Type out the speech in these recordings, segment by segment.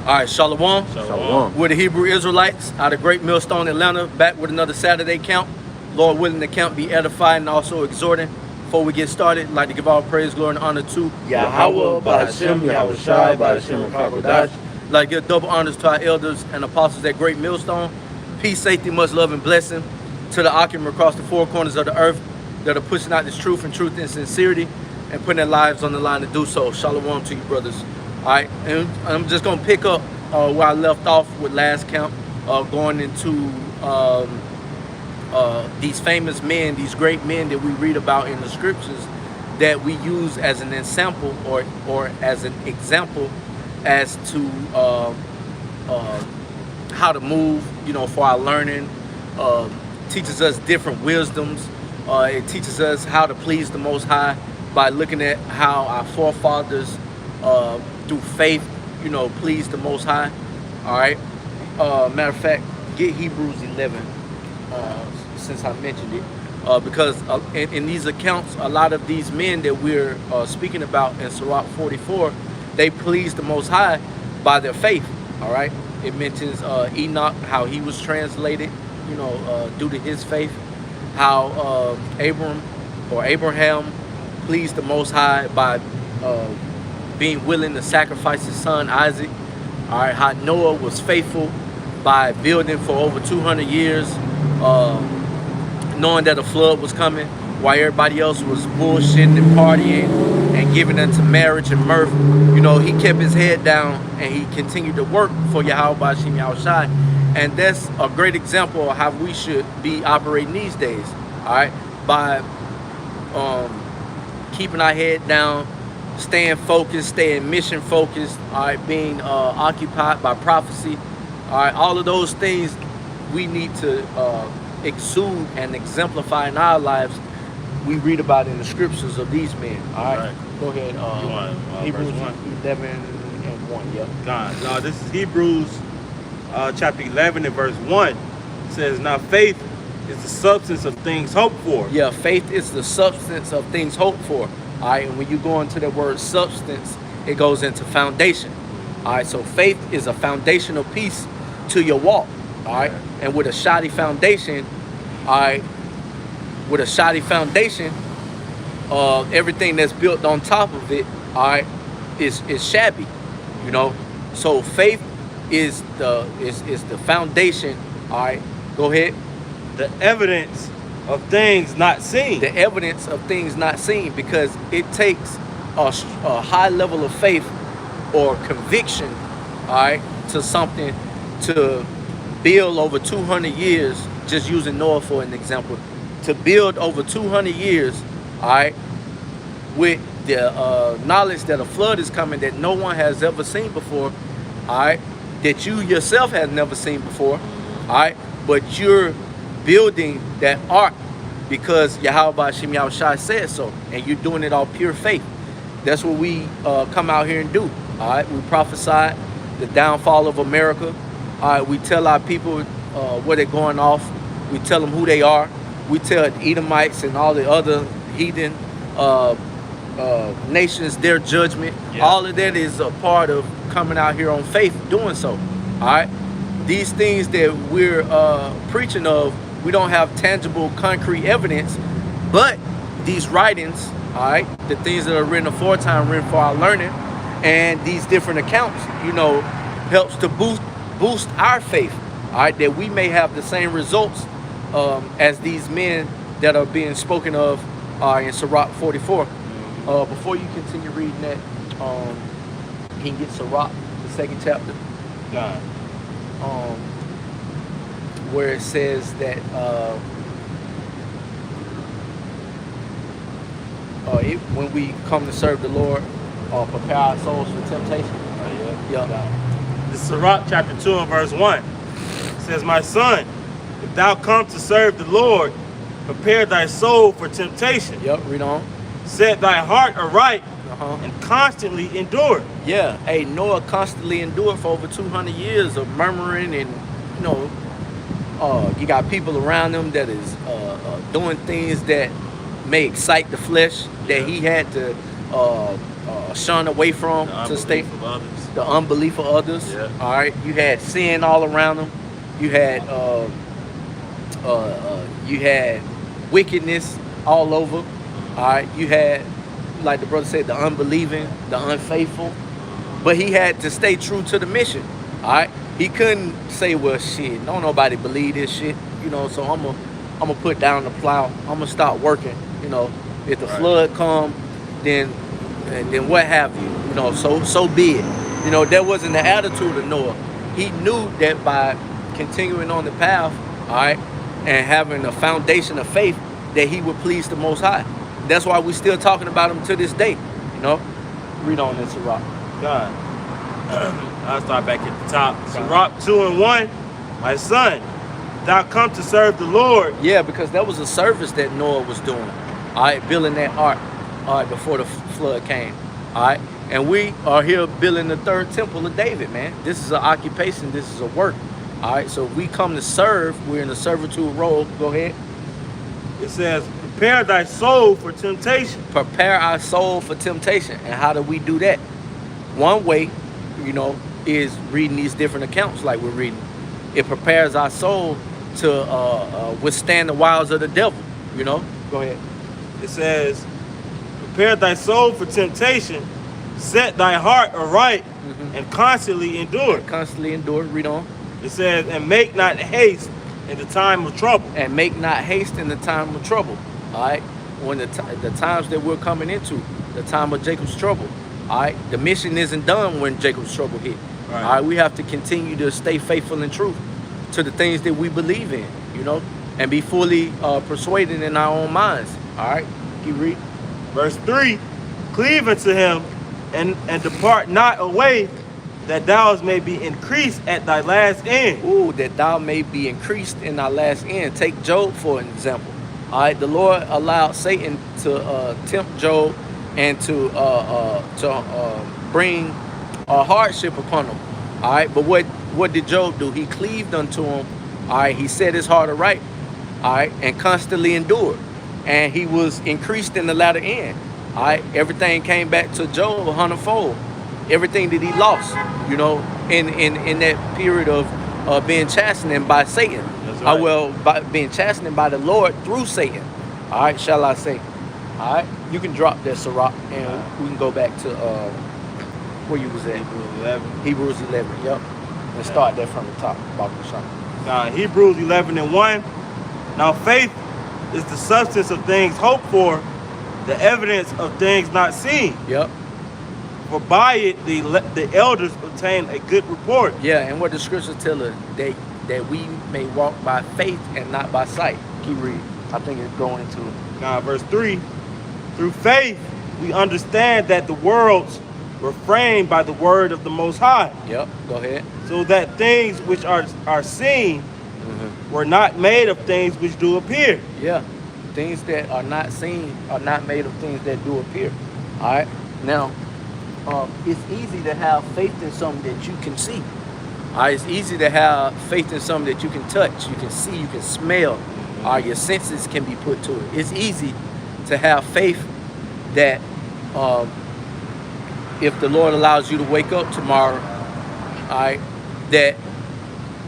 All right, Shalom. Shalom. We're the Hebrew Israelites out of Great Millstone, Atlanta, back with another Saturday count. Lord willing, the count be edifying and also exhorting. Before we get started, I'd like to give all praise, glory, and honor to Yahweh, Ba'ashem, Yahushai, Ba'ashem, Kakodash. I'd like to give double honors to our elders and apostles at Great Millstone. Peace, safety, much love, and blessing to the occupants across the four corners of the earth that are pushing out this truth and sincerity and putting their lives on the line to do so. Shalom to you, brothers. All right, and I'm just going to pick up where I left off with last count, going into these famous men, these great men that we read about in the scriptures that we use as an example or as an example as to how to move, you know, for our learning. Teaches us different wisdoms. It teaches us how to please the Most High by looking at how our forefathers through faith, you know, please the Most High. All right. Matter of fact, get Hebrews 11 since I mentioned it, because in these accounts, a lot of these men that we're speaking about in Sirach 44, they pleased the Most High by their faith. All right. It mentions Enoch, how he was translated, you know, due to his faith. How Abraham pleased the Most High by being willing to sacrifice his son Isaac. All right, how Noah was faithful by building for over 200 years, knowing that a flood was coming, while everybody else was bullshitting and partying and giving into marriage and mirth. You know, he kept his head down and he continued to work for Yahweh Ba'ashem Yahushai. And that's a great example of how we should be operating these days. All right, by keeping our head down, staying focused, staying mission focused, all right, being occupied by prophecy, all right, all of those things we need to exude and exemplify in our lives. We read about in the scriptures of these men. All right, go ahead. Hebrews 11 and 1. Yeah. God. No, this is Hebrews chapter 11 and verse 1. It says, "Now faith is the substance of things hoped for." Yeah, faith is the substance of things hoped for. All right, and when you go into the word substance, it goes into foundation. All right, so faith is a foundational piece to your walk. All right, and with a shoddy foundation, all right, with a shoddy foundation, everything that's built on top of it, all right, is shabby. You know, so faith is the foundation. All right, go ahead. The evidence of things not seen. The evidence of things not seen, because it takes a high level of faith or conviction, all right, to something to build over 200 years, just using Noah for an example, to build over 200 years, all right, with the knowledge that a flood is coming that no one has ever seen before, all right, that you yourself have never seen before, all right, but you're building that ark because Yahweh Ba'ashem Yahushai said so, and you're doing it all pure faith. That's what we come out here and do. All right, we prophesy the downfall of America. All right, we tell our people where they're going off. We tell them who they are. We tell the Edomites and all the other heathen nations their judgment. Yeah. All of that is a part of coming out here on faith, doing so. All right, these things that we're preaching of, we don't have tangible, concrete evidence, but these writings, all right, the things that are written aforetime, written for our learning, and these different accounts, you know, helps to boost our faith, all right, that we may have the same results as these men that are being spoken of in Sirach 44. Before you continue reading that, you can get Sirach, the second chapter. God. Where it says that when we come to serve the Lord, prepare our souls for temptation. Yeah. The Sirach chapter 2 and verse 1 says, "My son, if thou come to serve the Lord, prepare thy soul for temptation. Yep, read on. Set thy heart aright and constantly endure." Yeah, hey, Noah constantly endured for over 200 years of murmuring and, you know, you got people around him that is doing things that may excite the flesh, that he had to shun away from to stay. the unbelief of others. Yeah. All right, you had sin all around them. You had wickedness all over. All right, you had, like the brother said, the unbelieving, the unfaithful. But he had to stay true to the mission. All right, he couldn't say, well, shit, don't nobody believe this shit, you know. So I'm gonna put down the plow. I'm gonna start working. You know, if the flood come, then what have you? You know, so be it. You know, that wasn't the attitude of Noah. He knew that by continuing on the path, all right, and having a foundation of faith, that he would please the Most High. That's why we're still talking about him to this day. You know, read on this, Sirach. God. I'll start back at the top. Sirach 2:1. My son, thou come to serve the Lord. Yeah, because that was a service that Noah was doing. All right, building that ark. All right, before the flood came. All right, and we are here building the third temple of David, man. This is an occupation. This is a work. All right, so we come to serve. We're in the servitude role. Go ahead. It says, prepare thy soul for temptation. Prepare our soul for temptation. And how do we do that? One way, you know, is reading these different accounts like we're reading. It prepares our soul to withstand the wiles of the devil, you know. Go ahead. It says, prepare thy soul for temptation, set thy heart aright, and constantly endure. Constantly endure. Read on. It says, and make not haste in the time of trouble. And make not haste in the time of trouble. All right. When the times that we're coming into, the time of Jacob's trouble. All right. The mission isn't done when Jacob's trouble hit. All right. We have to continue to stay faithful and true to the things that we believe in, you know, and be fully persuaded in our own minds. All right. Keep reading. Verse 3, cleave unto him and depart not away, that thou may be increased at thy last end. Ooh, that thou may be increased in thy last end. Take Job for an example. All right, the Lord allowed Satan to tempt Job and to bring a hardship upon him. All right, but what did Job do? He cleaved unto him. All right, he set his heart aright. All right, and constantly endured, and he was increased in the latter end. All right, everything came back to Job 100-fold. Everything that he lost, you know, in that period of being chastened by Satan. That's right. Well, by being chastened by the Lord through Satan. All right, shall I say? All right, you can drop that, Sirach, and we can go back to where you was at. Hebrews 11. Hebrews 11, yep. And start that from the top. Hebrews 11:1. Now faith is the substance of things hoped for, the evidence of things not seen. Yep. For by it the elders obtain a good report. Yeah, and what the scriptures tell us, that we may walk by faith and not by sight. Keep reading. I think it's going into it. Now, verse 3, through faith we understand that the worlds were framed by the word of the Most High. Yep, go ahead. So that things which are seen were not made of things which do appear. Yeah, things that are not seen are not made of things that do appear. All right, now, it's easy to have faith in something that you can see. All right, it's easy to have faith in something that you can touch, you can see, you can smell. All right, your senses can be put to it. It's easy to have faith that if the Lord allows you to wake up tomorrow, all right, that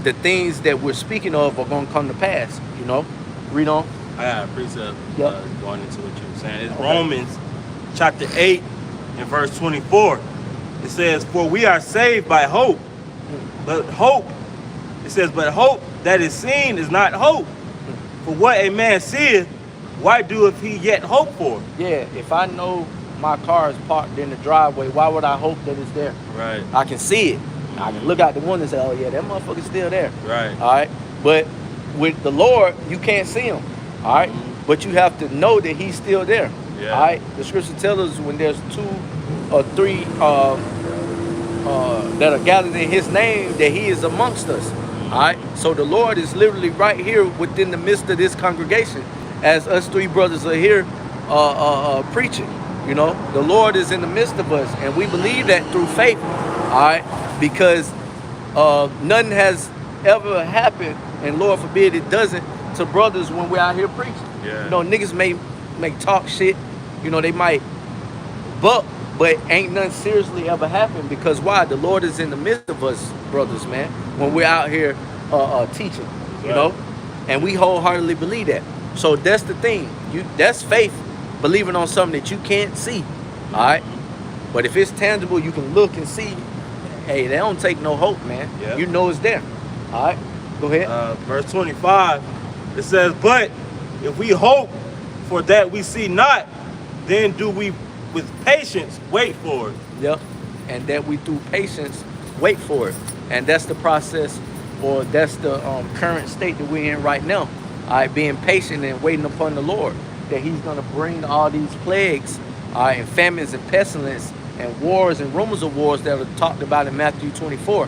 the things that we're speaking of are going to come to pass, you know? Read on. I got a precept going into what you were saying. It's Okay. Romans chapter 8 and verse 24. It says, for we are saved by hope. But hope, it says, but hope that is seen is not hope. For what a man seeth, why doeth he yet hope for? Yeah, if I know my car is parked in the driveway, why would I hope that it's there? Right. I can see it. I can look out the window and say, oh yeah, that motherfucker's still there. Right. All right. But with the Lord, you can't see him. All right. But you have to know that he's still there. Yeah. All right. The scripture tells us when there's 2 or 3 that are gathered in his name, that he is amongst us. All right. So the Lord is literally right here within the midst of this congregation as us 3 brothers are here preaching. You know, the Lord is in the midst of us, and we believe that through faith. All right. Because nothing has ever happened, and Lord forbid it doesn't, to brothers when we're out here preaching. Yeah. You know, niggas may talk shit, you know, they might buck, but ain't nothing seriously ever happened because why? The Lord is in the midst of us, brothers, man. When we're out here teaching, you know, and we wholeheartedly believe that. So that's the thing. That's faith, believing on something that you can't see. All right, but if it's tangible, you can look and see. Hey, they don't take no hope, man. Yeah. You know it's there. All right, go ahead. Verse 25, it says, but if we hope for that we see not, then do we with patience wait for it. Yep. And that we through patience wait for it. And that's the process, or that's the current state that we're in right now. All right, being patient and waiting upon the Lord, that he's going to bring all these plagues, all right, and famines and pestilence and wars and rumors of wars that are talked about in Matthew 24. All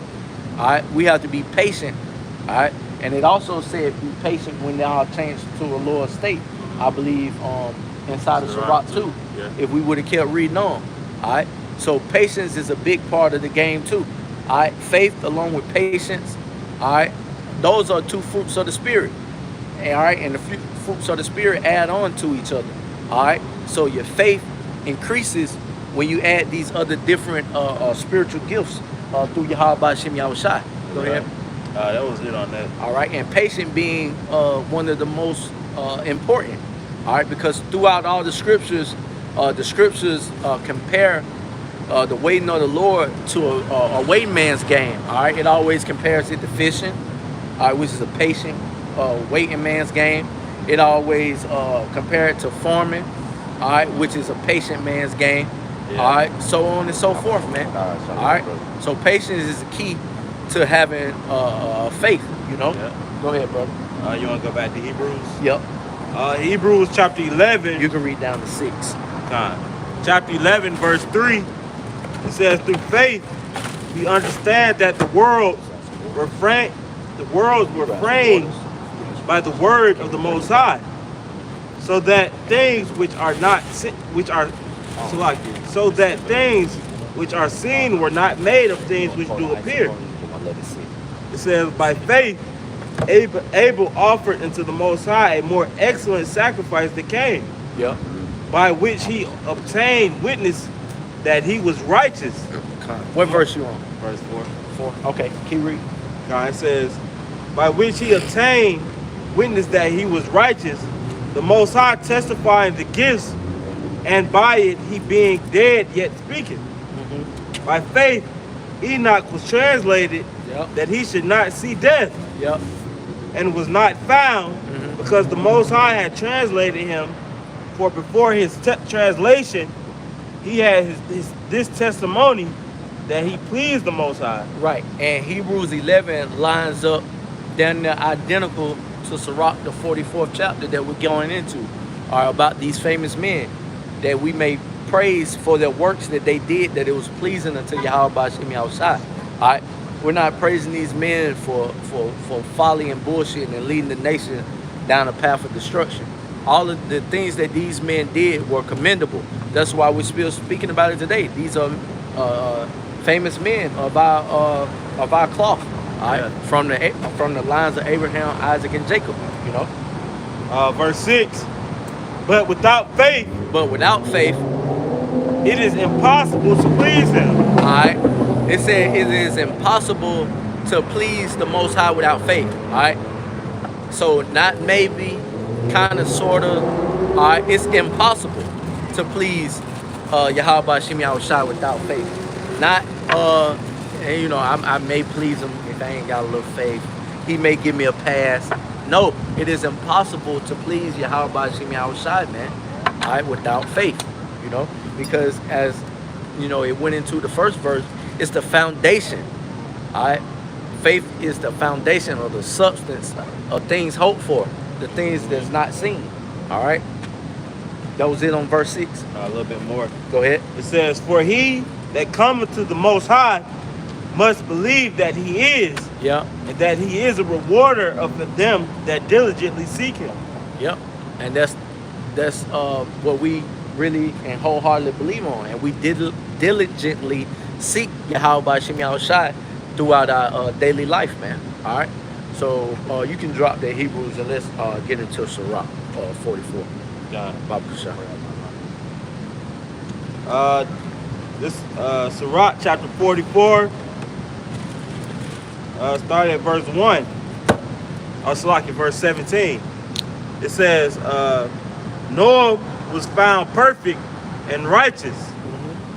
right, we have to be patient. All right, and it also said be patient when they all change to a lower state. I believe inside of Sirach 2, yeah. if we would have kept reading on. All right, so patience is a big part of the game too. All right, faith along with patience. All right, those are two fruits of the spirit. All right, and the fruits of the spirit add on to each other. All right, so your faith increases when you add these other different spiritual gifts through Yahweh Shem Yahushai. Go ahead. That was it on that. All right, and patient being one of the most important. All right, because throughout all the scriptures compare the waiting on the Lord to a waiting man's game. All right, it always compares it to fishing, all right, which is a patient waiting man's game. It always compares it to farming, all right, which is a patient man's game. Yeah. All right, so on and so forth, man. All right, so patience is the key to having faith. You know. Yeah. Go ahead, brother. You want to go back to Hebrews? Yep. Hebrews chapter 11. You can read down to 6. Chapter 11, verse 3. It says, through faith, we understand that the worlds were framed by the word of the Most High, so that things which are seen were not made of things which do appear. It says, by faith, Abel offered unto the Most High a more excellent sacrifice than Cain, yeah, by which he obtained witness that he was righteous. What verse you on? Verse 4. Okay, keep reading. It says, by which he obtained witness that he was righteous, the Most High testifying the gifts, and by it he being dead yet speaking. Mm-hmm. By faith Enoch was translated, yep, that he should not see death, yep, and was not found, mm-hmm, because the Most High had translated him. For before his translation, he had this testimony that he pleased the Most High. Right, and Hebrews 11 lines up down there identical to Sirach, the 44th chapter that we're going into, are about these famous men that we may praise for their works that they did, that it was pleasing unto Yahweh Shem Yahushai. All right, we're not praising these men for folly and bullshit and leading the nation down a path of destruction. All of the things that these men did were commendable. That's why we're still speaking about it today. These are famous men of our cloth, all right? Yeah. From the lines of Abraham, Isaac, and Jacob. You know. Verse 6. But without faith, it is impossible to please him. All right. It said it is impossible to please the Most High without faith. All right. So not maybe, kind of, sort of. All right. It's impossible to please Yahweh Shem Yahushai without faith. Not and you know, I may please him if I ain't got a little faith. He may give me a pass. No, it is impossible to please Yahweh Shem Yahushai, man. All right, without faith, you know, because as you know, it went into the first verse. It's the foundation. All right, faith is the foundation or the substance of things hoped for, the things that's not seen. All right, that was it on verse 6. A little bit more. Go ahead. It says, "For he that cometh to the Most High must believe that he is, yeah, and that he is a rewarder of them that diligently seek him." Yep, and that's what we really and wholeheartedly believe on, and we diligently seek Yahweh Shem Yahushai throughout our daily life, man. All right, so you can drop the Hebrews and let's get into Sirach 44. Yeah. This Sirach chapter 44, starting at verse 1. Salaki, verse 17. It says, Noah was found perfect and righteous.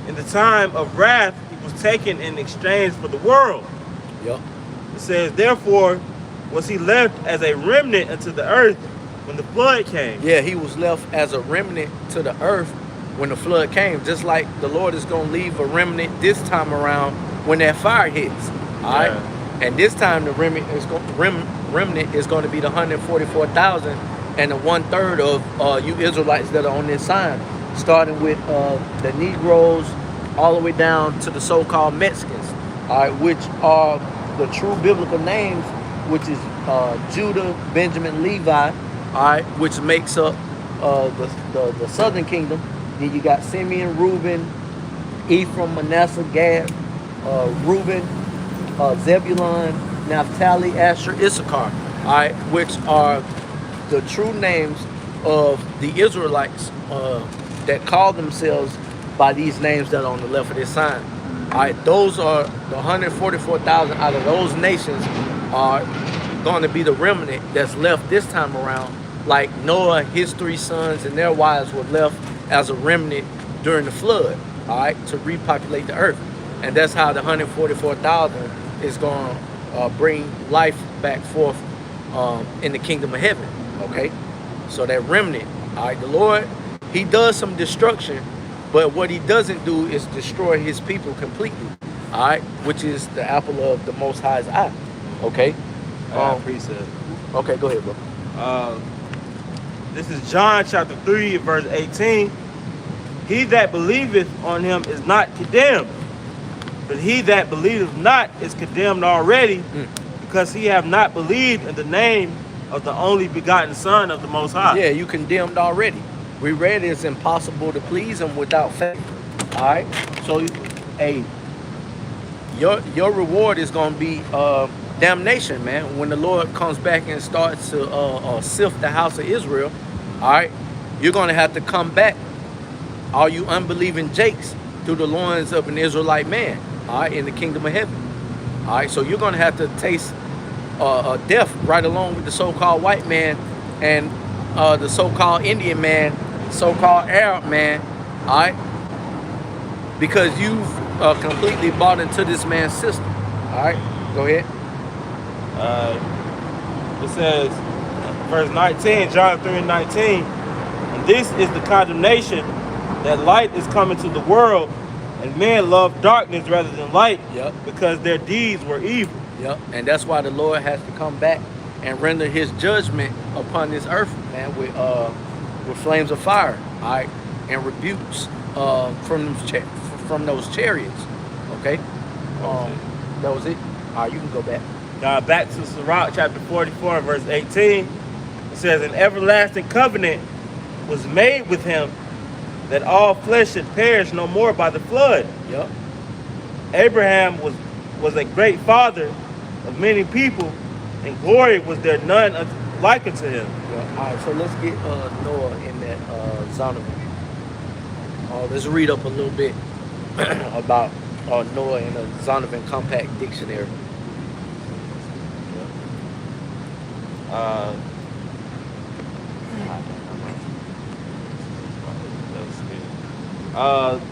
In the time of wrath, he was taken in exchange for the world. Yep. It says, therefore, was he left as a remnant unto the earth when the flood came. Yeah, he was left as a remnant to the earth when the flood came. Just like the Lord is going to leave a remnant this time around when that fire hits. All right. And this time the remnant is going to be the 144,000 and the 1/3 of you Israelites that are on this sign, starting with the Negroes all the way down to the so-called Mexicans, all right, which are the true biblical names, which is Judah, Benjamin, Levi, all right, which makes up the southern kingdom. Then you got Simeon, Reuben, Ephraim, Manasseh, Gad, Reuben, Zebulun, Naphtali, Asher, Issachar, all right, which are the true names of the Israelites that call themselves by these names that are on the left of this sign. All right, those are the 144,000 out of those nations are going to be the remnant that's left this time around. Like Noah, his 3 sons and their wives were left as a remnant during the flood, all right, to repopulate the earth. And that's how the 144,000 is going to bring life back forth in the kingdom of heaven, okay? So that remnant, all right, the Lord, he does some destruction, but what he doesn't do is destroy his people completely, all right, which is the apple of the Most High's eye, okay? Precept. Okay, go ahead, bro. This is John chapter 3, verse 18. He that believeth on him is not condemned, but he that believeth not is condemned already, because he have not believed in the name of the only begotten Son of the Most High. Yeah, you condemned already. We read it's impossible to please him without faith. All right. So, hey, your reward is going to be damnation, man. When the Lord comes back and starts to sift the house of Israel, all right, you're going to have to come back, all you unbelieving jakes, through the loins of an Israelite man, all right, in the kingdom of heaven. All right, so you're going to have to taste death right along with the so-called white man and the so-called Indian man, so-called Arab man, all right, because you've completely bought into this man's system. All right, go ahead. It says, verse 19, John 3:19, and this is the condemnation, that light is coming to the world, and men love darkness rather than light, because their deeds were evil. Yep, and that's why the Lord has to come back and render his judgment upon this earth, man, with flames of fire, all right, and rebukes from those chariots, okay? That was it. All right, you can go back. Back to Sirach chapter 44, verse 18. It says, an everlasting covenant was made with him, that all flesh should perish no more by the flood. Yep. Abraham was a great father of many people, and glory was there none like unto him. Yep. All right, so let's get Noah in that Zonovan. Let's read up a little bit about Noah in the Zonovan Compact Dictionary.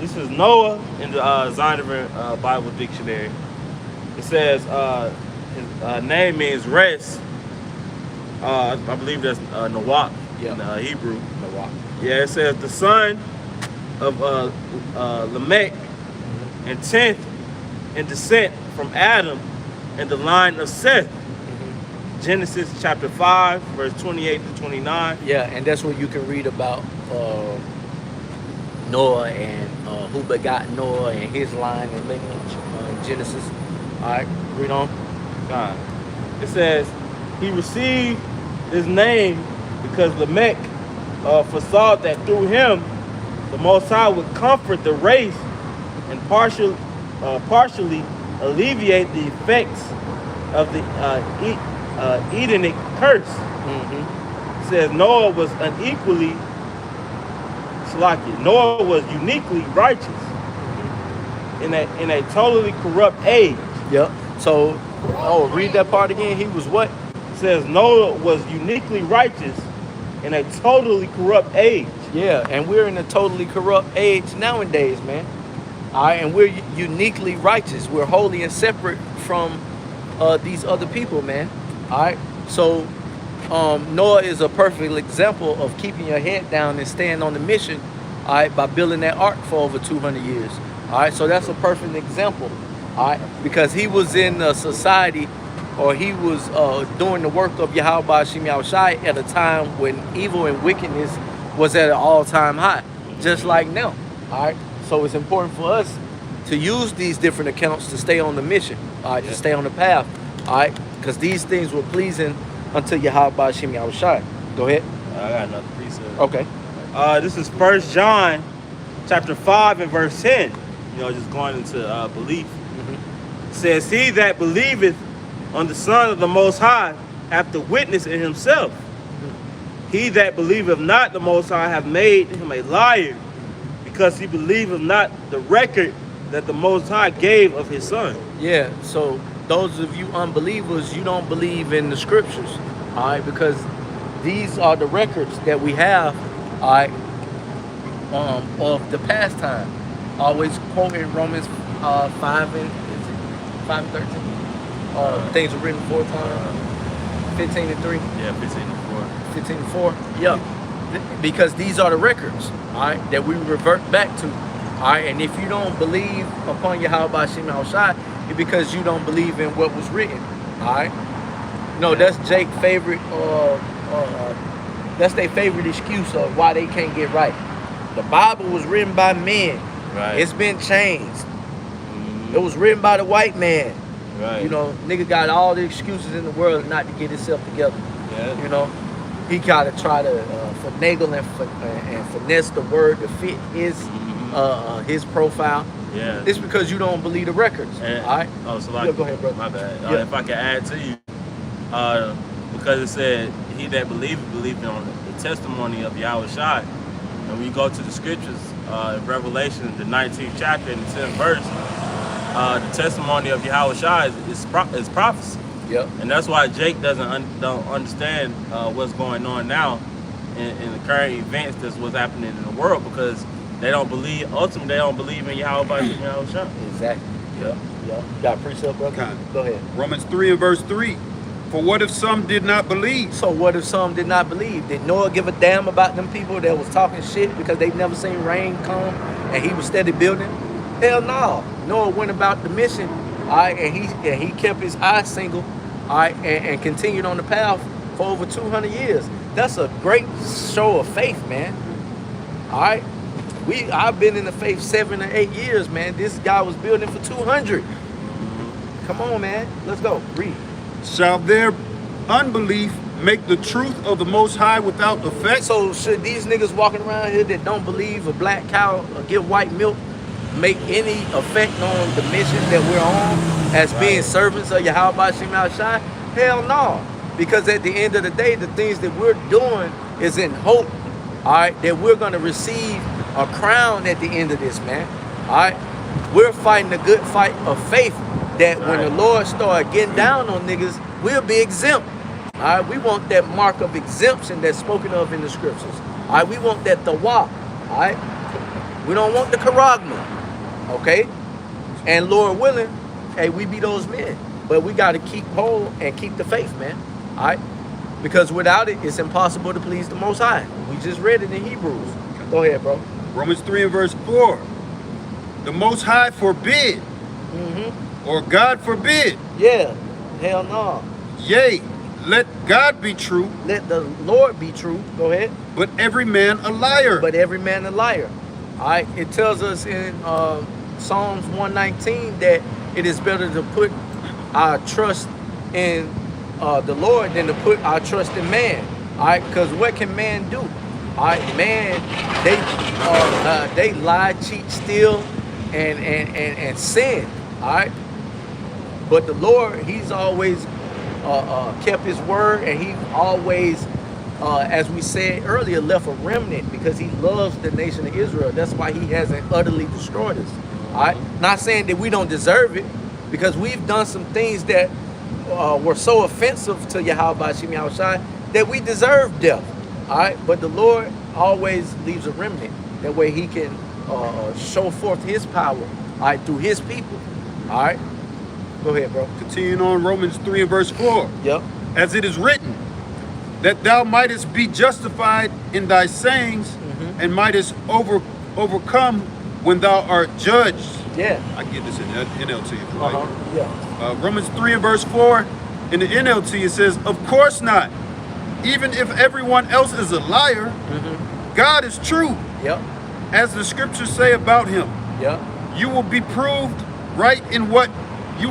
This is Noah in the Zonovan Bible Dictionary. It says his name means rest. I believe that's Nawak in Hebrew. Nawak. Yeah, it says the son of Lamech, and 10th in descent from Adam and the line of Seth. Genesis chapter 5, verse 28 to 29. Yeah, and that's where you can read about Noah and who begot Noah and his line and lineage in Genesis. All right, read on. It says, he received his name because Lamech foresaw that through him the Most High would comfort the race and partially alleviate the effects of the Edenic curse. It says Noah was Noah was uniquely righteous. in a totally corrupt age. Yep. So, read that part again. He was what? It says Noah was uniquely righteous in a totally corrupt age. Yeah, and we're in a totally corrupt age nowadays, man. All right, and we're uniquely righteous. We're holy and separate from these other people, man. All right. So, Noah is a perfect example of keeping your head down and staying on the mission, all right, by building that ark for over 200 years. All right, so that's a perfect example, all right, because he was in a society, or he was doing the work of Yahweh Ba'ashim Yahushai at a time when evil and wickedness was at an all-time high, just like now. All right, so it's important for us to use these different accounts to stay on the mission, all right, to stay on the path, all right, because these things were pleasing unto Yahweh Ba'ashim Yahushai. Go ahead. I got another precept. Okay. This is 1 John chapter 5 and verse 10. You know, just going into belief. It says, he that believeth on the Son of the Most High hath the witness in himself. He that believeth not the Most High hath made him a liar, because he believeth not the record that the Most High gave of his Son. Yeah, so those of you unbelievers, you don't believe in the scriptures, all right, because these are the records that we have, all right, of the past time. Always quoting Romans 5 and 13. Things were written 4 times, 15 and 3. Yeah, 15 and 4. 15 and 4. Yeah, because these are the records, all right, that we revert back to. All right, and if you don't believe upon Yahweh Ba'ashim Yahushai, it's because you don't believe in what was written. All right. No, that's Jake's favorite. That's their favorite excuse of why they can't get right. The Bible was written by men. Right. It's been changed. It was written by the white man. Right. You know, nigga got all the excuses in the world not to get himself together. Yeah. You know, he gotta try to finagle and finesse the word to fit his profile. Yeah. It's because you don't believe the records. And, all right. Oh, so like, yeah, go ahead, brother. My bad. Yeah. If I can add to you, because it said, "He that believeth on the testimony of Yahweh Shai." And we go to the scriptures in Revelation, the 19th chapter and the 10th verse. The testimony of Yahweh Shai is prophecy. Yep. And that's why Jake don't understand what's going on now in the current events that's what's happening in the world, because they don't believe. Ultimately, they don't believe in Yahweh Ba'ashim Yahushai. Exactly. Yep. Yep. You got a precept, brother? Okay. Go ahead. Romans 3 and verse 3. For what if some did not believe? So what if some did not believe? Did Noah give a damn about them people that was talking shit because they never seen rain come and he was steady building? Hell no. Noah went about the mission, all right, and he kept his eyes single, all right, and continued on the path for over 200 years. That's a great show of faith, man. All right. I've been in the faith 7 or 8 years, man. This guy was building for 200. Come on, man. Let's go. Read. Shall their unbelief make the truth of the Most High without effect? So should these niggas walking around here that don't believe a black cow or give white milk make any effect on the mission that we're on as being servants of Yahweh Ba'ashim Yahushai? Hell no. Because at the end of the day, the things that we're doing is in hope, all right, that we're going to receive a crown at the end of this, man. All right. We're fighting a good fight of faith that when the Lord start getting down on niggas, we'll be exempt. All right. We want that mark of exemption that's spoken of in the scriptures. All right. We want that tawah. All right. We don't want the charagma. Okay. And Lord willing, hey, we be those men. But we got to keep hold and keep the faith, man. All right. Because without it, it's impossible to please the Most High. We just read it in Hebrews. Go ahead, bro. Romans 3 and verse 4. The Most High forbid, or God forbid. Yeah. Hell no. Yea, let God be true, Let the Lord be true. Go ahead. but every man a liar. But every man a liar. All right. It tells us in Psalms 119 that it is better to put our trust in the Lord than to put our trust in man. All right. Because what can man do? All right, man, they lie, cheat, steal, and sin. All right, but the Lord, He's always kept His word, and He always, as we said earlier, left a remnant because He loves the nation of Israel. That's why He hasn't utterly destroyed us. All right, not saying that we don't deserve it, because we've done some things that were so offensive to Yahweh Shem Yahushai that we deserve death. All right, but the Lord always leaves a remnant. That way He can show forth His power, all right, through His people. All right, go ahead, bro. Continuing on Romans 3 and verse 4. Yep. As it is written, that thou mightest be justified in thy sayings, and mightest overcome when thou art judged. Yeah. I get this in NLT. Right? Yeah. Romans 3 and verse 4. In the NLT it says, of course not. Even if everyone else is a liar, God is true. Yep. As the scriptures say about him. Yep. You will be proved right in what you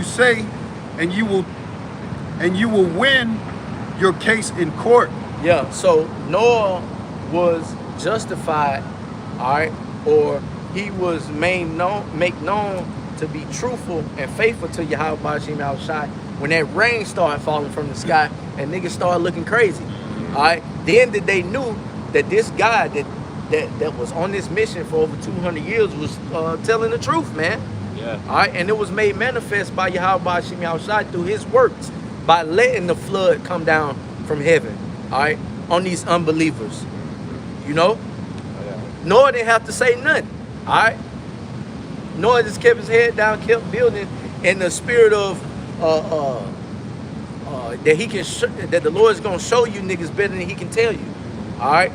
say, and you will win your case in court. Yeah, so Noah was justified, all right, or he was make known to be truthful and faithful to Yahweh Shem Yahushai when that rain started falling from the sky and niggas started looking crazy. All right, then that they knew that this guy that was on this mission for over 200 years was telling the truth, man. Yeah. All right, and it was made manifest by Yahweh Shem Yahushai through His works, by letting the flood come down from heaven, all right, on these unbelievers. You know, Noah didn't have to say nothing. All right, Noah just kept his head down, kept building in the spirit of that he can that the Lord is gonna show you niggas better than He can tell you. All right,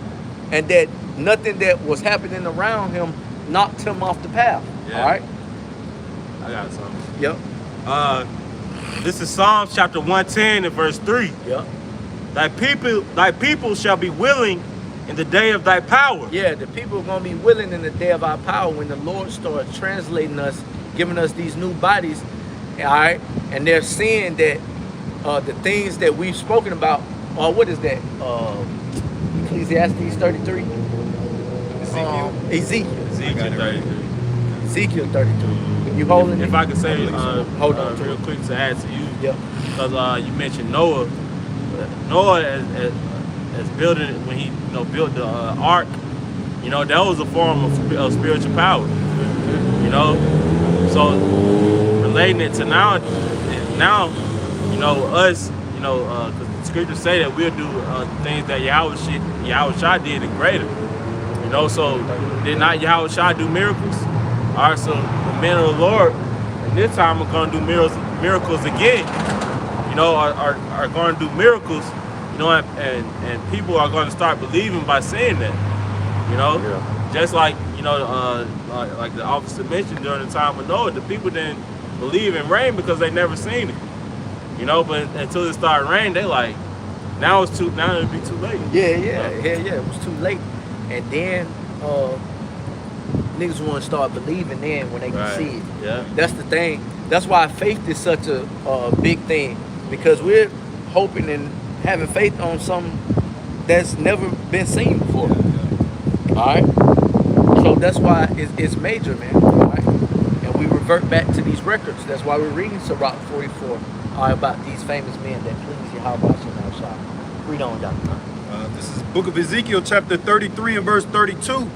and that nothing that was happening around him knocked him off the path. Yeah. All right. I got something. Yep. This is Psalms chapter 110 and verse 3. Yep. Thy people shall be willing in the day of thy power. Yeah, the people are going to be willing in the day of our power when the Lord starts translating us, giving us these new bodies, all right? And they're seeing that the things that we've spoken about, what is that? Ecclesiastes 33? Ezekiel 33. Ezekiel 33. You holding If it? I could say, Hold on. real quick to add to you, Yep. because you mentioned Noah. Noah as building when he built the ark, that was a form of spiritual power. So relating it to now, us, because the scriptures say that we'll do things that Yahweh Shai did and greater. So did not Yahweh Shai do miracles? All right, so the men of the Lord at this time are going to do miracles again. Are going to do miracles. And people are going to start believing by saying that. Just like like the officer mentioned during the time of Noah, the people didn't believe in rain because they never seen it. But until it started raining, they like, now it'll be too late. Yeah, it was too late. And then niggas want to start believing then when they can see it. Yeah. That's the thing. That's why faith is such a big thing, because we're hoping and having faith on something that's never been seen before. All right, so that's why it's major, man. All right, and we revert back to these records. That's why we're reading Sirach 44 about these famous men that please Yahweh Shem Yahushai. Read on, Doctor. This is book of Ezekiel chapter 33 and verse 32.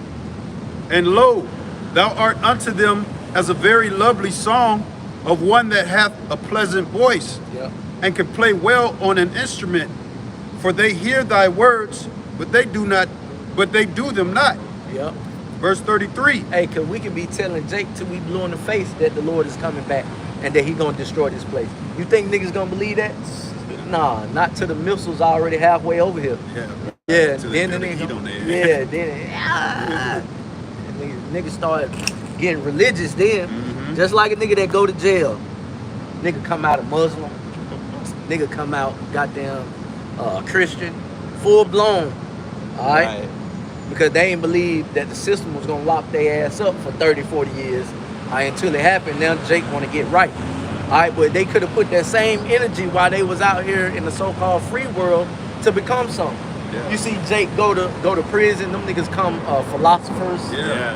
And lo, thou art unto them as a very lovely song of one that hath a pleasant voice, and can play well on an instrument. For they hear thy words, but they do them not. Yep. Verse 33. Hey, cause we can be telling Jake till we blue in the face that the Lord is coming back and that He gonna destroy this place. You think niggas gonna believe that? Nah, not till the missiles already halfway over here. Yeah. Then niggas start getting religious then. Just like a nigga that go to jail. Nigga come out a Muslim. Nigga come out goddamn Christian. Full blown. Alright? Because they ain't believe that the system was gonna lock their ass up for 30, 40 years. Until it happened, now Jake wanna get right. Alright, but they could have put that same energy while they was out here in the so-called free world to become something. You see Jake go to prison, them niggas come philosophers.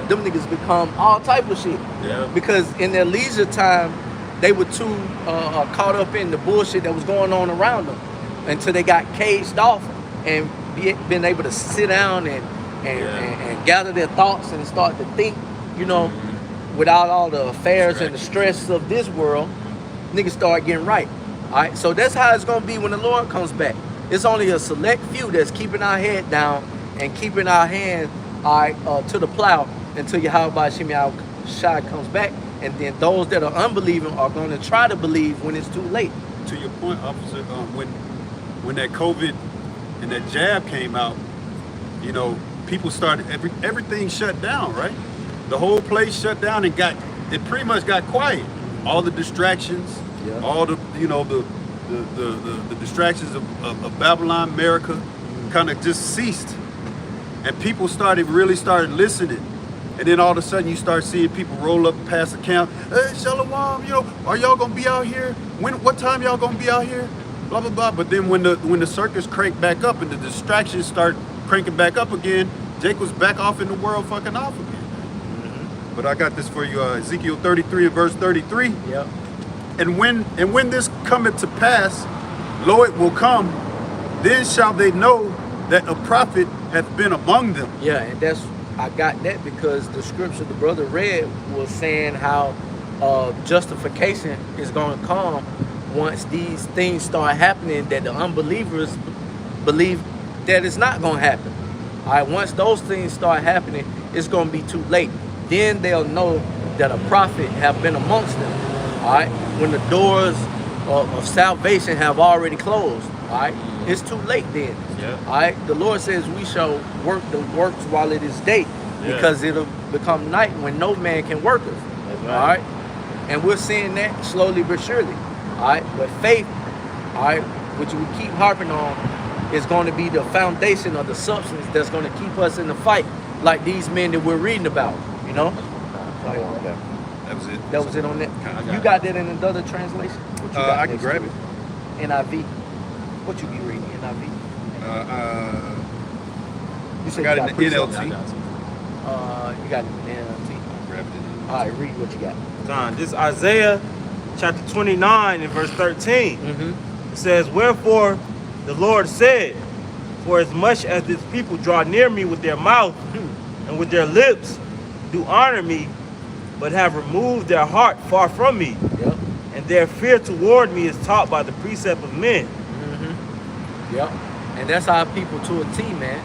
Them niggas become all type of shit. Because in their leisure time, they were too caught up in the bullshit that was going on around them until they got caged off and been able to sit down and gather their thoughts and start to think you know, without all the affairs and the stress of this world, niggas start getting right. All right, so that's how it's gonna be when the Lord comes back. It's only a select few that's keeping our head down and keeping our hand, all right, to the plow until Yahweh Shemi Shai comes back. And then those that are unbelieving are going to try to believe when it's too late. To your point, officer, when that COVID and that jab came out, you know, people started, everything shut down, right? The whole place shut down and it pretty much got quiet. All the distractions, all the, you know, the distractions of Babylon, America, kind of just ceased. And people really started listening. And then all of a sudden you start seeing people roll up past the camp. Hey, Shalom, you know, are y'all gonna be out here? What time y'all gonna be out here? Blah blah blah. But then when the circus cranked back up and the distractions start cranking back up again, Jake was back off in the world fucking off again. Mm-hmm. But I got this for you, Ezekiel 33 and verse 33. Yep. And when this cometh to pass, lo, it will come, then shall they know that a prophet hath been among them. Yeah, and I got that because the scripture the brother read was saying how justification is going to come once these things start happening that the unbelievers believe that it's not going to happen. All right, once those things start happening, it's going to be too late. Then they'll know that a prophet have been amongst them. All right, when the doors of salvation have already closed. All right, it's too late then. Yeah. All right, the Lord says we shall work the works while it is day, because it'll become night when no man can work us. That's right. All right, and we're seeing that slowly but surely. All right, but faith, all right, which we keep harping on, is going to be the foundation of the substance that's going to keep us in the fight, like these men that we're reading about. You know. That was it. That was it on that. You got that in another translation? What you got I can grab it. NIV. What you be reading? NIV. You said got it in the precept. NLT. You got it in the NLT. Grabbed it. All right, read what you got. John, this is Isaiah chapter 29 and verse 13. Mm-hmm. It says, wherefore the Lord said, for as much as this people draw near me with their mouth and with their lips do honor me, but have removed their heart far from me, Yep. and their fear toward me is taught by the precept of men. Mm-hmm. Yep. And that's our people to a T, man.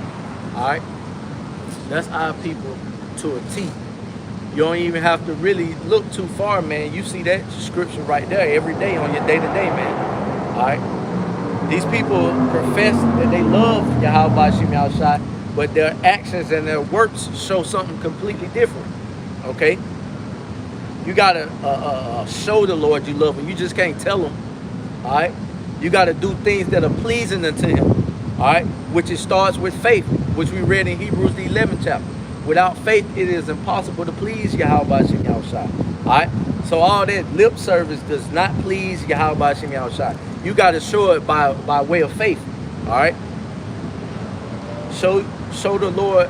All right. That's our people to a T. You don't even have to really look too far, man. You see that scripture right there every day on your day-to-day, man. All right. These people profess that they love Yahweh Shemi Al-Shai, but their actions and their works show something completely different. Okay? You gotta show the Lord you love him. You just can't tell him. All right? You gotta do things that are pleasing unto him. All right? Which it starts with faith, which we read in Hebrews the 11th chapter. Without faith, it is impossible to please Yahweh Shemi Al-Shai. All right? So all that lip service does not please Yahweh Shemi Al-Shai. You gotta show it by way of faith. All right? Show the Lord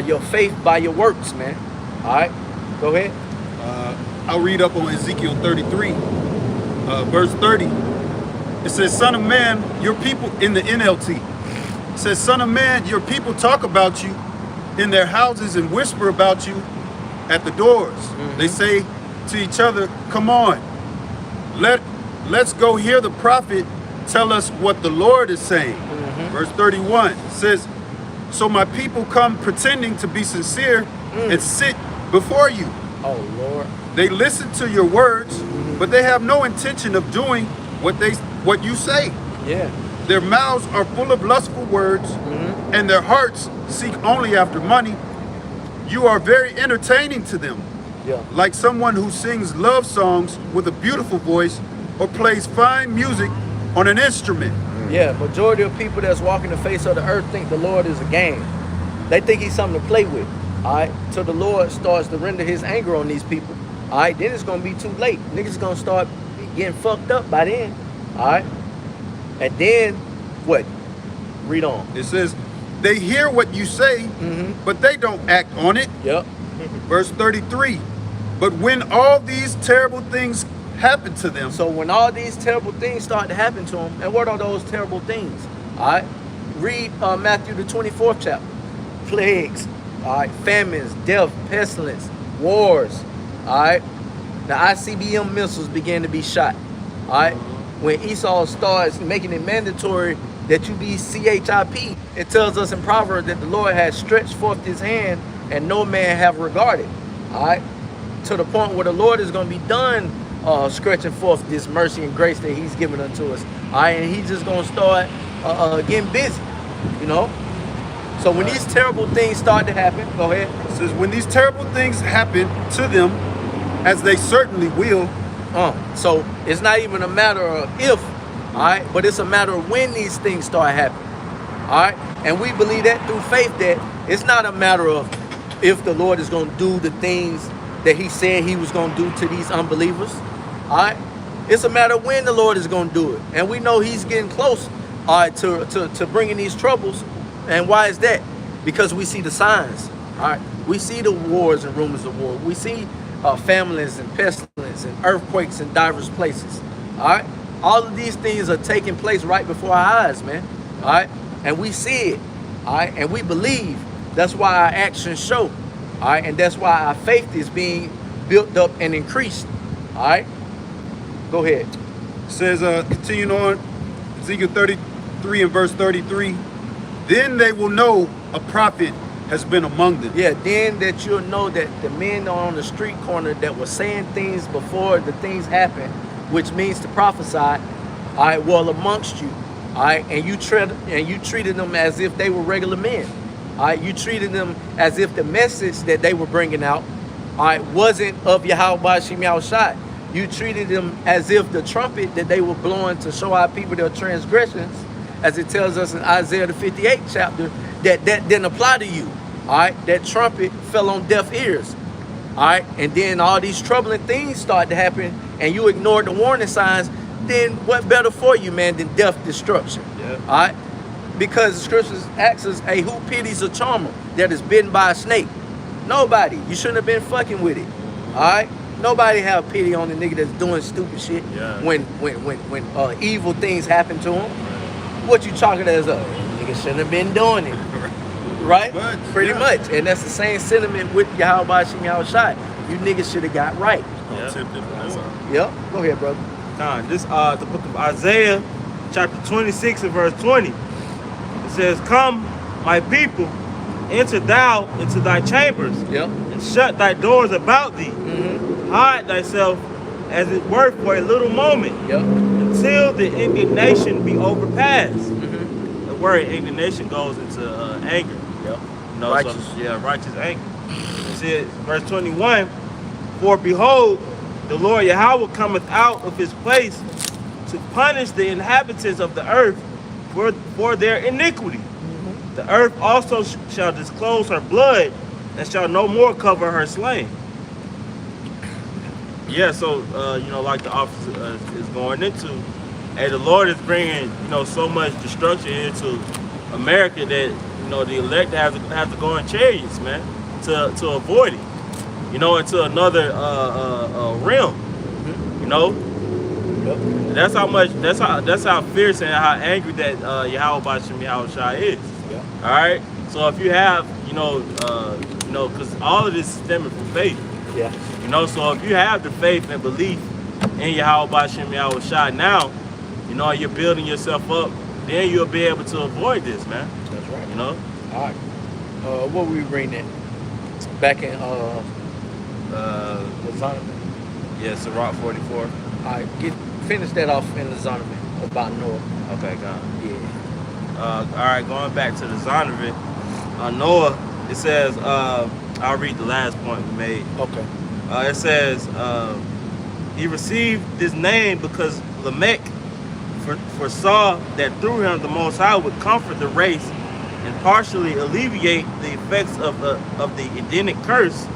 your faith by your works, man. All right? Go ahead. I'll read up on Ezekiel 33, verse 30. It says, son of man, your people, in the NLT, it says, son of man, your people talk about you in their houses and whisper about you at the doors. Mm-hmm. They say to each other, come on, let's go hear the prophet tell us what the Lord is saying. Mm-hmm. Verse 31 says, so my people come pretending to be sincere and sit before you. Oh, Lord. They listen to your words, but they have no intention of doing what you say. Yeah. Their mouths are full of lustful words, and their hearts seek only after money. You are very entertaining to them, like someone who sings love songs with a beautiful voice or plays fine music on an instrument. Yeah, majority of people that's walking the face of the earth think the Lord is a game. They think he's something to play with. All right, till the Lord starts to render his anger on these people. All right, then it's gonna be too late. Niggas gonna start getting fucked up by then. All right, and then what? Read on. It says, they hear what you say, but they don't act on it. Yep. Verse 33. But when all these terrible things happen to them. So when all these terrible things start to happen to them, and what are those terrible things? All right, read Matthew the 24th chapter. Plagues. All right, famines, death, pestilence, wars. All right, the ICBM missiles began to be shot. All right, when Esau starts making it mandatory that you be CHIP, it tells us in Proverbs that the Lord has stretched forth his hand and no man have regarded. All right, to the point where the Lord is going to be done stretching forth this mercy and grace that he's given unto us. All right, and he's just going to start getting busy, you know. So when these terrible things start to happen, go ahead. It says, when these terrible things happen to them, as they certainly will. So it's not even a matter of if, all right, but it's a matter of when these things start happening. All right, and we believe that through faith, that it's not a matter of if the Lord is going to do the things that he said he was going to do to these unbelievers. All right, it's a matter of when the Lord is going to do it, and we know he's getting close, all right, to bringing these troubles. And why is that? Because we see the signs. All right, we see the wars and rumors of war. We see famines and pestilence and earthquakes in diverse places. All right, all of these things are taking place right before our eyes, man. All right, and we see it. All right, and we believe. That's why our actions show. All right, and that's why our faith is being built up and increased. All right, go ahead. It says, continuing on, Ezekiel 33 and verse 33. Then they will know a prophet has been among them. Yeah, then that you'll know that the men on the street corner that were saying things before the things happened, which means to prophesy, all right, well, amongst you, all right, and you treated them as if they were regular men. All right, you treated them as if the message that they were bringing out, all right, wasn't of Yahweh Shem Yahushai. You treated them as if the trumpet that they were blowing to show our people their transgressions, as it tells us in Isaiah the 58th chapter, that didn't apply to you. All right, that trumpet fell on deaf ears. All right, and then all these troubling things start to happen, and you ignored the warning signs. Then what better for you, man, than death, destruction? Yeah. All right, because the scriptures asks us, hey, who pities a charmer that is bitten by a snake? Nobody. You shouldn't have been fucking with it. All right, nobody have pity on the nigga that's doing stupid shit. Yeah. When evil things happen to him. What you chalk it as up? Nigga shouldn't have been doing it. Right? Pretty much. And that's the same sentiment with Yahweh Shem Yahushai. You niggas should have got right. Yep. Go ahead, brother. This the book of Isaiah, chapter 26 and verse 20. It says, come, my people, enter thou into thy chambers, and shut thy doors about thee. Hide thyself as it were for a little moment, until the indignation be overpassed. The word indignation goes into anger. You know, righteous. So, righteous anger. It says, verse 21, for behold, the Lord Yahweh cometh out of his place to punish the inhabitants of the earth for their iniquity. The earth also shall disclose her blood, and shall no more cover her slain. Yeah, so, like the officer is going into, hey, the Lord is bringing, so much destruction into America that, the elect have to go in chariots, man, to avoid it, into another realm, That's how fierce and how angry that Yahweh Shem Yahushai is. Yeah. All right? So if you have, because all of this is stemming from faith. Yeah. So if you have the faith and belief in Yahweh Shem Yahushai now, you're building yourself up, then you'll be able to avoid this, man. That's right. All right. What were we reading at? Back in Zondervan. Yeah, Sirach 44. All right, finish that off in the Zondervan about Noah. Okay, got it. Yeah. All right, going back to the Zondervan, Noah, it says, I'll read the last point we made. Okay. It says, he received this name because Lamech foresaw that through him the Most High would comfort the race and partially alleviate the effects of the Edenic curse.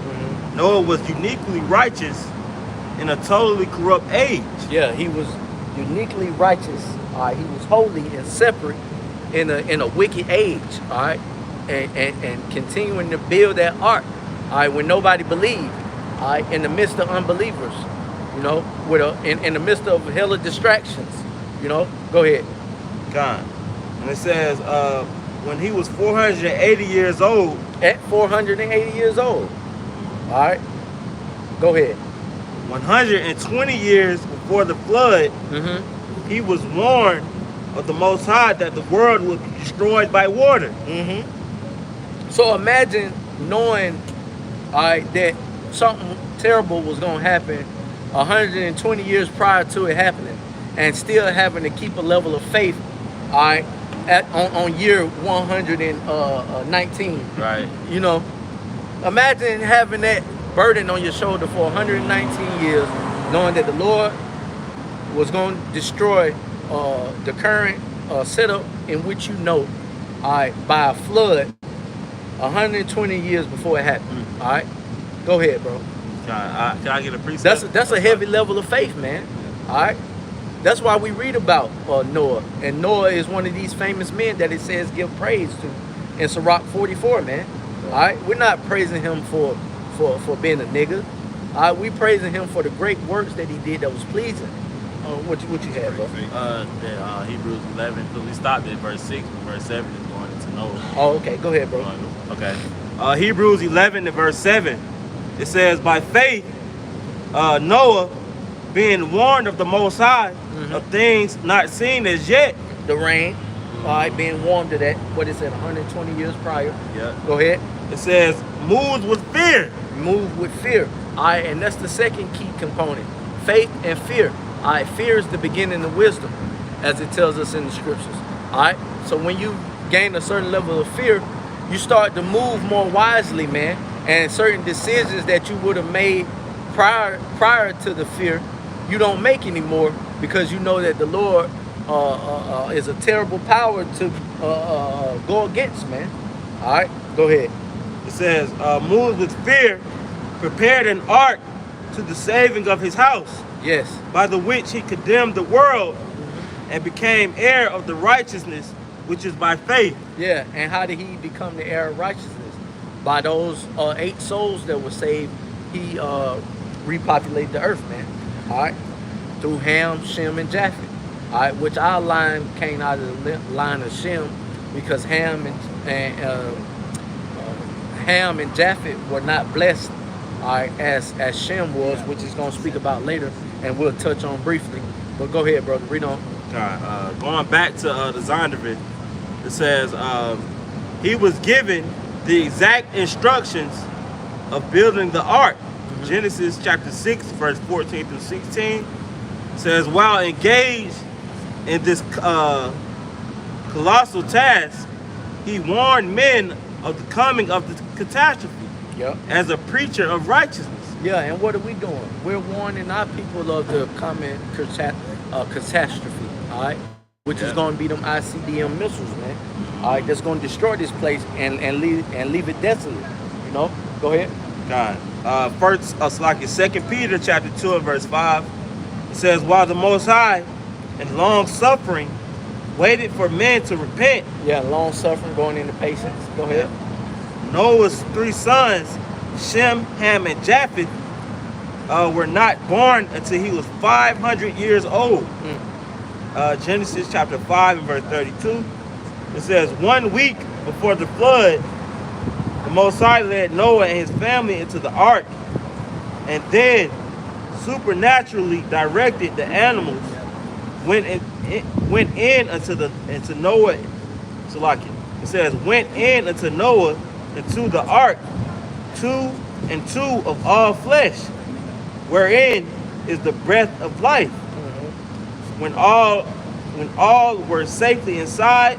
Noah was uniquely righteous in a totally corrupt age. Yeah, he was uniquely righteous. He was holy and separate in a wicked age. All right, and continuing to build that ark. All right, when nobody believed. All right, in the midst of unbelievers. In the midst of hella distractions. Go ahead. God. And it says, when he was 480 years old. At 480 years old. All right. Go ahead. 120 years before the flood, Mm-hmm. he was warned of the Most High that the world would be destroyed by water. Mm-hmm. So imagine knowing, all right, that something terrible was going to happen 120 years prior to it happening, and still having to keep a level of faith, all right, on year 119. Right. You know, imagine having that burden on your shoulder for 119 years, knowing that the Lord was going to destroy the current setup in which you know, all right, by a flood 120 years before it happened. All right, go ahead, bro. Can I get a precept? That's a heavy level of faith, man. All right, that's why we read about Noah, and Noah is one of these famous men that it says give praise to in Sirach 44, man. All right, we're not praising him for being a nigga. All right, we praising him for the great works that he did that was pleasing. What you had, bro? Hebrews 11, because we stopped at verse 6, but verse 7 is going into Noah. Oh, okay, go ahead, bro. Okay. Hebrews 11 to verse 7, it says, by faith, Noah, being warned of the Most High, of things not seen as yet. The rain, all right, being warned to that, what is it, 120 years prior? Yeah. Go ahead. It says, moved with fear. Move with fear. All right, and that's the second key component. Faith and fear. All right, fear is the beginning of wisdom, as it tells us in the scriptures. All right, so when you gain a certain level of fear, you start to move more wisely, man. And certain decisions that you would have made prior to the fear, you don't make anymore, because you know that the Lord is a terrible power to go against, man. All right, go ahead. It says, moved with fear, prepared an ark to the saving of his house, Yes. by the which he condemned the world and became heir of the righteousness which is by faith. Yeah, and how did he become the heir of righteousness? By those 8 souls that were saved, he repopulated the earth, man. All right, through Ham, Shem, and Japheth. All right, which our line came out of the line of Shem, because Ham and Japheth were not blessed, all right, as Shem was, which he's gonna speak about later, and we'll touch on briefly. But go ahead, brother. Read on. Going back to the Zondervan, it says he was given the exact instructions of building the ark. Genesis chapter 6, verse 14 through 16 says, while engaged in this colossal task, he warned men of the coming of the catastrophe. Yep. As a preacher of righteousness. Yeah, and what are we doing? We're warning our people of the coming catastrophe, all right? Which is going to be them ICBM missiles, man. All right, that's going to destroy this place and leave it desolate. You know? Go ahead. God. First, Second Peter chapter 2 and verse 5. It says, while the Most High and long suffering waited for men to repent. Yeah, long suffering going into patience. Go ahead. Noah's 3 sons, Shem, Ham, and Japheth, were not born until he was 500 years old. Genesis chapter 5 and verse 32. It says, 1 week before the flood, the Most High led Noah and his family into the ark, and then supernaturally directed the animals went in unto Noah. It says, went in unto Noah into the ark, 2 and 2 of all flesh, wherein is the breath of life. When all were safely inside,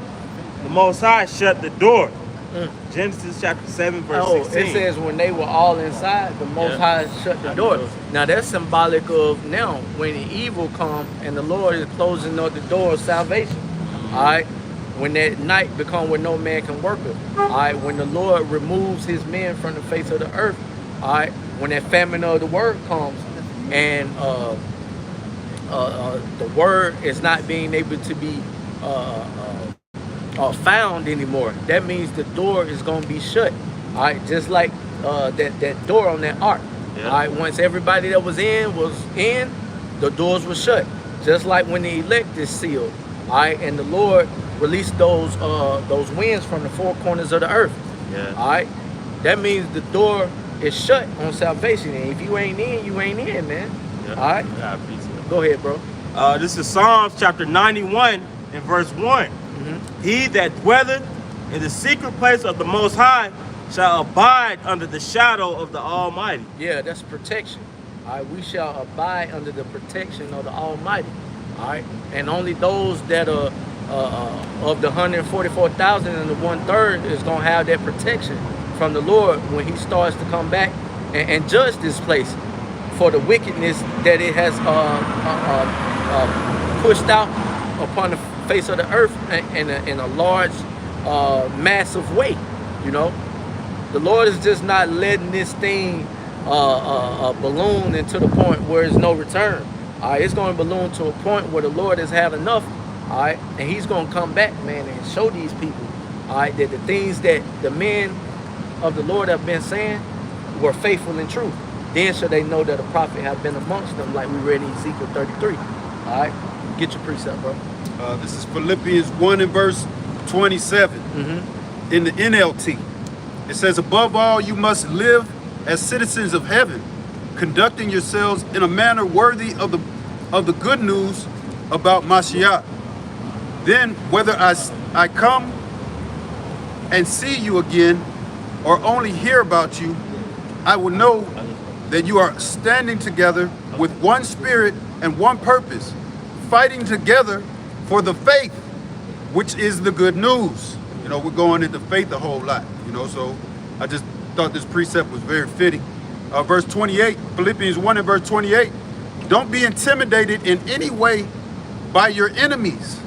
the Most High shut the door. Genesis chapter 7 verse 16. It says when they were all inside, the Most High shut the door. Now that's symbolic of now when the evil come and the Lord is closing up the door of salvation. All right. When that night become where no man can work it. All right. When the Lord removes his men from the face of the earth. All right. When that famine of the word comes and the word is not being able to be found anymore. That means the door is going to be shut. All right, just like that door on that ark. Yeah. All right, once everybody that was in, the doors were shut. Just like when the elect is sealed. All right, and the Lord released those winds from the 4 corners of the earth. Yeah. All right, that means the door is shut on salvation. And if you ain't in, you ain't in, man. Yeah. All right? Yeah, I appreciate it. Go ahead, bro. This is Psalms chapter 91 and verse 1. He that dwelleth in the secret place of the Most High shall abide under the shadow of the Almighty. Yeah, that's protection. All right, we shall abide under the protection of the Almighty. All right, and only those that are of the 144,000 and the 1/3 is gonna have that protection from the Lord when He starts to come back and judge this place for the wickedness that it has pushed out upon the face of the earth in a large, massive way. You know, the Lord is just not letting this thing balloon into the point where there's no return. All right, it's going to balloon to a point where the Lord has had enough. All right, and He's going to come back, man, and show these people, all right, that the things that the men of the Lord have been saying were faithful and true. Then shall they know that a prophet have been amongst them, like we read in Ezekiel 33. All right, get your precept, bro. This is Philippians 1 and verse 27 in the NLT. It says, above all, you must live as citizens of heaven, conducting yourselves in a manner worthy of the good news about Mashiach. Then whether I come and see you again or only hear about you, I will know that you are standing together with one spirit and one purpose, fighting together for the faith, which is the good news. You know, we're going into faith a whole lot, you know, so I just thought this precept was very fitting. Verse 28, Philippians 1 and verse 28, don't be intimidated in any way by your enemies.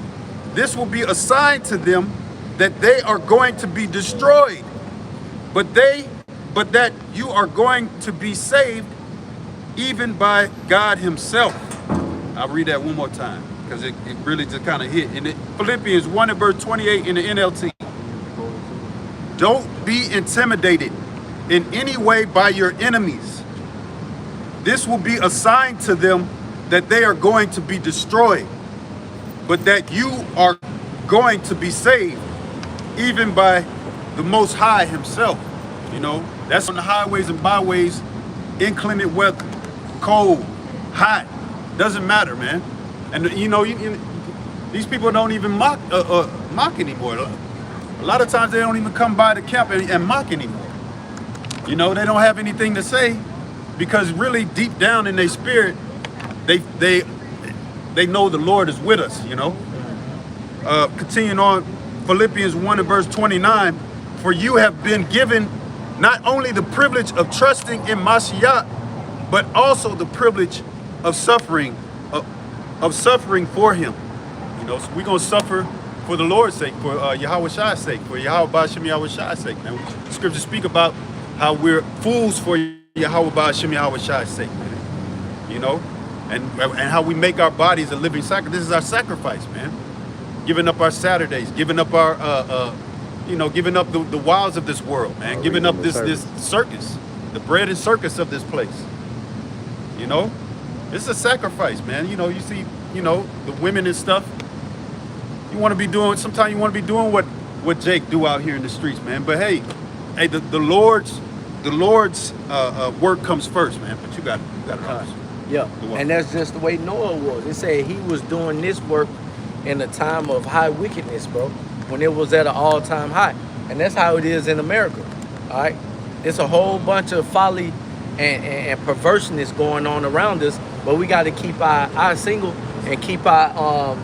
This will be a sign to them that they are going to be destroyed, but that you are going to be saved even by God Himself. I'll read that one more time because it really just kind of hit. In Philippians 1 and verse 28 in the NLT. Don't be intimidated in any way by your enemies. This will be a sign to them that they are going to be destroyed, but that you are going to be saved even by the Most High Himself. You know, that's on the highways and byways, inclement weather, cold, hot, doesn't matter, man. And you know, these people don't even mock anymore. A lot of times they don't even come by the camp and mock anymore. You know, they don't have anything to say because really deep down in their spirit, they know the Lord is with us, you know. Continuing on, Philippians 1 and verse 29, for you have been given not only the privilege of trusting in Mashiach, but also the privilege of suffering for Him. You know, so we're going to suffer for the Lord's sake, for Yahweh Shai's sake, for Yahweh Ba'ashem Yahweh Shai's sake, man. The scriptures speak about how we're fools for Yahweh Ba'ashem Yahweh Shai's sake, man. You know, and how we make our bodies a living sacrifice. This is our sacrifice, man. Giving up our Saturdays, giving up our, giving up the wiles of this world, man. Giving up this circus, the bread and circus of this place. You know, it's a sacrifice, man. You know, you see, you know, the women and stuff. You want to be doing, sometimes you want to be doing what Jake do out here in the streets, man. But hey, the Lord's work comes first, man. But you got to yeah, and that's just the way Noah was. It said he was doing this work in a time of high wickedness, bro, when it was at an all-time high. And that's how it is in America, all right? It's a whole bunch of folly and perverseness going on around us, but we got to keep our eyes single and keep our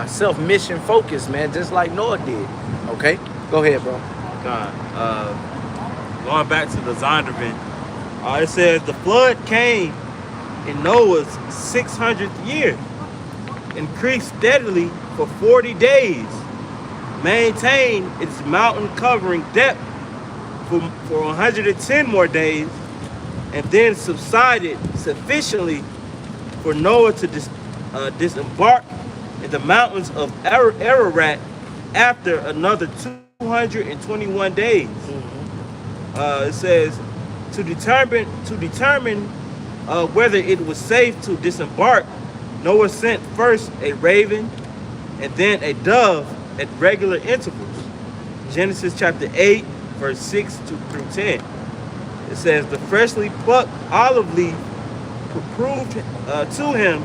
self-mission focused, man, just like Noah did, okay? Go ahead, bro. God, going back to the Zondervan, it says the flood came in Noah's 600th year, increased steadily for 40 days, maintained its mountain covering depth for 110 more days, and then subsided sufficiently for Noah to disembark in the mountains of Ararat after another 221 days. It says to determine whether it was safe to disembark, Noah sent first a raven and then a dove at regular intervals. Genesis chapter 8, verse 6 through 10. It It says, the freshly plucked olive leaf proved to him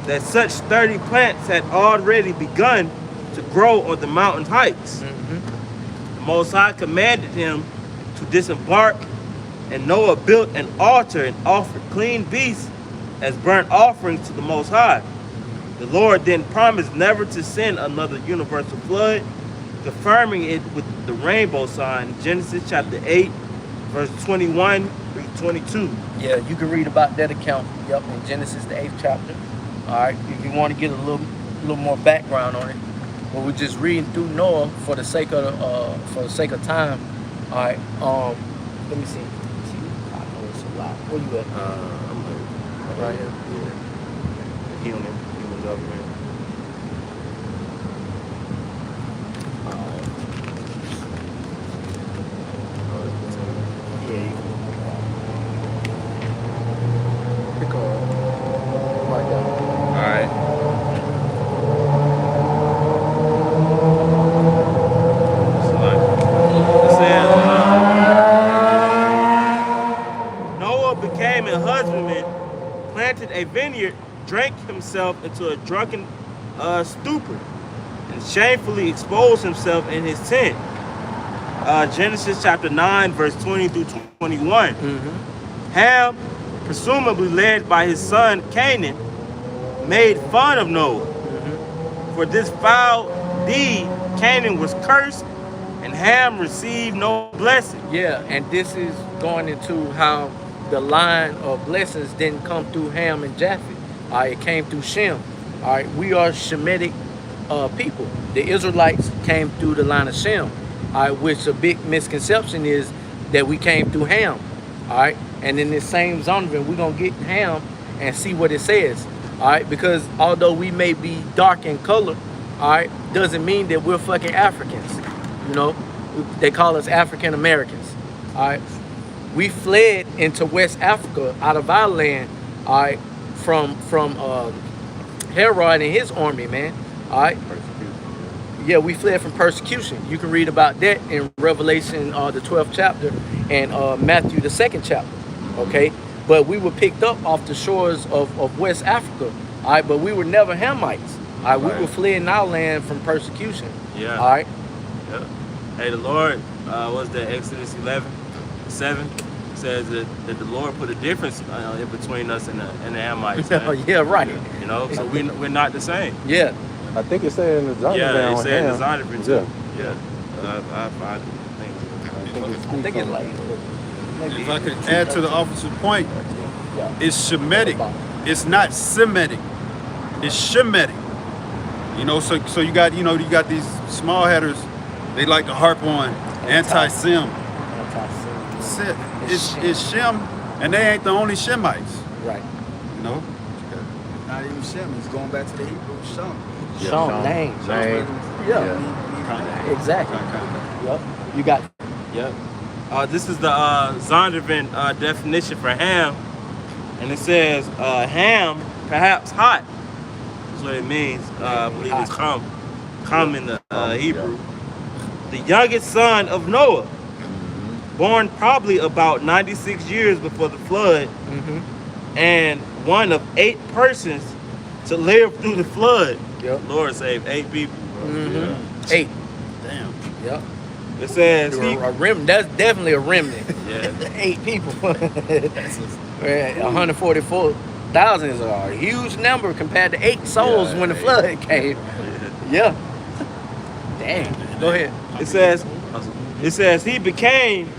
that such sturdy plants had already begun to grow on the mountain heights. The Most High commanded him to disembark, and Noah built an altar and offered clean beasts as burnt offerings to the Most High. The Lord then promised never to send another universal flood, confirming it with the rainbow sign, Genesis chapter 8, verse 21 through 22. Yeah, you can read about that account, in Genesis, the 8th chapter. All right, if you want to get a little more background on it, but we're just reading through Noah for the sake of time. All right, let me see. I know it's a lot. Where you at? I'm Right here. Yeah. Human government. Yeah. Pick up. Right down. All right. It says, Noah became a husbandman, planted a vineyard, drank himself into a drunken stupor, and shamefully exposed himself in his tent. Genesis chapter 9, verse 20 through 21. Ham, presumably led by his son Canaan, made fun of Noah. For this foul deed, Canaan was cursed, and Ham received no blessing. Yeah, and this is going into how the line of blessings didn't come through Ham and Japheth. All right, it came through Shem. All right, we are Shemitic people. The Israelites came through the line of Shem. All right, which a big misconception is that we came through Ham. All right, and in this same Zondervan, we're gonna get Ham and see what it says. All right, because although we may be dark in color, all right, doesn't mean that we're fucking Africans. You know, they call us African Americans. All right, we fled into West Africa out of our land. All right, from Herod and his army, man. All right. Yeah, we fled from persecution. You can read about that in Revelation, the 12th chapter, and Matthew, the 2nd chapter. Okay, but we were picked up off the shores of West Africa. All right, but we were never Hamites. All right, we were fleeing our land from persecution. Yeah. All right. Yeah. Hey, the Lord, what's that? Exodus 11:7 says that the Lord put a difference in between us and the Hamites. Yeah, right. You know, so we're not the same. Yeah. I think it's saying the Zondervan. Yeah, it's saying the Ham. Zondervan too. Yeah. I I think it's like. If I could add to the officer's point, it's Shemitic. It's not Semitic. It's Shemitic. You know, so you got these small headers. They like to harp on anti-Sem. It's Shem, and they ain't the only Shemites. Right. You know. Not even Shem. He's going back to the Hebrew Shem. Sean name. Yeah. Exactly. Yep. You got. Yep. This is the Zondervan definition for ham, and it says ham, perhaps hot. That's what it means. I believe it's come in the Hebrew. The youngest son of Noah, born probably about 96 years before the flood, and one of 8 persons to live through the flood. Yep. Lord saved 8 people. Bro. 8. Damn. Yep. It says That's definitely a remnant. Yeah. 8 people. 144,000 is a huge number compared to 8 souls when the flood came. Yeah. Damn. Go ahead. It says he became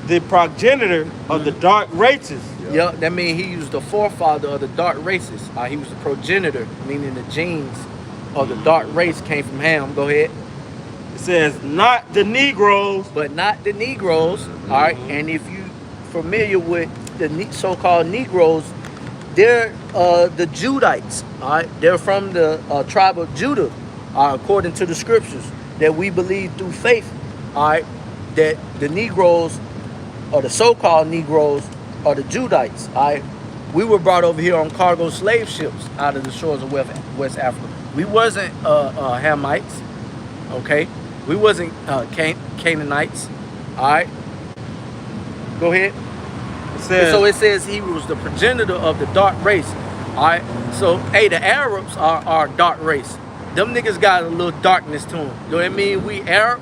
the progenitor of the dark races. Yeah, that means he was the forefather of the dark races. He was the progenitor, meaning the genes of the dark race came from Ham. Go ahead. It says not the Negroes, but not the Negroes. All right, and if you familiar with the so-called Negroes, they're the Judites. All right, they're from the tribe of Judah, according to the scriptures that we believe through faith. All right, that the Negroes, or the so-called Negroes, are the Judites. All right, we were brought over here on cargo slave ships out of the shores of West Africa. We wasn't Hamites. Okay, we wasn't Canaanites. All right, Go ahead. It says, So it says he was the progenitor of the dark race. All right. So hey, the Arabs are dark race. Them niggas got a little darkness to them. Do that mean we Arab?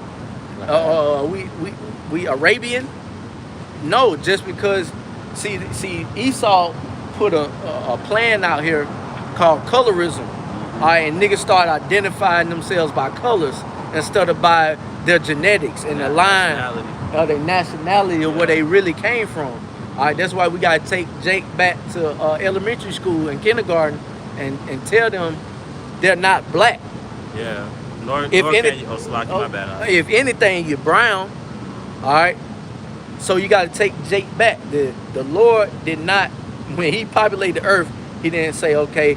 We Arabian? No, just because see Esau put a plan out here called colorism. All right, and niggas start identifying themselves by colors instead of by their genetics and the line of their nationality or where they really came from. All right, that's why we gotta take Jake back to elementary school and kindergarten and tell them they're not black. yeah. If anything, you're brown. All right. So you got to take Jake back. The Lord did not, when he populated the earth, he didn't say, okay,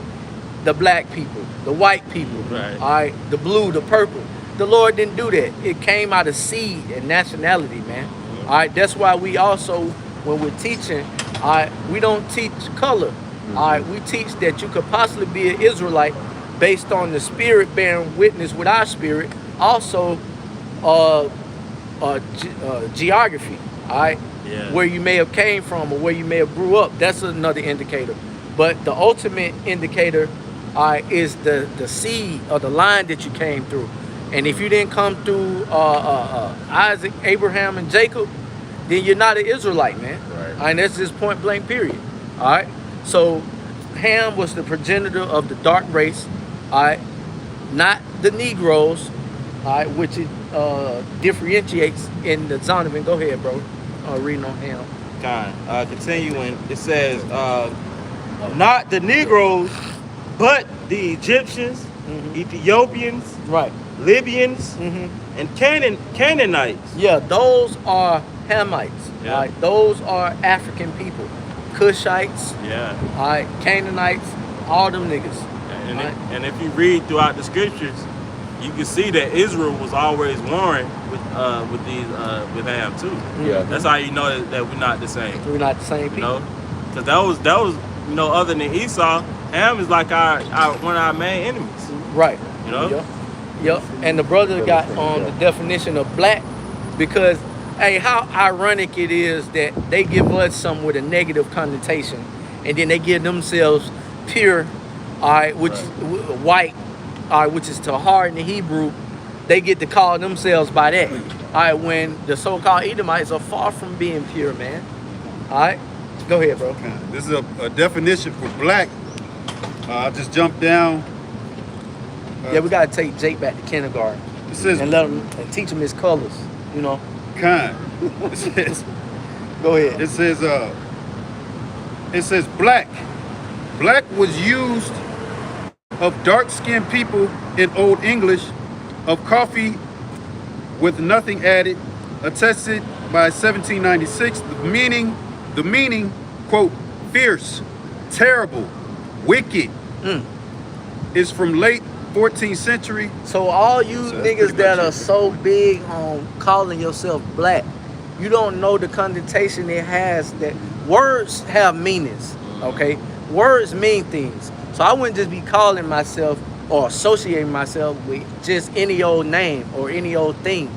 the black people, the white people, Right. all right, the blue, the purple. The Lord didn't do that. It came out of seed and nationality, man. All right. That's why we also, when we're teaching, all right, we don't teach color. All right. We teach that you could possibly be an Israelite based on the spirit bearing witness with our spirit. Also, geography, all right, where you may have came from or where you may have grew up. That's another indicator. But the ultimate indicator, all right, is the seed or the line that you came through. And if you didn't come through Isaac, Abraham, and Jacob, then you're not an Israelite, man. Right. All right, that's just point blank period. All right. So Ham was the progenitor of the dark race. All right, not the Negroes, all right, which it differentiates in the Zonovan. Go ahead, bro. Reading on Ham. Continuing, it says, not the Negroes, but the Egyptians, Ethiopians, Right. Libyans, and Canaanites. Yeah, those are Hamites. Yeah. All right, those are African people. Cushites, Yeah. all right, Canaanites, all them niggas. And, Right. and if you read throughout the scriptures, you can see that Israel was always warring with Ham too. Yeah. That's how you know that we're not the same. We're not the same You people. know, because that was other than Esau, Ham is like our one of our main enemies. Right. You know. Yep. Yep. And the brother got on the definition of black because, hey, how ironic it is that they give us something with a negative connotation, and then they give themselves pure, all right, which white, all right, which is tahar in the Hebrew. They get to call themselves by that. All right, when the so-called Edomites are far from being pure, man. All right, go ahead, bro. This is a definition for black. I just jumped down. Yeah, we gotta take Jake back to kindergarten It says and let him and teach him his colors. You know. kind. It says Go ahead. it says black. Black was used of dark-skinned people in Old English, of coffee with nothing added, attested by 1796. The meaning, quote, fierce, terrible, wicked, is from late 14th century. So all you So that's niggas pretty that much are it. so big on calling yourself black, you don't know the connotation it has. That words have meanings, okay? Words mean things. So I wouldn't just be calling myself or associating myself with just any old name or any old thing.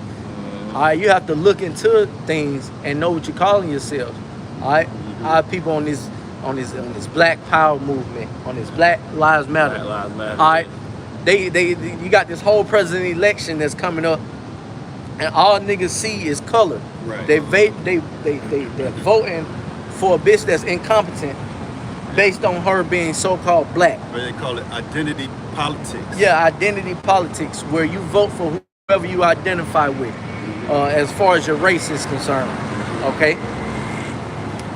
All right, you have to look into things and know what you're calling yourself. All right, our people on this Black Power movement, on this Black Lives Matter. Black Lives Matter. All right, you got this whole president election that's coming up, and all niggas see is color. Right. They're voting for a bitch that's incompetent based on her being so-called black. Or they call it identity politics. Yeah, identity politics, where you vote for whoever you identify with, as far as your race is concerned. Okay,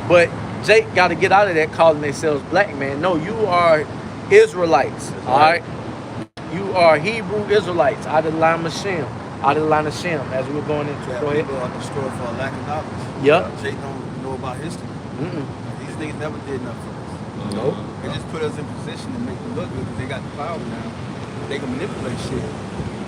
but Jake got to get out of that calling themselves black, man. No, you are Israelites. All right, you are Hebrew Israelites out of the line of Shem, as we're going into it. Go ahead. People are destroyed for a lack of knowledge. Yep. Jake don't know about history. These niggas never did nothing for us. Nope. They just put us in position to make them look good because they got the power now. They can manipulate shit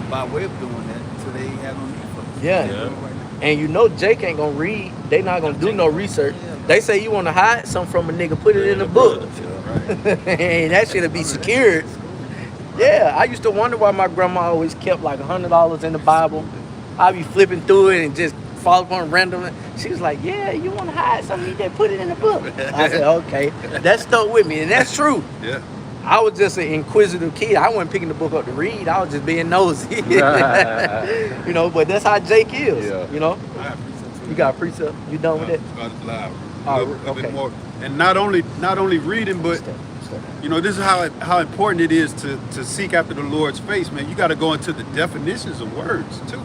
by way of doing that until they ain't have no need for us. Yeah. They're doing it right now. And you know Jake ain't gonna read. They not gonna do no research. They say you want to hide something from a nigga, put it in the book. And that shit'll be secured. Yeah, I used to wonder why my grandma always kept like $100 in the Bible. I'd be flipping through it and just fall upon random. She was like, yeah, you want to hide something, you just put it in the book. I said, okay, that stuck with me, and that's true. Yeah. I was just an inquisitive kid. I wasn't picking the book up to read. I was just being nosy. You know, but that's how Jake is. Yeah. You know, I have precept too. you got a precept. You done with it? Loud. Oh, A little bit okay. more. And not only reading, but you know, this is how important it is to seek after the Lord's face, man. You got to go into the definitions of words too.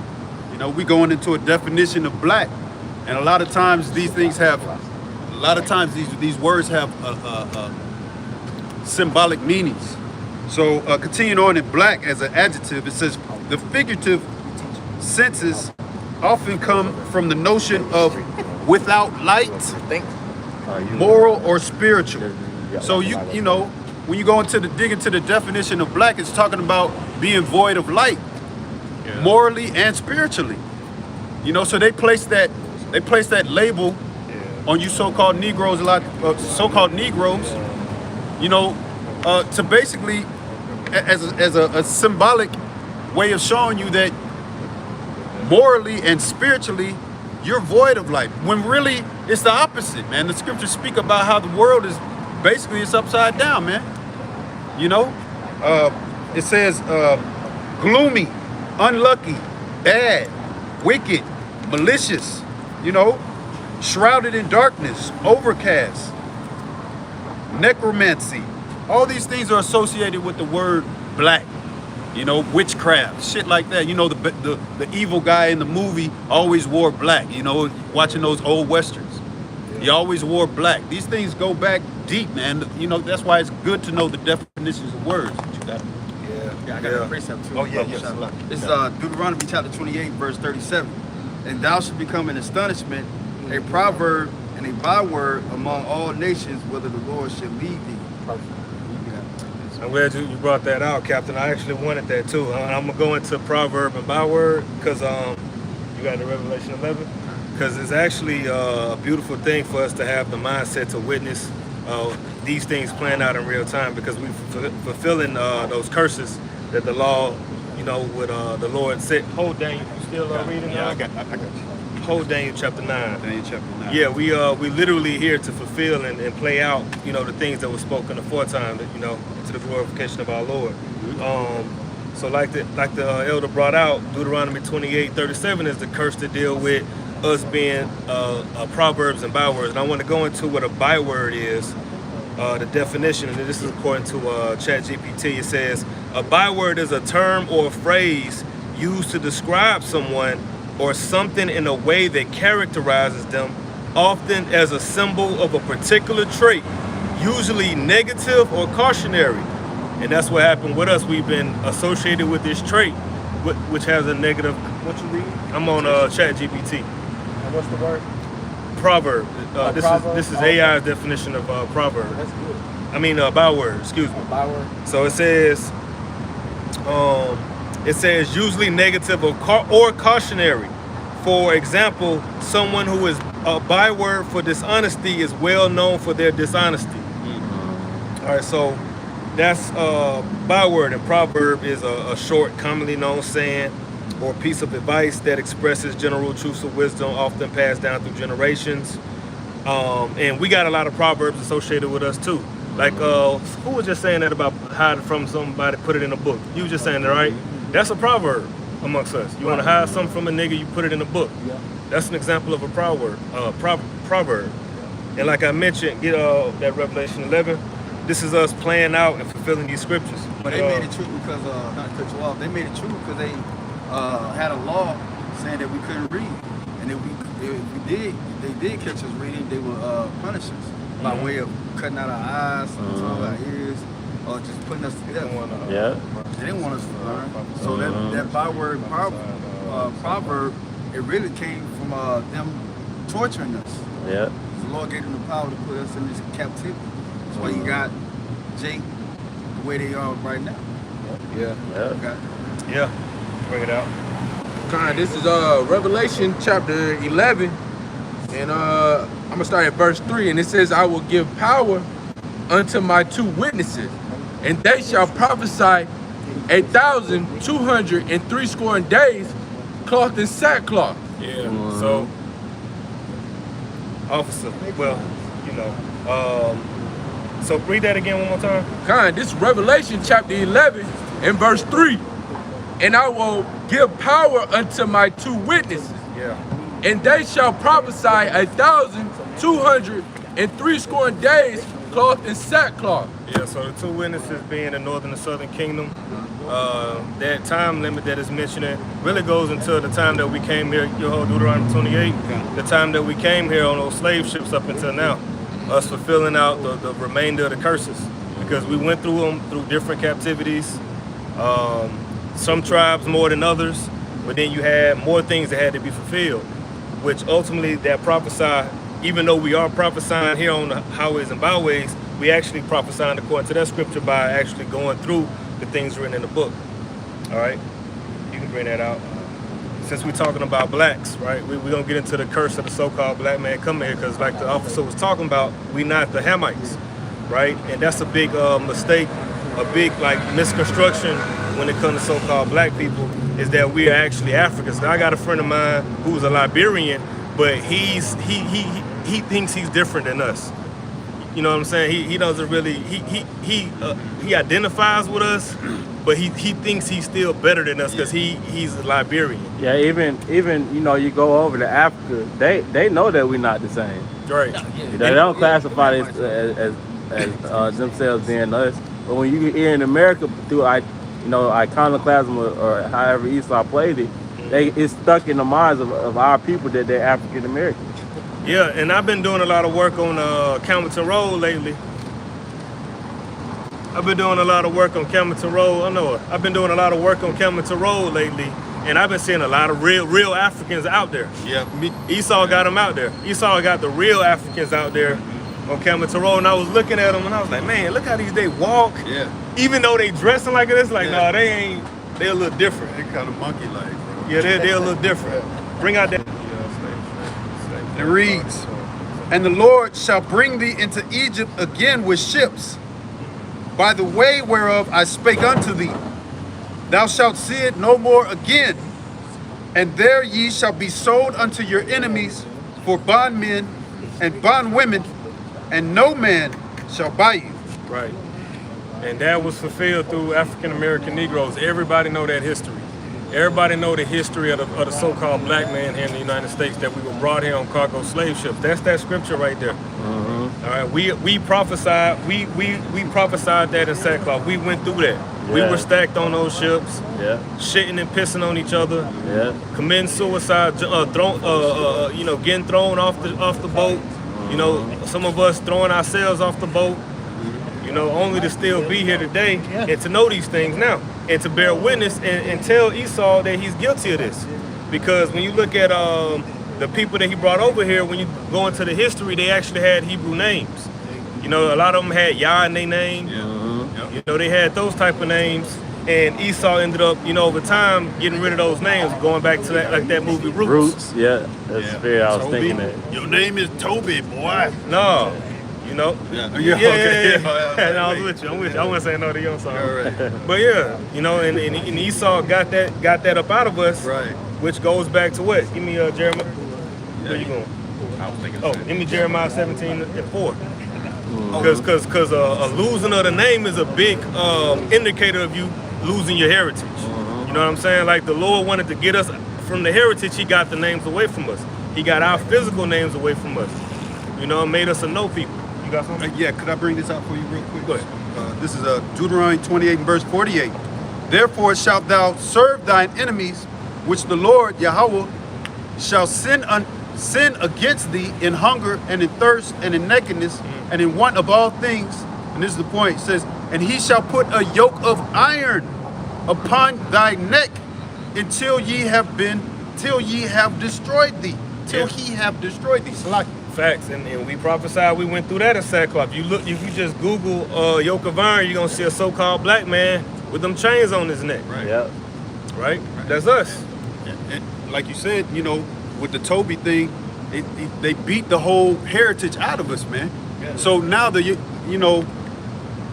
You know, we going into a definition of black, and a lot of times these things have, these words have symbolic meanings. So continuing on in black as an adjective, it says the figurative senses often come from the notion of without light, moral or spiritual. So you know, when you go dig into the definition of black, it's talking about being void of light, morally and spiritually. You know, so they place that label on you so-called Negroes, so-called Negroes, you know, to basically as a symbolic way of showing you that morally and spiritually you're void of light, when really it's the opposite, man. The scriptures speak about how the world is basically it's upside down, man. You know, it says gloomy, unlucky, bad, wicked, malicious, you know, shrouded in darkness, overcast, necromancy. All these things are associated with the word black. You know, witchcraft, shit like that. You know, the evil guy in the movie always wore black. You know, watching those old westerns, he always wore black. These things go back deep, man. You know, that's why it's good to know the definitions of words. You got it? Yeah, I got a precept too. Oh, yeah. This is Deuteronomy chapter 28, verse 37. And thou shalt become an astonishment, a proverb, and a byword among all nations, whether the Lord shall lead thee. Perfect. I'm glad you brought that out, Captain. I actually wanted that too. I'm gonna go into proverb and byword because you got the Revelation 11. Because it's actually a beautiful thing for us to have the mindset to witness these things playing out in real time, because we're fulfilling those curses that the law, you know, with the Lord said. Hold Daniel, you still reading? Yeah, I got you. Hold Daniel chapter 9. Daniel chapter 9. Yeah, we literally here to fulfill and play out, you know, the things that were spoken aforetime, that, you know, to the glorification of our Lord. So like the elder brought out, Deuteronomy 28:37 is the curse to deal with us being proverbs and bywords. And I want to go into what a byword is, the definition, and this is according to ChatGPT. It says a byword is a term or a phrase used to describe someone or something in a way that characterizes them, often as a symbol of a particular trait, usually negative or cautionary. And that's what happened with us. We've been associated with this trait, which has a negative. What you read? I'm on ChatGPT. And what's the word? Proverb. Proverb? This is AI's definition of proverb. That's good. I mean byword. Excuse me. Byword. So it says usually negative or cautionary. For example, someone who is a byword for dishonesty is well known for their dishonesty. All right, so that's byword, and proverb is a short, commonly known saying or piece of advice that expresses general truths of wisdom, often passed down through generations. And we got a lot of proverbs associated with us too. Like, who was just saying that about hide from somebody, put it in a book? You were just saying that, right? That's a proverb amongst us. You want to hide something from a nigga, you put it in a book. Yeah. That's an example of a proverb. Proverb. And like I mentioned, get that Revelation 11. This is us playing out and fulfilling these scriptures. But they made it true because, not to cut you off, they made it true because they had a law saying that we couldn't read. And if they did catch us reading, they would punish us by way of cutting out our eyes, cutting out our ears, or just putting us to death. Yeah. They didn't want us to learn. So that byword proverb, it really came from them torturing us. Yeah. The Lord gave them the power to put us in this captivity. That's why you got Jake the way they are right now. Yeah. Okay. Yeah, bring it out. This is Revelation chapter 11, and I'm gonna start at verse 3, and it says, I will give power unto my 2 witnesses, and they shall prophesy 1,260 days, clothed in sackcloth. Yeah. So, officer, well, you know, so read that again one more time. This is Revelation chapter 11 and verse 3. And I will give power unto my 2 witnesses, Yeah. and they shall prophesy 1,260 days, clothed in sackcloth. Yeah, so the 2 witnesses being the northern and southern kingdom, that time limit that is mentioned really goes until the time that we came here, your whole Deuteronomy 28, the time that we came here on those slave ships up until now, us fulfilling out the remainder of the curses, because we went through them through different captivities, some tribes more than others, but then you had more things that had to be fulfilled, which ultimately that prophesy, even though we are prophesying here on the highways and byways, we actually prophesying according to that scripture by actually going through the things written in the book. All right, you can bring that out. Since we're talking about blacks, right, we're gonna get into the curse of the so-called black man coming here, because like the officer was talking about, we not the Hamites, right? And that's a big mistake, a big like misconstruction when it comes to so-called black people, is that we are actually Africans. I got a friend of mine who's a Liberian, but he thinks he's different than us. You know what I'm saying? He doesn't really, he identifies with us, but he thinks he's still better than us because he's a Liberian. Yeah, even you know, you go over to Africa, they know that we're not the same. Right. They don't classify this as themselves being us. But when you here in America through iconoclasm or however Esau played it, it's stuck in the minds of our people that they're African American. Yeah, and I've been doing a lot of work on Camilton Road lately. I've been doing a lot of work on Camilton Road. I've been doing a lot of work on Camilton Road lately, and I've been seeing a lot of real Africans out there. Yeah, Esau got them out there. Esau got the real Africans out there on Camilton Road, and I was looking at them, and I was like, man, look how they walk. Yeah. Even though they dressing like this, like, Yeah. no, they ain't. They're a little different. They kind of monkey-like, bro. Yeah, they're a little different. Bring out that. It reads, "And the Lord shall bring thee into Egypt again with ships, by the way whereof I spake unto thee. Thou shalt see it no more again, and there ye shall be sold unto your enemies for bondmen and bondwomen, and no man shall buy you." Right. And that was fulfilled through African American Negroes. Everybody know that history. Everybody know the history of the so-called black man here in the United States, that we were brought here on cargo slave ships. That's that scripture right there. All right, we prophesied, we prophesied that in sackcloth. We went through that. Yeah. We were stacked on those ships, Yeah, shitting and pissing on each other, yeah. committing suicide, getting thrown off the boat. You know, some of us throwing ourselves off the boat. You know, only to still be here today and to know these things now, and to bear witness and tell Esau that he's guilty of this. Because when you look at the people that he brought over here, when you go into the history, they actually had Hebrew names. You know, a lot of them had Yah in their name. You know, they had those type of names. And Esau ended up, you know, over time getting rid of those names, going back to that movie Roots. Roots, yeah. That's fair. I was Toby. thinking that. Your name is Toby, boy. No, you know. Yeah. Yeah. Okay. No, I was with you. I wouldn't say no to you. I'm sorry. All right. But yeah, you know, and Esau got that up out of us, Right. which goes back to what? Give me Jeremiah. Where you going? I was thinking. Give me Jeremiah 17:4. Because a losing of the name is a big indicator of you losing your heritage. You know what I'm saying? Like the Lord wanted to get us from the heritage. He got the names away from us. He got our physical names away from us. You know, made us a no people. You got something? Yeah, could I bring this out for you real quick? Go ahead. This is Deuteronomy 28 and verse 48. "Therefore shalt thou serve thine enemies, which the Lord Yahweh shall send against thee in hunger and in thirst and in nakedness and in want of all things." And this is the point. It says, "And he shall put a yoke of iron upon thy neck till ye have destroyed thee." Till he have destroyed thee. Salaki. Facts, and we prophesied. We went through that in sackcloth. If you just Google yoke of iron, you're gonna see a so-called black man with them chains on his neck. Right. Yeah. Right? That's us. And like you said, you know, with the Toby thing, they beat the whole heritage out of us, man. So now the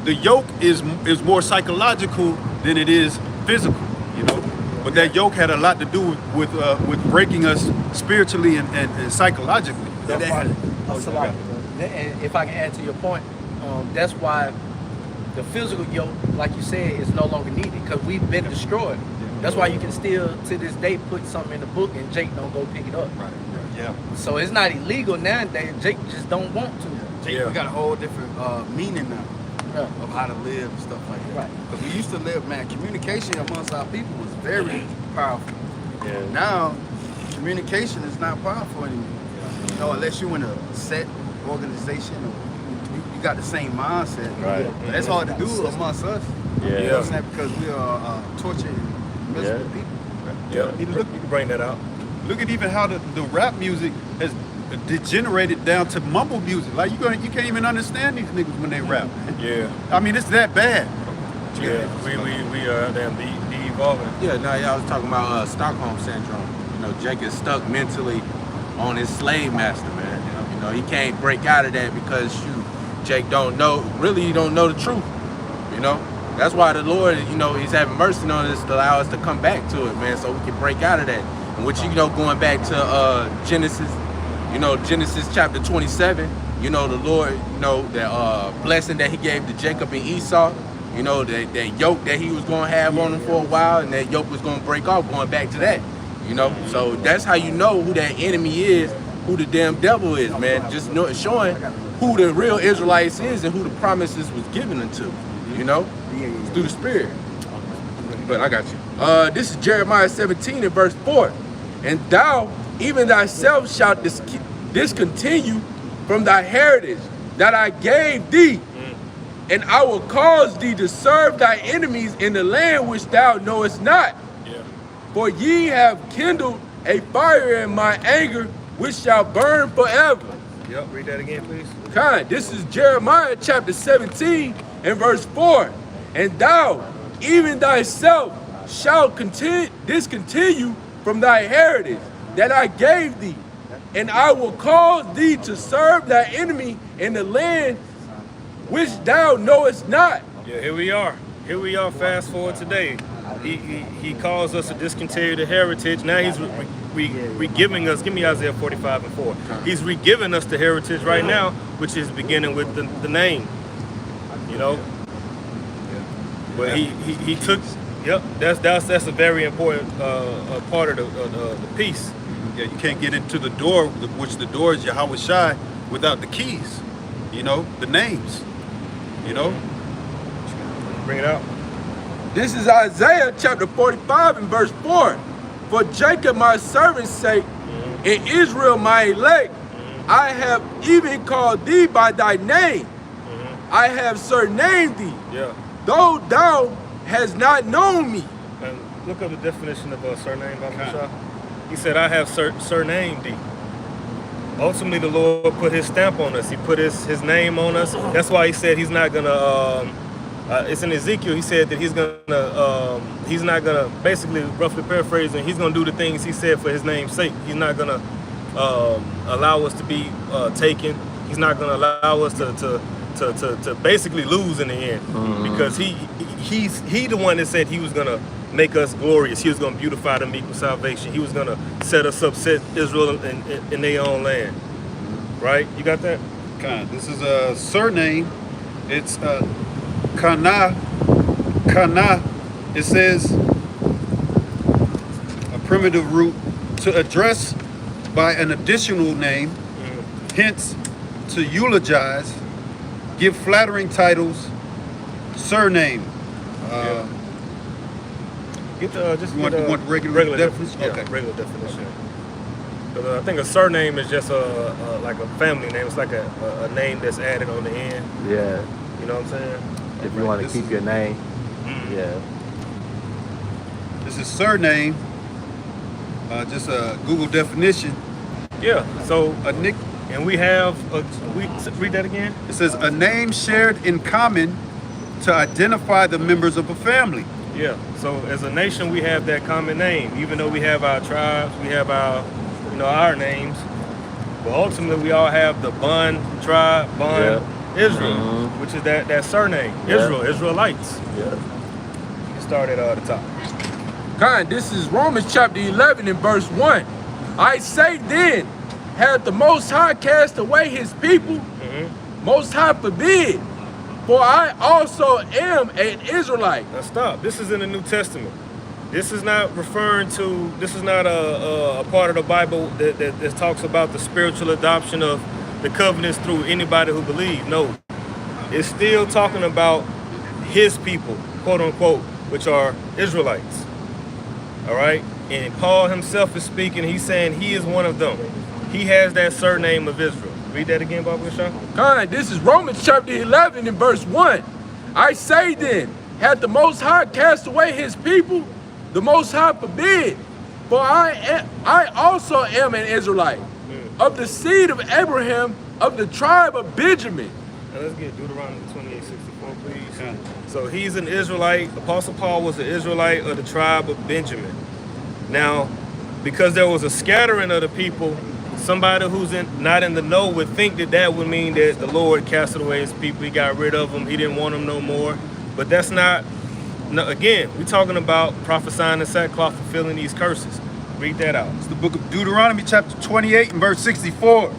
yoke is more psychological than it is physical, you know. But that yoke had a lot to do with breaking us spiritually and psychologically. And if I can add to your point, that's why the physical yoke, like you said, is no longer needed because we've been destroyed. That's why you can still, to this day, put something in the book and Jake don't go pick it up. Right. Yeah. So it's not illegal nowadays. Jake just don't want to. Jake, we got a whole different meaning now Yeah. of how to live and stuff like that. Right. Because we used to live, man, communication amongst our people was very powerful. Yeah. Now, communication is not powerful anymore. You know, unless you're in a set organization or you got the same mindset. Right. But that's hard to do amongst us. Yeah. You know what I'm saying? Because we are tortured and miserable people. Yeah. You can bring that out. Look at even how the rap music has degenerated down to mumble music. Like you can't even understand these niggas when they rap. Yeah. I mean, it's that bad. Yeah. We are damn de-evolving. Yeah, no, y'all was talking about Stockholm syndrome. You know, Jake is stuck mentally on his slave master, man. You know, he can't break out of that because Jake don't know the truth. You know, that's why the Lord, you know, He's having mercy on us to allow us to come back to it, man, so we can break out of that. And which, you know, going back to Genesis, you know, Genesis chapter 27, you know, the Lord, you know, the blessing that He gave to Jacob and Esau, you know, that yoke that He was going to have on him for a while, and that yoke was going to break off, going back to that, you know. So that's how you know who that enemy is, who the damn devil is, man. Just showing who the real Israelites is and who the promises was given unto, you know, through the Spirit. But I got you. This is Jeremiah 17 and verse 4. And thou, even thyself, shalt discontinue from thy heritage that I gave thee, and I will cause thee to serve thy enemies in the land which thou knowest not. Yeah. For ye have kindled a fire in my anger, which shall burn forever. Yep. Read that again, please. Kind. This is Jeremiah chapter 17 and verse 4. And thou, even thyself, shalt discontinue from thy heritage that I gave thee, and I will cause thee to serve thy enemy in the land which thou knowest not. Yeah, here we are. Here we are, fast forward today. He calls us to discontinue the heritage. Now he's re-giving us, give me Isaiah 45 and 4. He's re-giving us the heritage right now, which is beginning with the name, you know? But he took, yep, that's a very important part of the piece. Yeah, you can't get into the door, which the door is Yahweh Shai, without the keys. You know, the names. You know. Bring it out. This is Isaiah chapter 45 and verse 4. For Jacob my servant's sake, and Israel my elect, I have even called thee by thy name. I have surnamed thee, Yeah. though thou hast not known me. And look up the definition of a surname, Baba. He said, I have surnamed thee. Ultimately, the Lord put His stamp on us. He put his name on us. That's why He said He's not gonna. It's in Ezekiel. He said that He's not gonna. Basically, roughly paraphrasing, He's gonna do the things He said for His name's sake. He's not gonna allow us to be taken. He's not gonna allow us to basically lose in the end, because He the one that said He was gonna make us glorious. He was gonna beautify them equal salvation. He was gonna set us up, set Israel in their own land. Right? You got that? This is a surname. It's Kana. Kana. It says a primitive root to address by an additional name, hence to eulogize, give flattering titles, surname. Just You want get, the regular definition? Yeah, Okay. regular definition. I think a surname is just like a family name. It's like a name that's added on the end. Yeah. You know what I'm saying? If you want to keep your name. Yeah. This is surname. Just a Google definition. Yeah. So A nick. and we have read that again. It says a name shared in common to identify the members of a family. Yeah. So as a nation, we have that common name. Even though we have our tribes, we have our names. But ultimately, we all have the Bun tribe, Bun Israel, which is that surname, Yeah. Israelites. Yeah. You can start at the top. God, this is Romans chapter 11 and verse 1. I say then, had the Most High cast away his people? Most High forbid. For I also am an Israelite. Now stop. This is in the New Testament. This is not referring to, this is not a part of the Bible that talks about the spiritual adoption of the covenants through anybody who believes. No. It's still talking about his people, quote unquote, which are Israelites. All right? And Paul himself is speaking. He's saying he is one of them. He has that surname of Israel. Read that again, Baba Sean. God, this is Romans chapter 11 and verse 1. I say then, had the Most High cast away his people? The Most High forbid. For I also am an Israelite, of the seed of Abraham, of the tribe of Benjamin. Now let's get Deuteronomy 28:64, please. So he's an Israelite. Apostle Paul was an Israelite of the tribe of Benjamin. Now, because there was a scattering of the people, somebody who's not in the know would think that would mean that the Lord casted away his people. He got rid of them. He didn't want them no more. But that's not. No, again, we're talking about prophesying in sackcloth, fulfilling these curses. Read that out. It's the book of Deuteronomy chapter 28 and verse 64.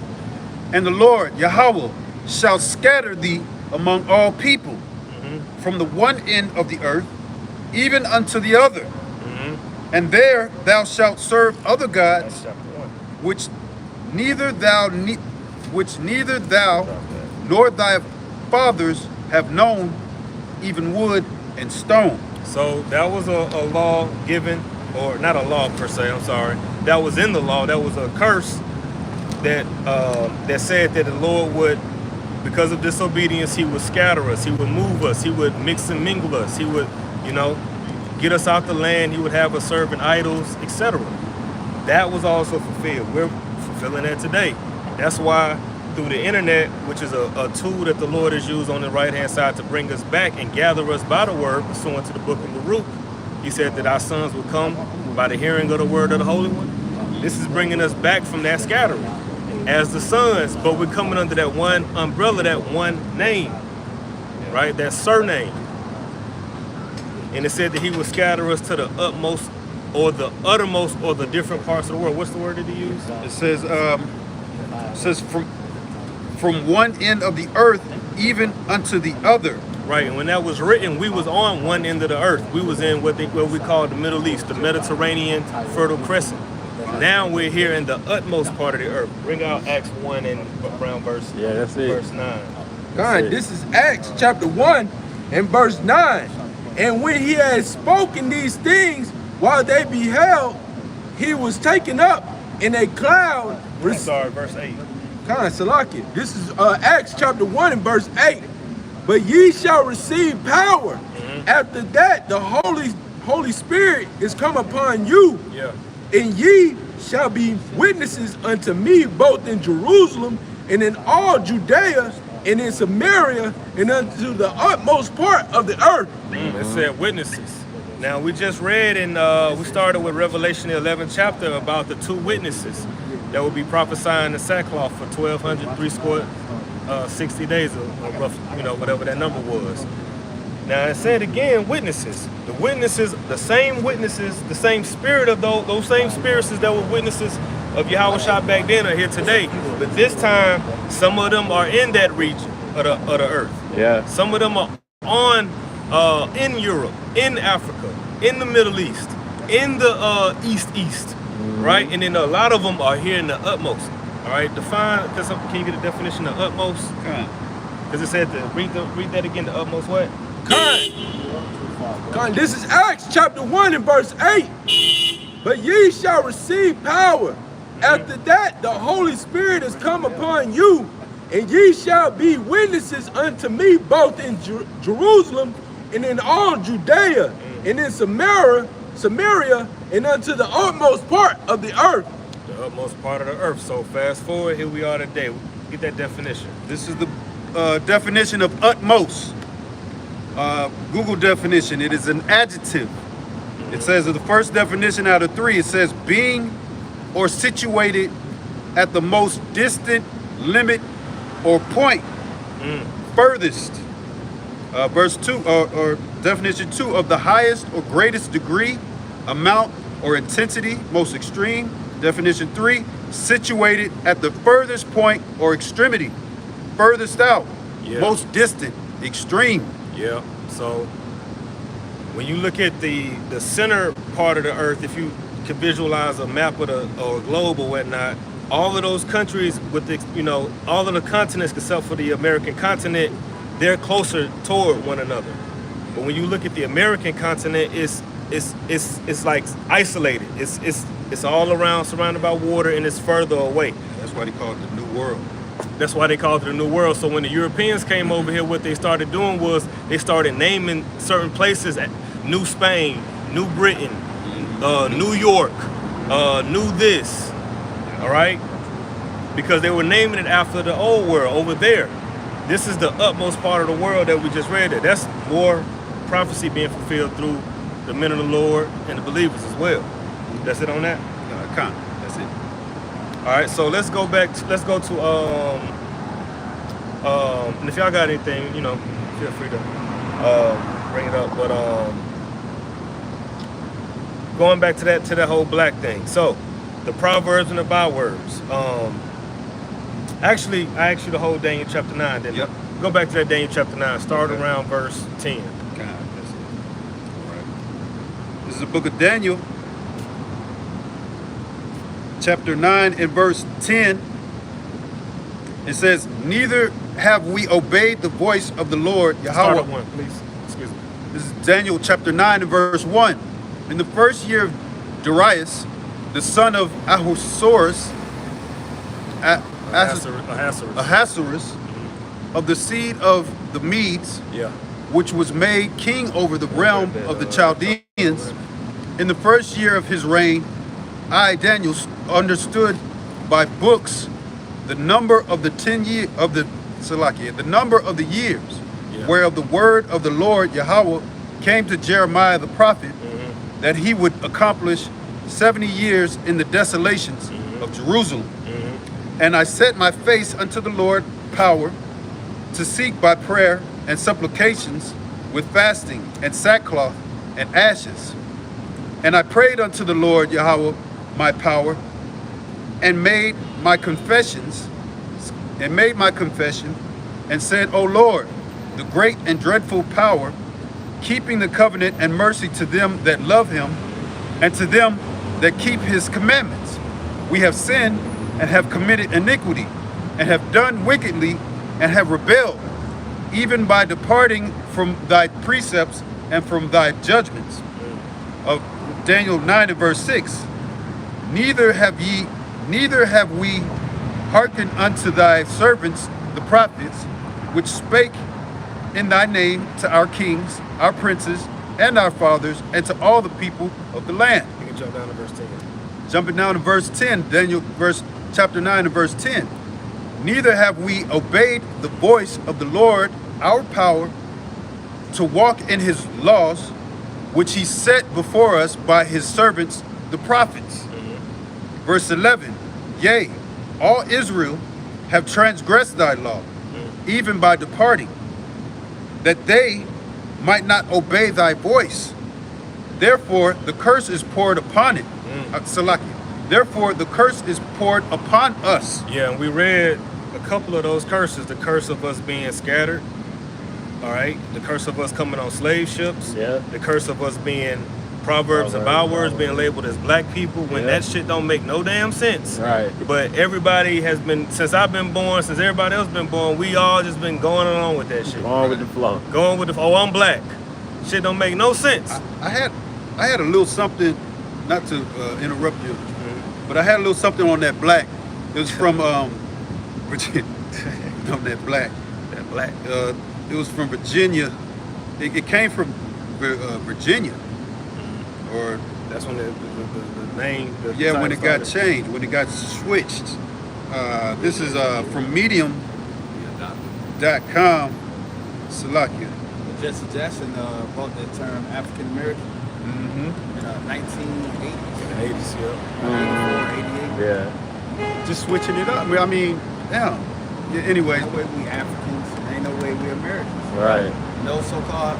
And the Lord, Yahweh, shall scatter thee among all people, from the one end of the earth, even unto the other. And there thou shalt serve other gods, which neither thou nor thy fathers have known, even wood and stone. So that was a law given, or not a law per se, I'm sorry. That was in the law. That was a curse that said that the Lord would, because of disobedience, he would scatter us, he would move us, he would mix and mingle us, he would, get us out the land, he would have us serving idols, etc. That was also fulfilled. We're fulfilling that today. That's why through the internet, which is a tool that the Lord has used on the right-hand side to bring us back and gather us by the word, pursuant to the book of Baruch, he said that our sons will come by the hearing of the word of the Holy One. This is bringing us back from that scattering as the sons, but we're coming under that one umbrella, that one name, right? That surname. And it said that he would scatter us to the utmost or the uttermost or the different parts of the world. What's the word that he used? It says from one end of the earth even unto the other. Right, and when that was written, we was on one end of the earth. We was in what we call the Middle East, the Mediterranean Fertile Crescent. Now we're here in the utmost part of the earth. Bring out Acts 1 and around verse 9. God, this is Acts chapter 1 and verse 9. And when he had spoken these things, while they beheld, he was taken up in a cloud. Verse 8. God, Salaki. This is Acts chapter 1 and verse 8. But ye shall receive power. After that, the Holy Spirit is come upon you. Yeah. And ye shall be witnesses unto me both in Jerusalem and in all Judea and in Samaria and unto the utmost part of the earth. It said witnesses. Now we just read and we started with Revelation the 11th chapter about the two witnesses that will be prophesying the sackcloth for 1260 days, or rough, whatever that number was. Now it said again, witnesses. The witnesses, the same spirit of those same spirits that were witnesses of Yahweh Shah back then are here today. But this time, some of them are in that region of the earth. Yeah. Some of them are on in Europe, in Africa, in the Middle East, in the East, right? And then a lot of them are here in the utmost. All right, can you get a definition of utmost? Because it said read that again, the utmost what? God, this is Acts chapter 1 and verse 8. But ye shall receive power. After that, the Holy Spirit is come upon you, and ye shall be witnesses unto me both in Jerusalem and in all Judea and in Samaria, and unto the utmost part of the earth. The utmost part of the earth. So fast forward, here we are today. Get that definition. This is the definition of utmost. Google definition. It is an adjective. It says the first definition out of 3, it says being or situated at the most distant limit or point, furthest. Verse 2 or definition 2, of the highest or greatest degree amount or intensity, most extreme. Definition 3, situated at the furthest point or extremity, furthest out, Yeah. most distant, extreme. Yeah. So when you look at the center part of the earth, if you can visualize a map of or a globe or whatnot, all of those countries with the, all of the continents except for the American continent, they're closer toward one another. But when you look at the American continent, it's like isolated. It's all around, surrounded by water, and it's further away. That's why they call it the New World. That's why they called it the New World. So when the Europeans came over here, what they started doing was they started naming certain places: New Spain, New Britain, New York, New this. All right, because they were naming it after the old world over there. This is the utmost part of the world that we just read. That's more prophecy being fulfilled through the men of the Lord and the believers as well. That's it on that. That's it. All right, so let's go back. Let's go to and if y'all got anything, feel free to bring it up. But going back to that whole black thing. So the proverbs and the bywords. Actually, I asked you the whole Daniel chapter 9, didn't Yep. I? Go back to that Daniel chapter 9. Start around verse 10. That's it. All right. This is the book of Daniel, chapter 9 and verse 10. It says, neither have we obeyed the voice of the Lord Start Yahweh. at 1, please. Excuse me. This is Daniel chapter 9 and verse 1. In the first year of Darius, the son of Ahasuerus, Ahasuerus, of the seed of the Medes, Yeah. which was made king over the realm of the Chaldeans, in the first year of his reign, I, Daniel, understood by books the number of the 10 years of the the number of the years, whereof the word of the Lord Yahweh came to Jeremiah the prophet, that he would accomplish 70 years in the desolations of Jerusalem. And I set my face unto the Lord power to seek by prayer and supplications with fasting and sackcloth and ashes. And I prayed unto the Lord Yahweh my power, and made my confession, and said, O Lord, the great and dreadful power, keeping the covenant and mercy to them that love him, and to them that keep his commandments. We have sinned and have committed iniquity, and have done wickedly, and have rebelled, even by departing from thy precepts and from thy judgments. Of Daniel 9 and verse 6. Neither have we hearkened unto thy servants the prophets, which spake in thy name to our kings, our princes, and our fathers, and to all the people of the land. You can jump down to verse 10. Jumping down to verse 10, Daniel chapter 9 and verse 10. Neither have we obeyed the voice of the Lord our power to walk in his laws, which he set before us by his servants the prophets. Verse 11. Yea, all Israel have transgressed thy law, even by departing, that they might not obey thy voice. Therefore the curse is poured upon it. Therefore the curse is poured upon us. Yeah, and we read a couple of those curses. The curse of us being scattered. All right. The curse of us coming on slave ships. Yeah. The curse of us being proverbs and bywords, being labeled as black people, when that shit don't make no damn sense. Right. But everybody has been, since I've been born, since everybody else been born, we all just been going along with that shit. Going with the flow. Going with the, oh, I'm black. Shit don't make no sense. I had a little something, not to interrupt you, but I had a little something on that black. It was from Virginia. On that black. That black. It was from Virginia. It came from Virginia. Or that's when the name. When it got changed, when it got switched. This is from Medium.com. Salakia. Jesse Jackson brought that term African American in 1980s. 80s, yeah. 88. Yeah. Just switching it up. I mean, yeah. Anyway. No way we Africans. Ain't no way we Americans. Right. No so-called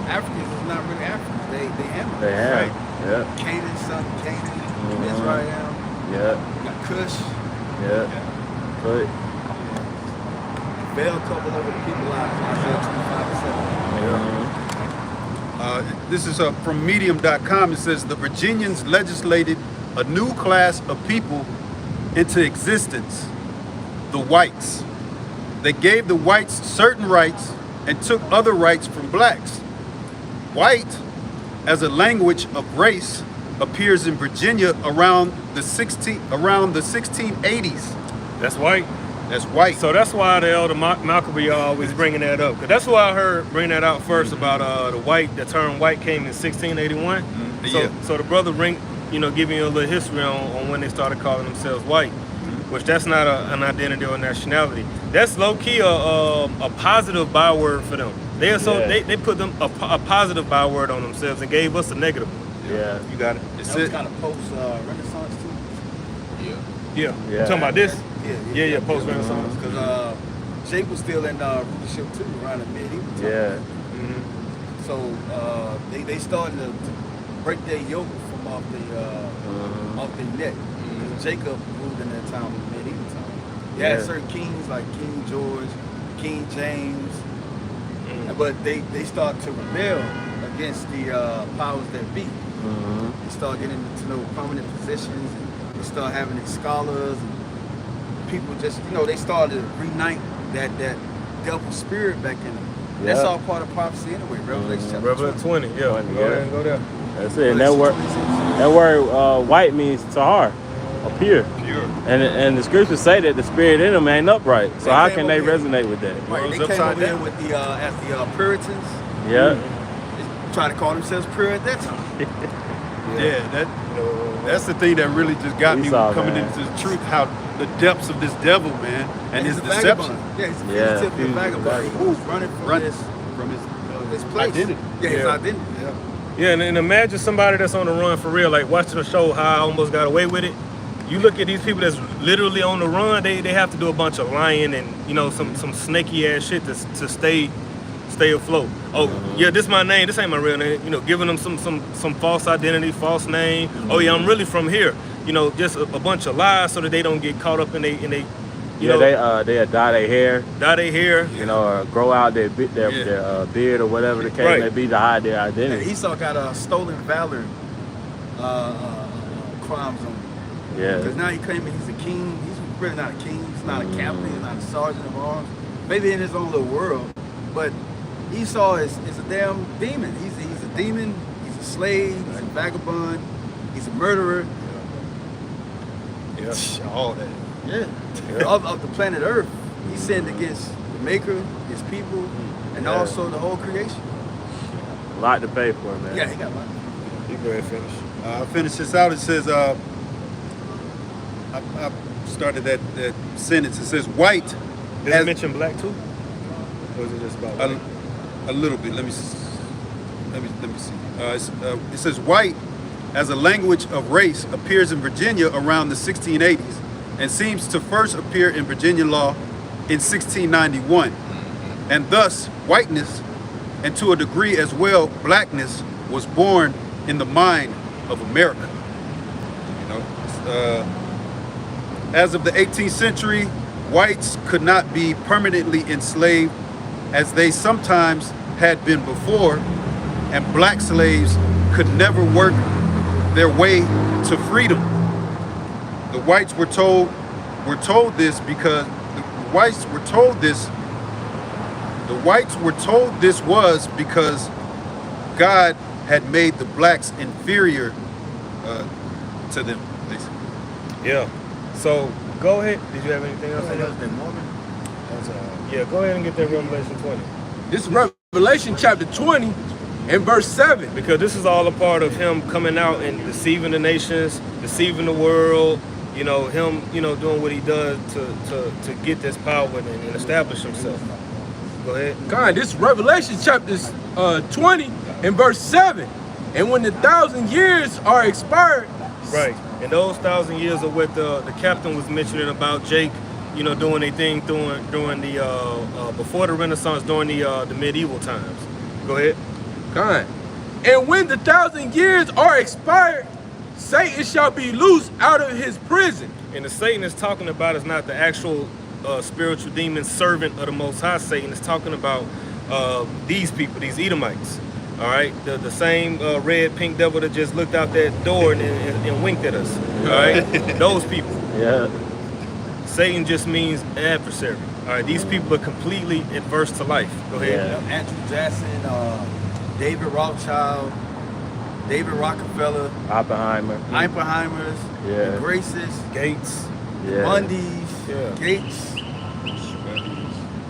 Africans is not really Africans. They Hamites. They have. Right. Yeah. Canaan, son of Canaan, Israel. Yeah. You got Cush. Yeah. But Baal couple over the people lives. Isaiah 25:7. This is from medium.com. It says the Virginians legislated a new class of people into existence, the whites. They gave the whites certain rights and took other rights from blacks. White, as a language of race, appears in Virginia around the 1680s. That's white. That's white. So that's why the elder Malcolm be always bringing that up. Cause that's why I heard bring that out first about the white. The term white came in 1681. So the brother giving you a little history on when they started calling themselves white, which that's not an identity or nationality. That's low key a positive byword for them. They put them a positive byword on themselves and gave us a negative one. yeah. You got it. That was kind of post-Renaissance too. Yeah. Yeah. You talking about this? Yeah, Post-Renaissance. Because Jake was still in rulership too around the medieval time. Yeah. So they started to break their yoke from off their neck. Because Jacob ruled in that time, in the medieval time. You had certain kings like King George, King James, but they started to rebel against the powers that be. They started getting into prominent positions. And they started having these scholars and people just, they started to reunite that devil spirit back in them. Yeah. That's all part of prophecy anyway. Revelation chapter Revelation 20. Yeah. Go ahead and go there. That's it. And that word white means tahar, or pure. And the scriptures say that the spirit in them ain't upright. So how can they resonate with that? Right, they came over here with as the Puritans. Yeah. They tried to call themselves pure at that time. That's the thing that really just got me Esau, coming man. into the truth, how the depths of this devil, man, and his he's a deception. vagabond. Yeah, he's a Yeah, fugitive and a vagabond. He was running from his place. Identity. Yeah, his identity. Yeah, and imagine somebody that's on the run for real, like watching the show How I Almost Got Away With It. You look at these people that's literally on the run, they have to do a bunch of lying and some snaky ass shit to stay afloat. Oh yeah, this my name, this ain't my real name. Giving them some false identity, false name. Oh yeah, I'm really from here. Just a bunch of lies so that they don't get caught up in they They dye their hair. Dye their hair. Or grow out their beard or whatever the case may be to hide their And identity. Esau got stolen valor crimes on him. Yeah. Because now he claiming he's a king. He's really not a king. He's not a captain. He's not a sergeant of arms. Maybe in his own little world, but Esau is a damn demon. He's a demon. He's a slave. He's a vagabond. He's a murderer. All that. Of the planet Earth. He sinned against the Maker, his people, and also the whole creation. A lot to pay for, man. Yeah, he got a lot. You go ahead and finish. I'll finish this out. It says, I started that sentence. It says, white. Did it mention black too? Or is it just about white? A little bit. Let me see. It says white as a language of race appears in Virginia around the 1680s and seems to first appear in Virginia law in 1691. And thus whiteness, and to a degree as well blackness, was born in the mind of America. As of the 18th century, whites could not be permanently enslaved as they sometimes had been before, and black slaves could never work their way to freedom. The whites were told this because the whites were told this was because God had made the blacks inferior to them, basically. Yeah. So go ahead. Did you have anything else? Yeah, go ahead and get that Revelation 20. This is Revelation chapter 20 and verse 7. Because this is all a part of him coming out and deceiving the nations, deceiving the world, him, doing what he does to get this power and establish himself. Go ahead. God, this is Revelation chapter 20 and verse 7. And when the 1,000 years are expired. Right. And those 1,000 years are what the captain was mentioning about Jake, doing a thing during the before the Renaissance, during the medieval times. Go ahead. God. And when the 1,000 years are expired, Satan shall be loosed out of his prison. And the Satan is talking about is not the actual spiritual demon servant of the Most High. Satan is talking about these people, these Edomites. All right, the same red, pink devil that just looked out that door and winked at us. All right, those people. Yeah. Satan just means adversary. All right, these people are completely adverse to life. Go ahead. Yeah. Andrew Jackson, David Rothschild, David Rockefeller, Oppenheimers, Yeah. the Graces, Gates. Yeah. Bundys, Yeah. Gates.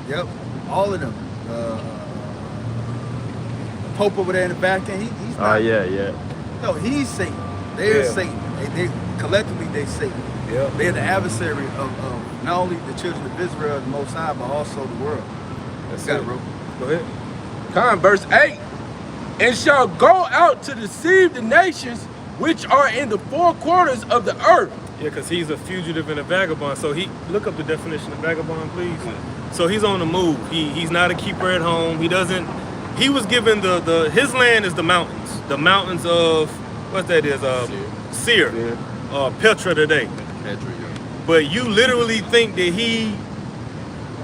Yep, all of them. The Pope over there in the Vatican, he's not. Yeah. No, he's Satan. They're Yeah. Satan. They collectively they Satan. Yeah. They're the adversary of not only the children of Israel, the Most High, but also the world. That's Got it. it, bro. Go ahead. Verse 8. And shall go out to deceive the nations which are in the four quarters of the earth. Yeah, because he's a fugitive and a vagabond. So look up the definition of vagabond, please. So he's on the move. He's not a keeper at home. He was given his land is the mountains of, what that is, Seir, Petra today. But you literally think that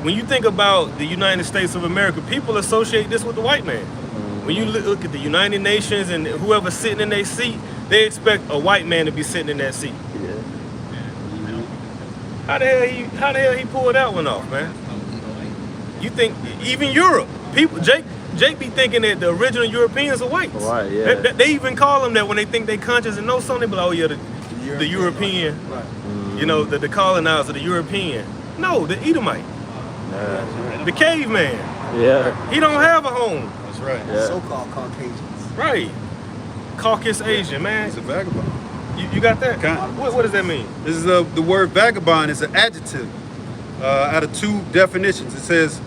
when you think about the United States of America, people associate this with the white man. When you look at the United Nations and whoever's sitting in their seat, they expect a white man to be sitting in that seat. How the hell he pulled that one off, man? You think even Europe, people, Jake be thinking that the original Europeans are whites. Right, yeah. They even call them that when they think they conscious and know something. But oh yeah, the European, Right. you know, the colonizer, the European. No, the Edomite, the caveman. Yeah. He don't have a home. That's right. Yeah. So-called Caucasians. Right. Caucasus Asian, man. He's a vagabond. You got that? Kind. What does that mean? This is the word vagabond is an adjective out of two definitions. It says,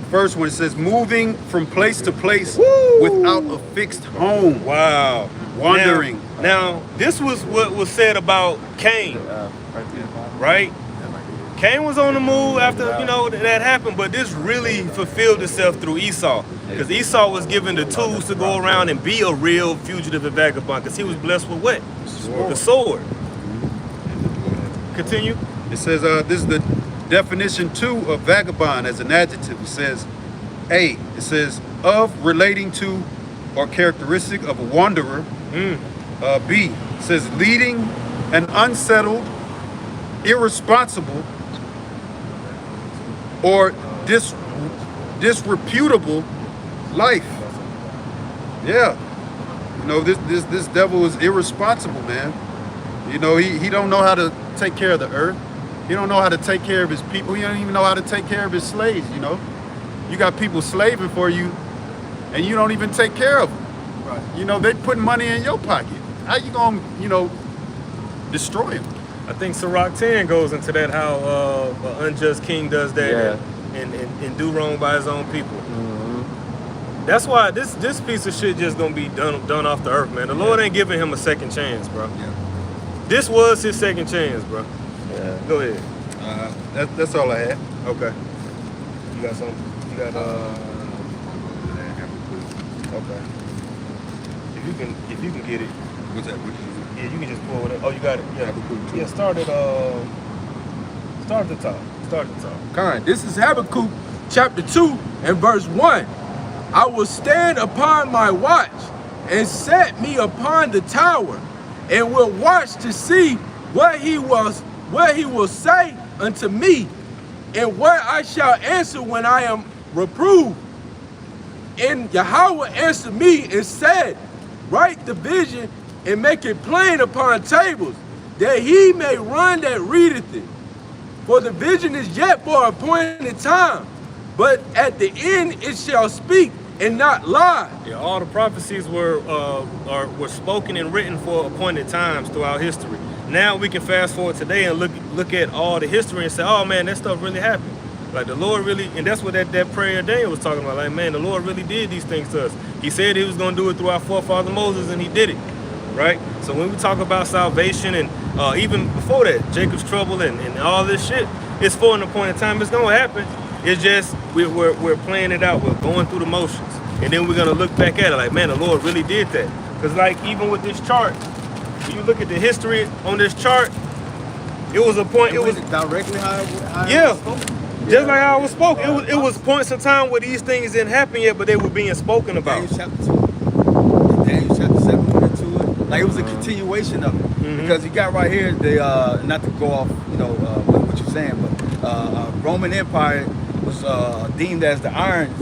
first one, it says moving from place to place without a fixed home. Wow. Wandering. Now, this was what was said about Cain, right? Cain was on the move after, that happened, but this really fulfilled itself through Esau. Because Esau was given the tools to go around and be a real fugitive and vagabond, because he was blessed with what? The sword. Continue. It says, this is the definition 2 of vagabond as an adjective. It says, A, it says, of relating to or characteristic of a wanderer. B, it says, leading an unsettled, irresponsible, or disreputable life. Yeah. This devil is irresponsible, man. He don't know how to take care of the earth. He don't know how to take care of his people. He don't even know how to take care of his slaves, You got people slaving for you, and you don't even take care of them. Right. They put money in your pocket. How you gonna, destroy them? I think Sirach 10 goes into that, how an unjust king does that and do wrong by his own people. That's why this piece of shit just gonna be done off the earth, man. The Lord ain't giving him a second chance, bro. Yeah. This was his second chance, bro. Yeah. Go ahead. That's all I had. Okay. You got something? You got okay. If you can get it. What's that? Yeah, you can just pull it up. Oh, you got it. Yeah. Yeah, start at the top. This is Habakkuk chapter 2 and verse 1. I will stand upon my watch and set me upon the tower, and will watch to see what he will say unto me, and what I shall answer when I am reproved. And Yahweh answered me and said, write the vision and make it plain upon tables, that he may run that readeth it. For the vision is yet for a appointed time, but at the end it shall speak and not lie. Yeah, all the prophecies were spoken and written for appointed times throughout history. Now we can fast forward today and look at all the history and say, oh man, that stuff really happened. Like the Lord really, and that's what that prayer Daniel was talking about. Like, man, the Lord really did these things to us. He said he was going to do it through our forefather Moses, and he did it, right? So when we talk about salvation and even before that, Jacob's trouble and all this shit, it's for an appointed time. It's going to happen. It's just we're playing it out. We're going through the motions. And then we're gonna look back at it like, man, the Lord really did that. Because like even with this chart, when you look at the history on this chart, it was a point. It was directly how it yeah, was spoken. just like how it was spoken. It was points in time where these things didn't happen yet, but they were being spoken about. Daniel chapter 2. Daniel chapter 7 went into it. Like it was a continuation of it. Because you got right here, the not to go off, what you're saying, but Roman Empire was deemed as the Iron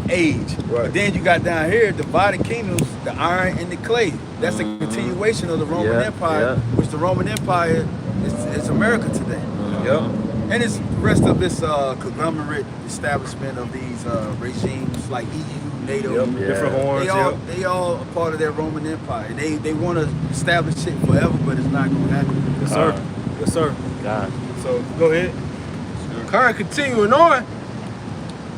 Age. Right. But then you got down here, divided kingdoms, the iron and the clay. That's a continuation of the Roman Empire, which the Roman Empire is America today. Yep. And it's the rest of this conglomerate establishment of these regimes like EU, NATO. Yep. Different horns. They all a part of that Roman Empire. They want to establish it forever, but it's not going to happen. Yes, sir. Yes, sir. God. So go ahead. Current continuing on,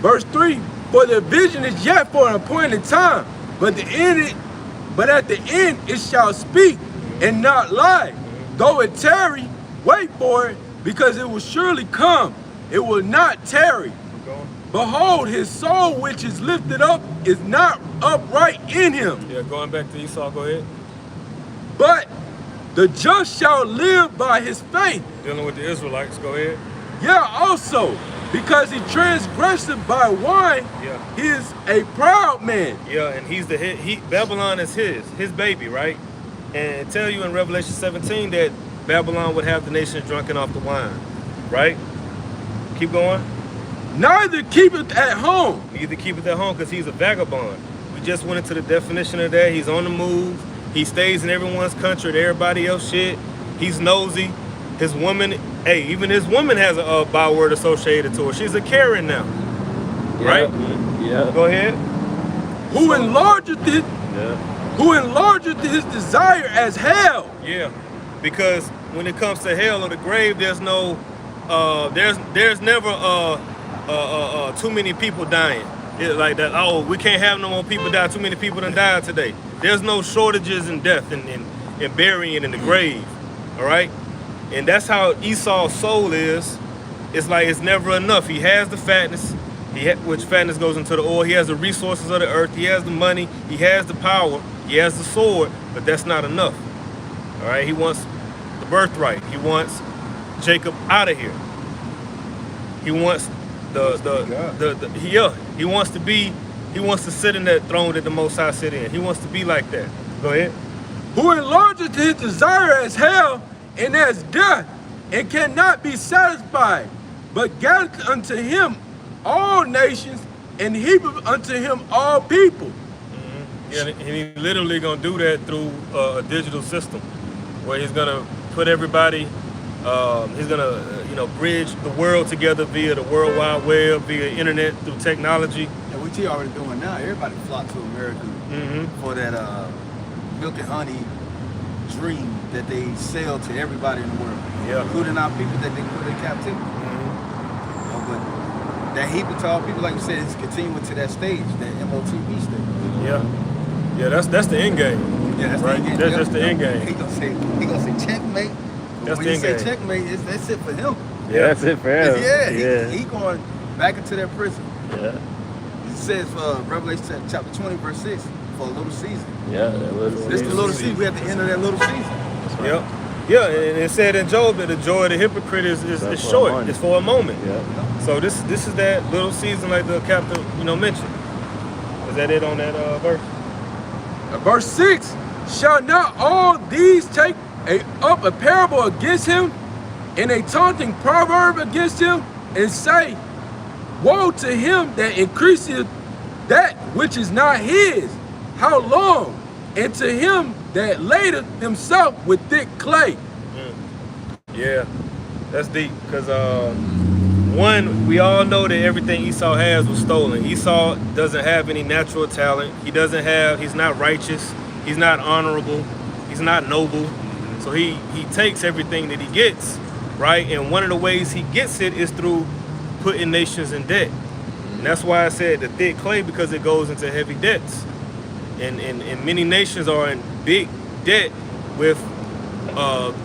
verse 3. For the vision is yet for an appointed time, but at the end it shall speak and not lie. Though it tarry, wait for it, because it will surely come. It will not tarry. Behold, his soul which is lifted up is not upright in him. Yeah, going back to Esau, go ahead. But the just shall live by his faith. Dealing with the Israelites, go ahead. Yeah, also, because he transgressed by wine, he is a proud man. Yeah, and he's the head. Babylon is his baby, right? And it tell you in Revelation 17 that Babylon would have the nation drunken off the wine, right? Keep going. Neither keepeth at home. Neither keepeth at home, because he's a vagabond. We just went into the definition of that. He's on the move. He stays in everyone's country, everybody else shit. He's nosy. His woman, even his woman has a byword associated to her. She's a Karen now, right? Yeah. Go ahead. Who enlargeth his desire as hell. Yeah, because when it comes to hell or the grave, there's no, there's never too many people dying. It's like that. Oh, we can't have no more people die. Too many people done died today. There's no shortages in death and burying in the grave. All right. And that's how Esau's soul is. It's like it's never enough. He has the fatness, which fatness goes into the oil. He has the resources of the earth. He has the money. He has the power. He has the sword, but that's not enough. All right. He wants the birthright. He wants Jacob out of here. He wants he wants to be. He wants to sit in that throne that the Most High sit in. He wants to be like that. Go ahead. Who enlargeth his desire as hell and as death, and cannot be satisfied, but gathereth unto him all nations, and heapeth unto him all people. Yeah, and he's literally gonna do that through a digital system, where he's gonna put everybody. He's gonna, bridge the world together via the World Wide Web, via internet, through technology. And which he already doing now. Everybody flock to America for that milk and honey dream that they sell to everybody in the world, including our people that they put in captivity. But that heap of tall people, like you said, is continuing to that stage, that MOTB stage. Yeah, that's the end game. Yeah, that's right. the end game. That's just the end game. He gonna say checkmate. That's when the he end say game. checkmate, that's it for him. Yeah, that's it for him. Yeah, he going back into that prison. Yeah. It says Revelation chapter 20, verse 6, for a little season. Yeah, that little This is the little season. We at the end of that little season. Yep. Yeah, and it said in Job that the joy of the hypocrite is short. It's for a moment. Yeah. So this is that little season, like the captain mentioned. Is that it on that verse? Verse 6, shall not all these take up a parable against him, and a taunting proverb against him, and say, woe to him that increaseth that which is not his, how long? And to him that ladeth himself with thick clay. Yeah, that's deep, because one, we all know that everything Esau has was stolen. Esau doesn't have any natural talent. He's not righteous, he's not honorable, he's not noble. So he takes everything that he gets, right? And one of the ways he gets it is through putting nations in debt. And that's why I said the thick clay, because it goes into heavy debts. And many nations are in big debt with,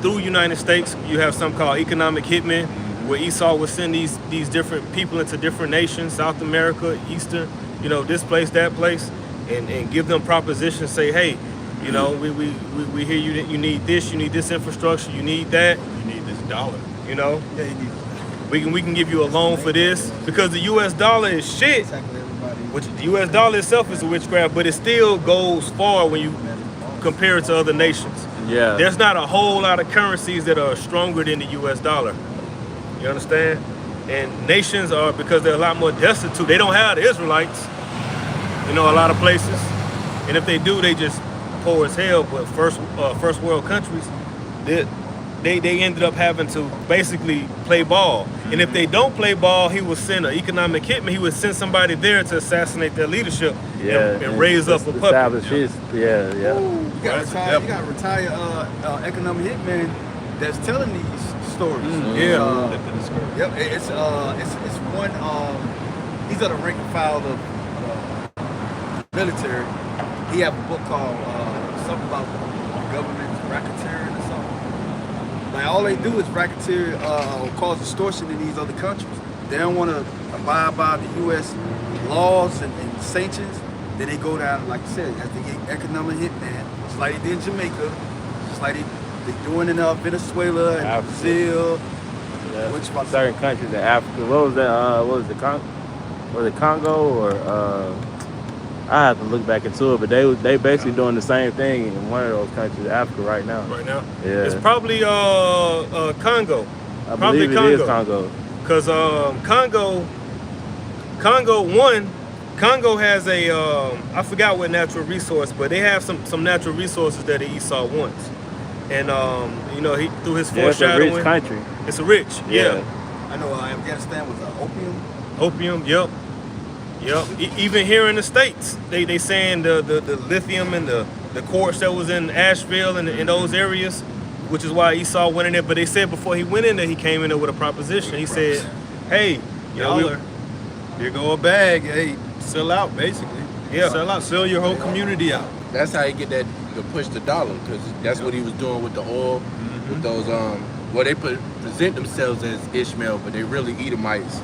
through United States, you have something called economic hitmen, where Esau would send these different people into different nations, South America, Eastern, this place, that place, and give them propositions. Say, hey, we hear you need this infrastructure, you need that. You need this dollar. Yeah, you need We can give you a loan for this because the U.S. dollar is shit. tackle everybody. Which the U.S. dollar itself is a witchcraft, but it still goes far when you compare it to other nations. Yeah. There's not a whole lot of currencies that are stronger than the U.S. dollar. You understand? And nations are, because they're a lot more destitute. They don't have the Israelites, a lot of places. And if they do, they just poor as hell. But first world countries, they ended up having to basically play ball. And if they don't play ball, he would send an economic hitman. He would send somebody there to assassinate their leadership and raise up a puppet. Establish his, yeah. You got to retire economic hitman that's telling these stories. Yep, it's one. He's at a rank and file of military. He have a book called something about government racketeering or something. Like all they do is racketeer, cause distortion in these other countries. They don't want to abide by the U.S. laws and sanctions. Then they go down, like you said, as the economic hitman, just like they did in Jamaica, just like they doing in Venezuela and Africa. Brazil. Yeah. Which about Certain countries in Africa. What was that? Was it Congo or? I have to look back into it, but they basically doing the same thing in one of those countries, Africa, right now. Right now, Yeah. it's probably Congo. I believe it is Congo. Because Congo has a I forgot what natural resource, but they have some natural resources that Esau wants, and he through his foreshadowing. It's a rich country. It's a rich, yeah. I know Afghanistan was opium. Opium, yep. Even here in the States, they saying the lithium and the quartz that was in Asheville and in those areas, which is why Esau went in there. But they said before he went in there, he came in there with a proposition. He said, hey, Here go a bag. Hey, sell out, basically. Yeah. Sell out. Sell your whole community out. That's how he get that to push the dollar, because that's what he was doing with the oil, with those they present themselves as Ishmael, but they really Edomites.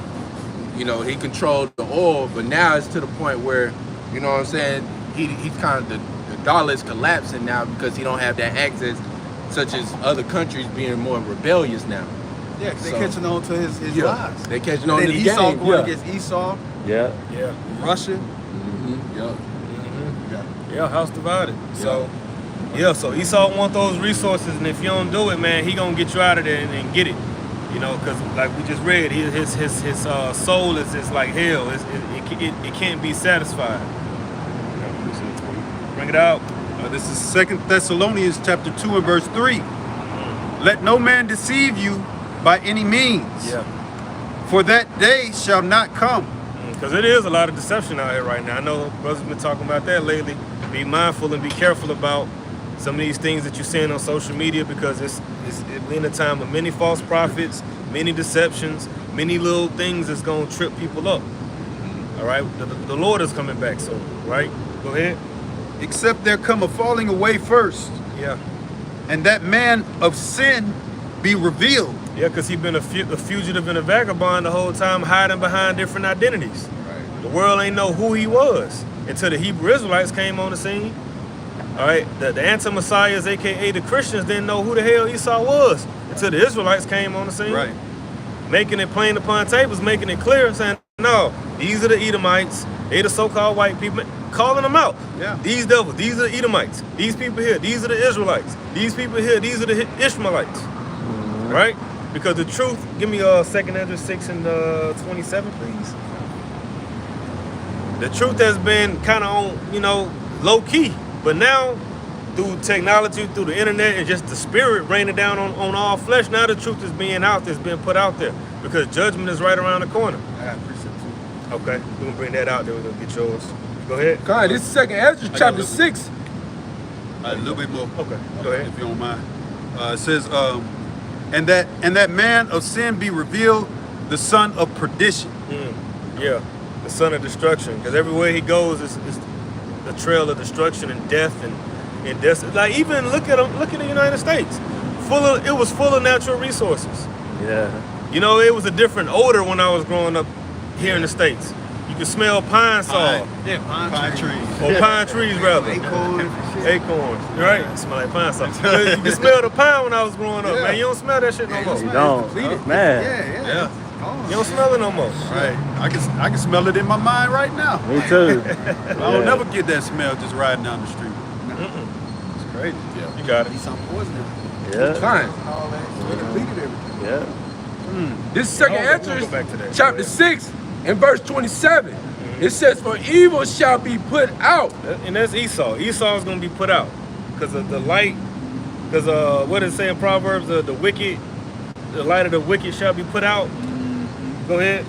He controlled the oil, but now it's to the point where, you know what I'm saying, he's kind of the dollar is collapsing now because he don't have that access, such as other countries being more rebellious now. Yeah, because they're catching on to his lies. They're catching on to the Esau game. going against Esau, Yeah. Russia. Yeah, house divided. So Esau want those resources, and if you don't do it, man, he gonna get you out of there and get it. Because like we just read, his soul is like hell. It can't be satisfied. Bring it out. This is 2 Thessalonians chapter 2 and verse 3. Let no man deceive you by any means. Yeah. For that day shall not come. Because it is a lot of deception out here right now. I know brothers been talking about that lately. Be mindful and be careful about some of these things that you're seeing on social media, because it's in a time of many false prophets, many deceptions, many little things that's going to trip people up. All right? The Lord is coming back soon, right? Go ahead. Except there come a falling away first, Yeah. and that man of sin be revealed. Yeah, because he's been a fugitive and a vagabond the whole time, hiding behind different identities. Right. The world ain't know who he was until the Hebrew Israelites came on the scene. All right, the anti-messiahs, aka the Christians, didn't know who the hell Esau was until the Israelites came on the scene. Right. Making it plain upon tables, making it clear, saying, no, these are the Edomites, they the so-called white people, calling them out. Yeah. These devils, these are the Edomites, these people here, these are the Israelites, these people here, these are the Ishmaelites. Right? Because the truth, give me 2 Ezra 6 and 27, please. The truth has been kind of on, low key. But now, through technology, through the internet, and just the spirit raining down on all flesh, now the truth is being out there, it's being put out there. Because judgment is right around the corner. I got precept too. Okay, we're going to bring that out there, we're going to get yours. Go ahead. God, this is 2 Ezra chapter 6. A little bit more. Okay, go ahead. If you don't mind. It says, and that man of sin be revealed, the son of perdition. Yeah, the son of destruction. Because everywhere he goes is the trail of destruction and death and death. Like even look at the United States. It was full of natural resources. Yeah. It was a different odor when I was growing up here in the States. You can smell pine saw. Yeah, pine trees. Or pine trees, rather. Acorns. Right? It smell like pine saw. You can smell the pine when I was growing up, man. You don't smell that shit no more. You don't. Man. Yeah. You don't smell it no more. Right. I can smell it in my mind right now. Me too. I will never get that smell just riding down the street. It's crazy. Yeah, you got it. He's some poison. Yeah. Fine. All that. So it depleted everything. Yeah. This second We'll answer go back to that. is chapter 6 and verse 27. It says, for evil shall be put out. And that's Esau. Esau's gonna be put out because of the light. Because what does it say in Proverbs? The light of the wicked shall be put out. Go ahead.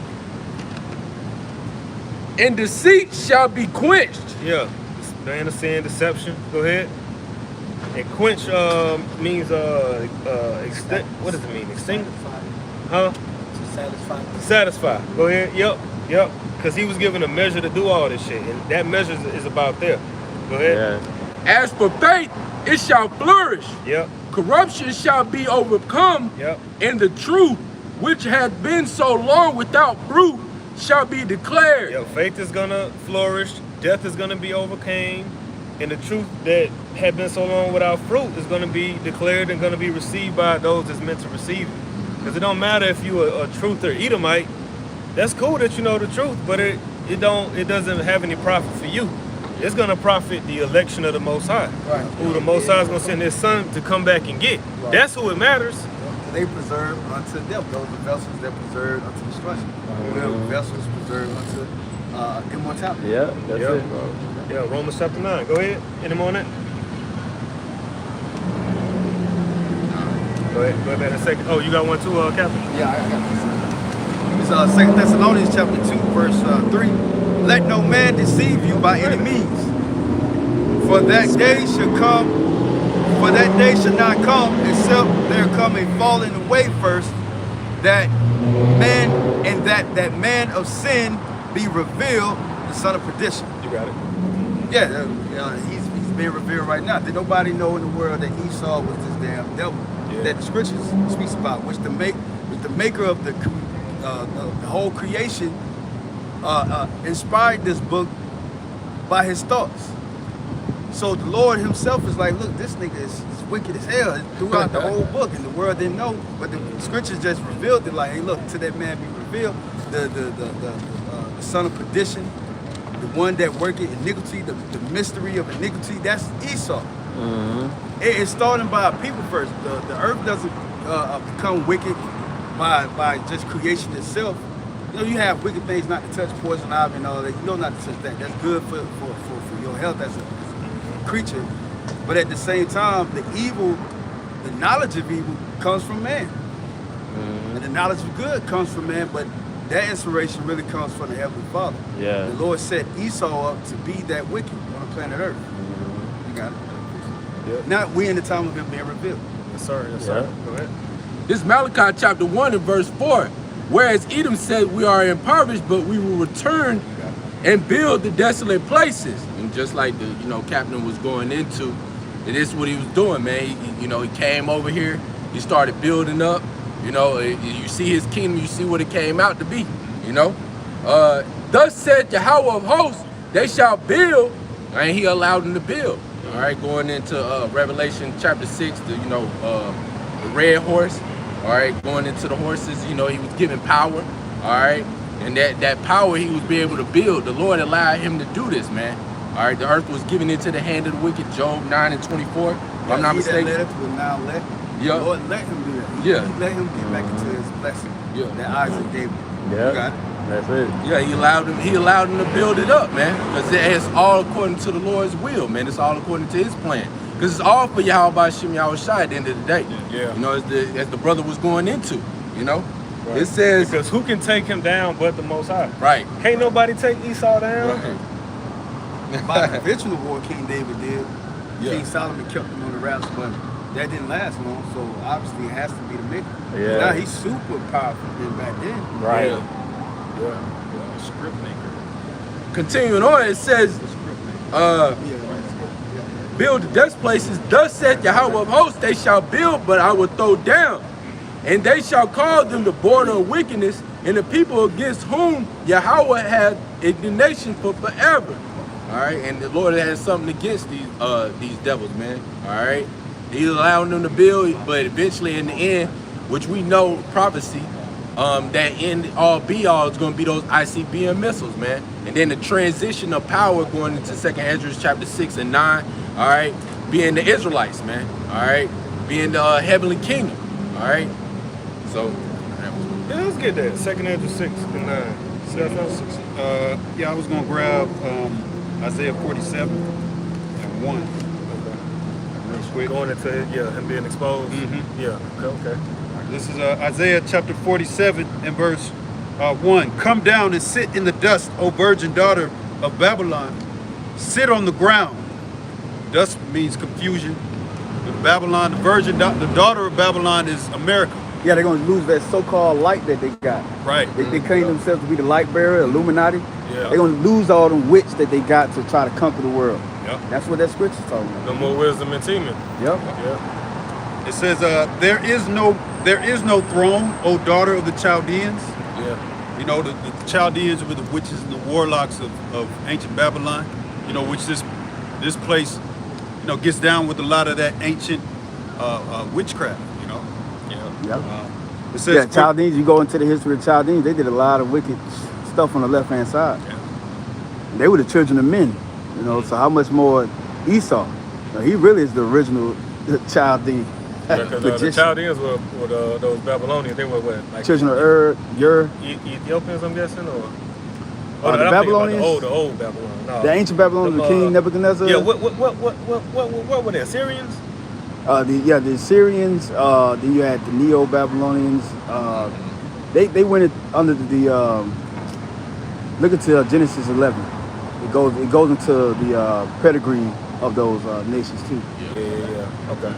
And deceit shall be quenched. Yeah. Man of sin, deception. Go ahead. And quench means extinct. What does it mean? Extinct? Huh? Satisfy. Go ahead. Yep. Because he was given a measure to do all this shit, and that measure is about there. Go ahead. Yeah. As for faith, it shall flourish. Yep. Corruption shall be overcome. Yep. And the truth, which hath been so long without fruit, shall be declared. Yep. Faith is gonna flourish. Death is gonna be overcame, and the truth that had been so long without fruit is gonna be declared and gonna be received by those that's meant to receive it. Because it don't matter if you a truth or Edomite. That's cool that you know the truth, but it doesn't have any profit for you. It's gonna profit the election of the Most High, Right. who the Most High is gonna send His Son to come back and get. Right. That's who it matters. They preserve unto death. Those are vessels that preserve unto destruction. Well, vessels preserve unto immortality. Yeah, that's Yeah. it, bro. Yeah, Romans chapter 9. Go ahead. Any more on that? Go ahead back in a second. Oh, you got one too, Captain? Yeah, I got this. It's 2 Thessalonians chapter 2, verse 3. Let no man deceive you by any means. For that day should not come, except there come a falling away first, that man of sin be revealed, the son of perdition. You got it. Yeah, he's being revealed right now. Did nobody know in the world that Esau was this damn devil that the scriptures speaks about, which the maker of the whole creation inspired this book by his thoughts. So the Lord himself is like, look, this nigga is wicked as hell throughout the whole book, and the world didn't know, but the scriptures just revealed it. Like, hey, look, to that man be revealed the son of perdition, the one that worketh iniquity, the mystery of iniquity. That's Esau. Mm-hmm. It's starting by people first. The earth doesn't become wicked by just creation itself. You know, you have wicked things not to touch, poison ivy and all that. You know not to touch that. That's good for your health as a creature. But at the same time, the knowledge of evil comes from man. Mm-hmm. And the knowledge of good comes from man, but that inspiration really comes from the Heavenly Father. Yeah. The Lord set Esau up to be that wicked on the planet Earth. Mm-hmm. You got it? Yep. Now we in the time of him being revealed. Yes, sir. Yes, sir. Go ahead. This is Malachi chapter 1 and verse 4. Whereas Edom said, we are impoverished, but we will return and build the desolate places. And just like the captain was going into, and this is what he was doing, man. He came over here, he started building up. You see his kingdom, you see what it came out to be. Thus said Yahweh of hosts, they shall build, and he allowed them to build. All right, going into Revelation chapter 6, the red horse. All right, going into the horses, he was given power. All right, and that power he was be able to build. The Lord allowed him to do this, man. All right, the earth was given into the hand of the wicked. Job 9 and 24. If I'm not mistaken. That led up to it now let. Yeah. The Lord let him do that. Yeah. He let him get back into his blessing. Yeah. That Isaac gave him. Yeah. You got it? That's it. Yeah, he allowed him to build it up, man. Because it's all according to the Lord's will, man. It's all according to his plan. Because it's all for Yahweh Shem Yahweh Shai at the end of the day. Yeah. As the brother was going into, Right. It says, because who can take him down but the Most High? right. Can't nobody take Esau down. Right. By the original war King David did, Yeah. King Solomon kept him on the wraps, but that didn't last long, so obviously it has to be the maker. Yeah. Now he's super powerful than back then. Right. Yeah. Script maker. Continuing on, it says, build the dust places. Thus said Yahweh of hosts, they shall build, but I will throw down. And they shall call them the border of wickedness, and the people against whom Yahweh had indignation for forever. All right, and the Lord has something against these devils, man. All right, He's allowing them to build, but eventually, in the end, which we know prophecy, that end all be all is going to be those ICBM missiles, man. And then the transition of power going into 2nd Ezra chapter 6 and 9. All right, being the Israelites, man. All right, being the heavenly kingdom. All right, so Yeah, let's get that. 2nd Ezra 6 and 9. Yeah, I was gonna grab Isaiah 47 and 1. Real quick. Going into him being exposed. Yeah. Okay. This is Isaiah chapter 47 and verse 1. Come down and sit in the dust, O virgin daughter of Babylon. Sit on the ground. Dust means confusion. Babylon, the daughter of Babylon is America. Yeah, they're gonna lose that so-called light that they got. Right. They claim themselves to be the light bearer, Illuminati. Yeah. They're gonna lose all them wits that they got to try to conquer the world. Yep. That's what that scripture's talking about. No more wisdom and teaming. Yep. Yeah. It says, there is no throne, O daughter of the Chaldeans. Yeah. You know, the Chaldeans were the witches and the warlocks of ancient Babylon. You know, which this place, you know, gets down with a lot of that ancient witchcraft. You know. Yep. It says, Chaldeans, you go into the history of Chaldeans, they did a lot of wicked stuff on the left-hand side. Yeah. They were the children of men, you know, so how much more Esau? Now, he really is the original Chaldean Because the magician. Chaldeans were those Babylonians. They were what? Like Children of Ethiopians, I'm guessing, or the I'm thinking about Babylonians? the old Babylon. No. The ancient Babylonians, Them, the King Nebuchadnezzar. Yeah. What were they? Assyrians? The Assyrians. Then you had the Neo-Babylonians. They went under the. Look at Genesis 11. It goes into the pedigree of those nations too. Yeah. Okay.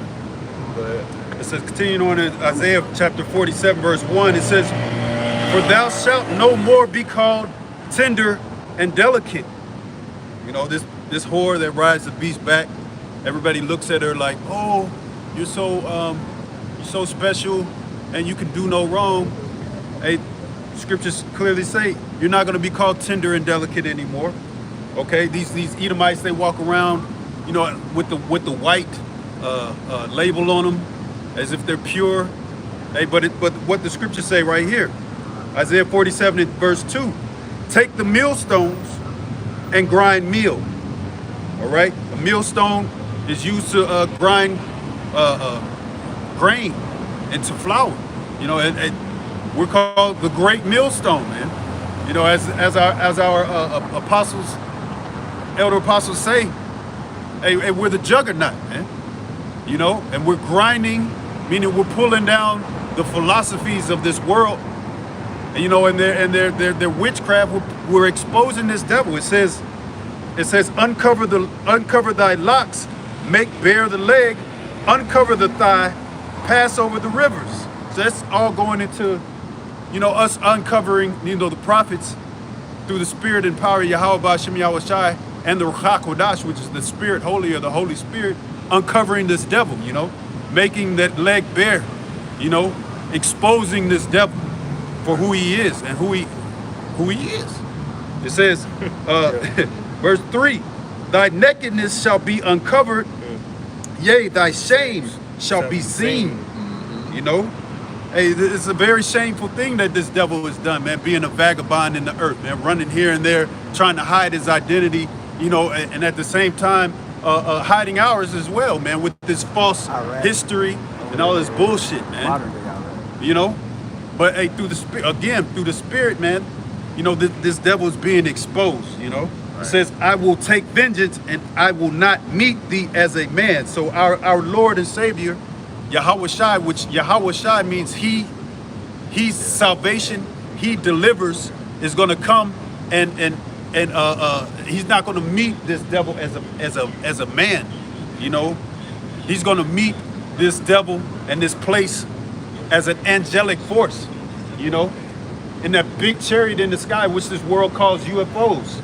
Go ahead. It says, continuing on in Isaiah chapter 47, verse 1, it says, for thou shalt no more be called tender and delicate. You know, this whore that rides the beast back, everybody looks at her like, oh, you're so special and you can do no wrong. Hey, scriptures clearly say you're not going to be called tender and delicate anymore. Okay, these Edomites, they walk around, you know, with the white label on them, as if they're pure. Hey, but what the scriptures say right here, Isaiah 47 and verse 2, take the millstones and grind meal. All right, a millstone is used to grind grain into flour. You know, and we're called the great millstone, man. You know, as our apostles, elder apostles say, hey, we're the juggernaut, man. You know, and we're grinding, meaning we're pulling down the philosophies of this world. And, you know, and their witchcraft, we're exposing this devil. It says, uncover thy locks, make bare the leg, uncover the thigh, pass over the rivers. So that's all going into, you know, us uncovering, you know, the prophets through the spirit and power of Yahweh B'Shem Yahweh Shai and the Ruach HaKodesh, which is the spirit holy or the Holy Spirit, uncovering this devil, you know, making that leg bare, you know, exposing this devil for who he is and who he is. It says, verse 3, thy nakedness shall be uncovered, yea, thy shame shall be seen. You know, hey, it's a very shameful thing that this devil has done, man, being a vagabond in the earth, man, running here and there, trying to hide his identity, you know, and at the same time, hiding ours as well, man, with this false history and all this bullshit, man. You know, but hey, through the spirit, man, you know, this devil is being exposed. You know, it says, "I will take vengeance and I will not meet thee as a man." So our Lord and Savior, Yahweh Shai, which Yahweh Shai means He's salvation, He delivers, is going to come and He's not going to meet this devil as a man. You know, He's going to meet this devil and this place as an angelic force. You know, in that big chariot in the sky, which this world calls UFOs.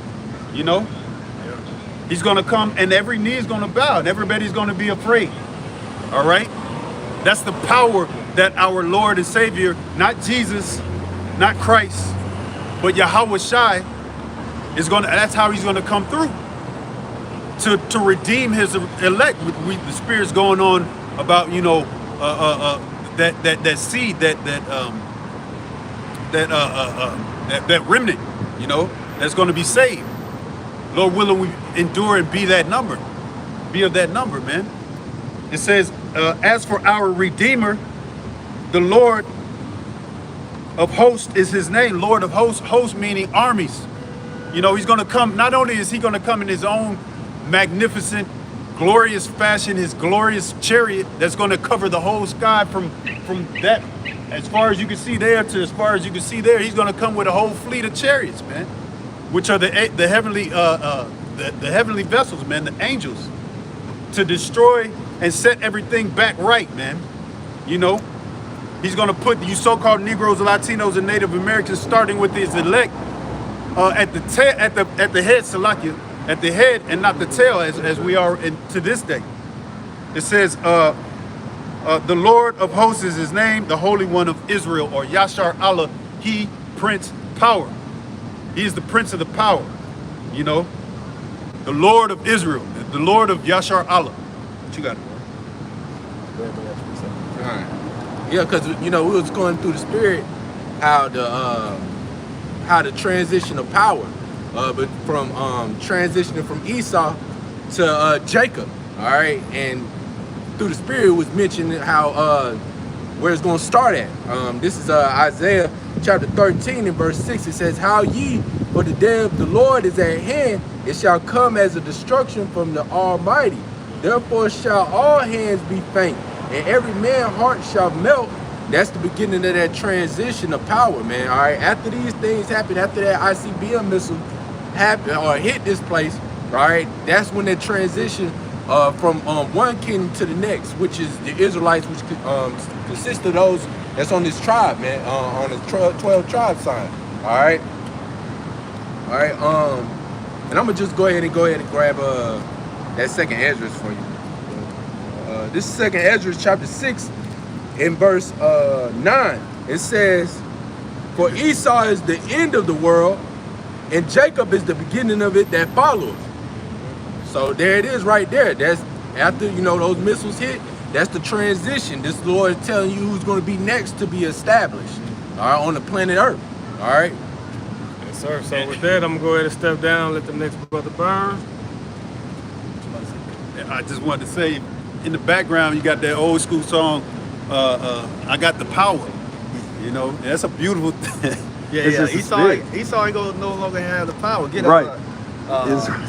You know, He's going to come and every knee is going to bow and everybody's going to be afraid. All right. That's the power that our Lord and Savior, not Jesus, not Christ, but Yahweh Shai is gonna. That's how he's gonna come through to redeem his elect. The Spirit's going on about that seed that remnant, that's going to be saved. Lord willing, we endure and be that number. Be of that number, man. It says, as for our Redeemer, the Lord of hosts is his name. Lord of hosts, hosts meaning armies. He's going to come. Not only is he going to come in his own magnificent, glorious fashion, his glorious chariot that's going to cover the whole sky from that, as far as you can see there to as far as you can see there. He's going to come with a whole fleet of chariots, man, which are the heavenly the heavenly vessels, man, the angels, to destroy and set everything back right, man. He's going to put you so-called Negroes, Latinos, and Native Americans, starting with his elect, at the head, Salakia, at the head and not the tail, as we are to this day. It says, the Lord of hosts is his name, the Holy One of Israel, or Yashar Allah, he Prince Power. He is the Prince of the Power, the Lord of Israel, the Lord of Yashar Allah. What you got? All right. Yeah, because we was going through the Spirit how the transition of power, but from transitioning from Esau to Jacob. All right, and through the Spirit was mentioned how where it's going to start at. This is Isaiah chapter 13 and verse 6. It says, "How ye, for the day of the Lord is at hand, it shall come as a destruction from the Almighty. Therefore shall all hands be faint, and every man's heart shall melt." That's the beginning of that transition of power, man. All right, after these things happen, after that ICBM missile happened or hit this place, all right, that's when that transition from one kingdom to the next, which is the Israelites, which consists of those that's on this tribe, man, on the 12 tribe sign. All right, and I'm gonna just go ahead and grab that second Ezra for you. This is second Ezra chapter 6 in verse 9. It says, "For Esau is the end of the world, and Jacob is the beginning of it that follows." So there it is right there. That's after, those missiles hit, that's the transition. This Lord is telling you who's going to be next to be established, all right, on the planet Earth, all right? Yes, sir. So with that, I'm going to go ahead and step down, let the next brother burn. I just wanted to say, in the background, you got that old school song, I Got the Power. That's a beautiful thing. Yeah. Esau ain't gonna no longer have the power. Get right.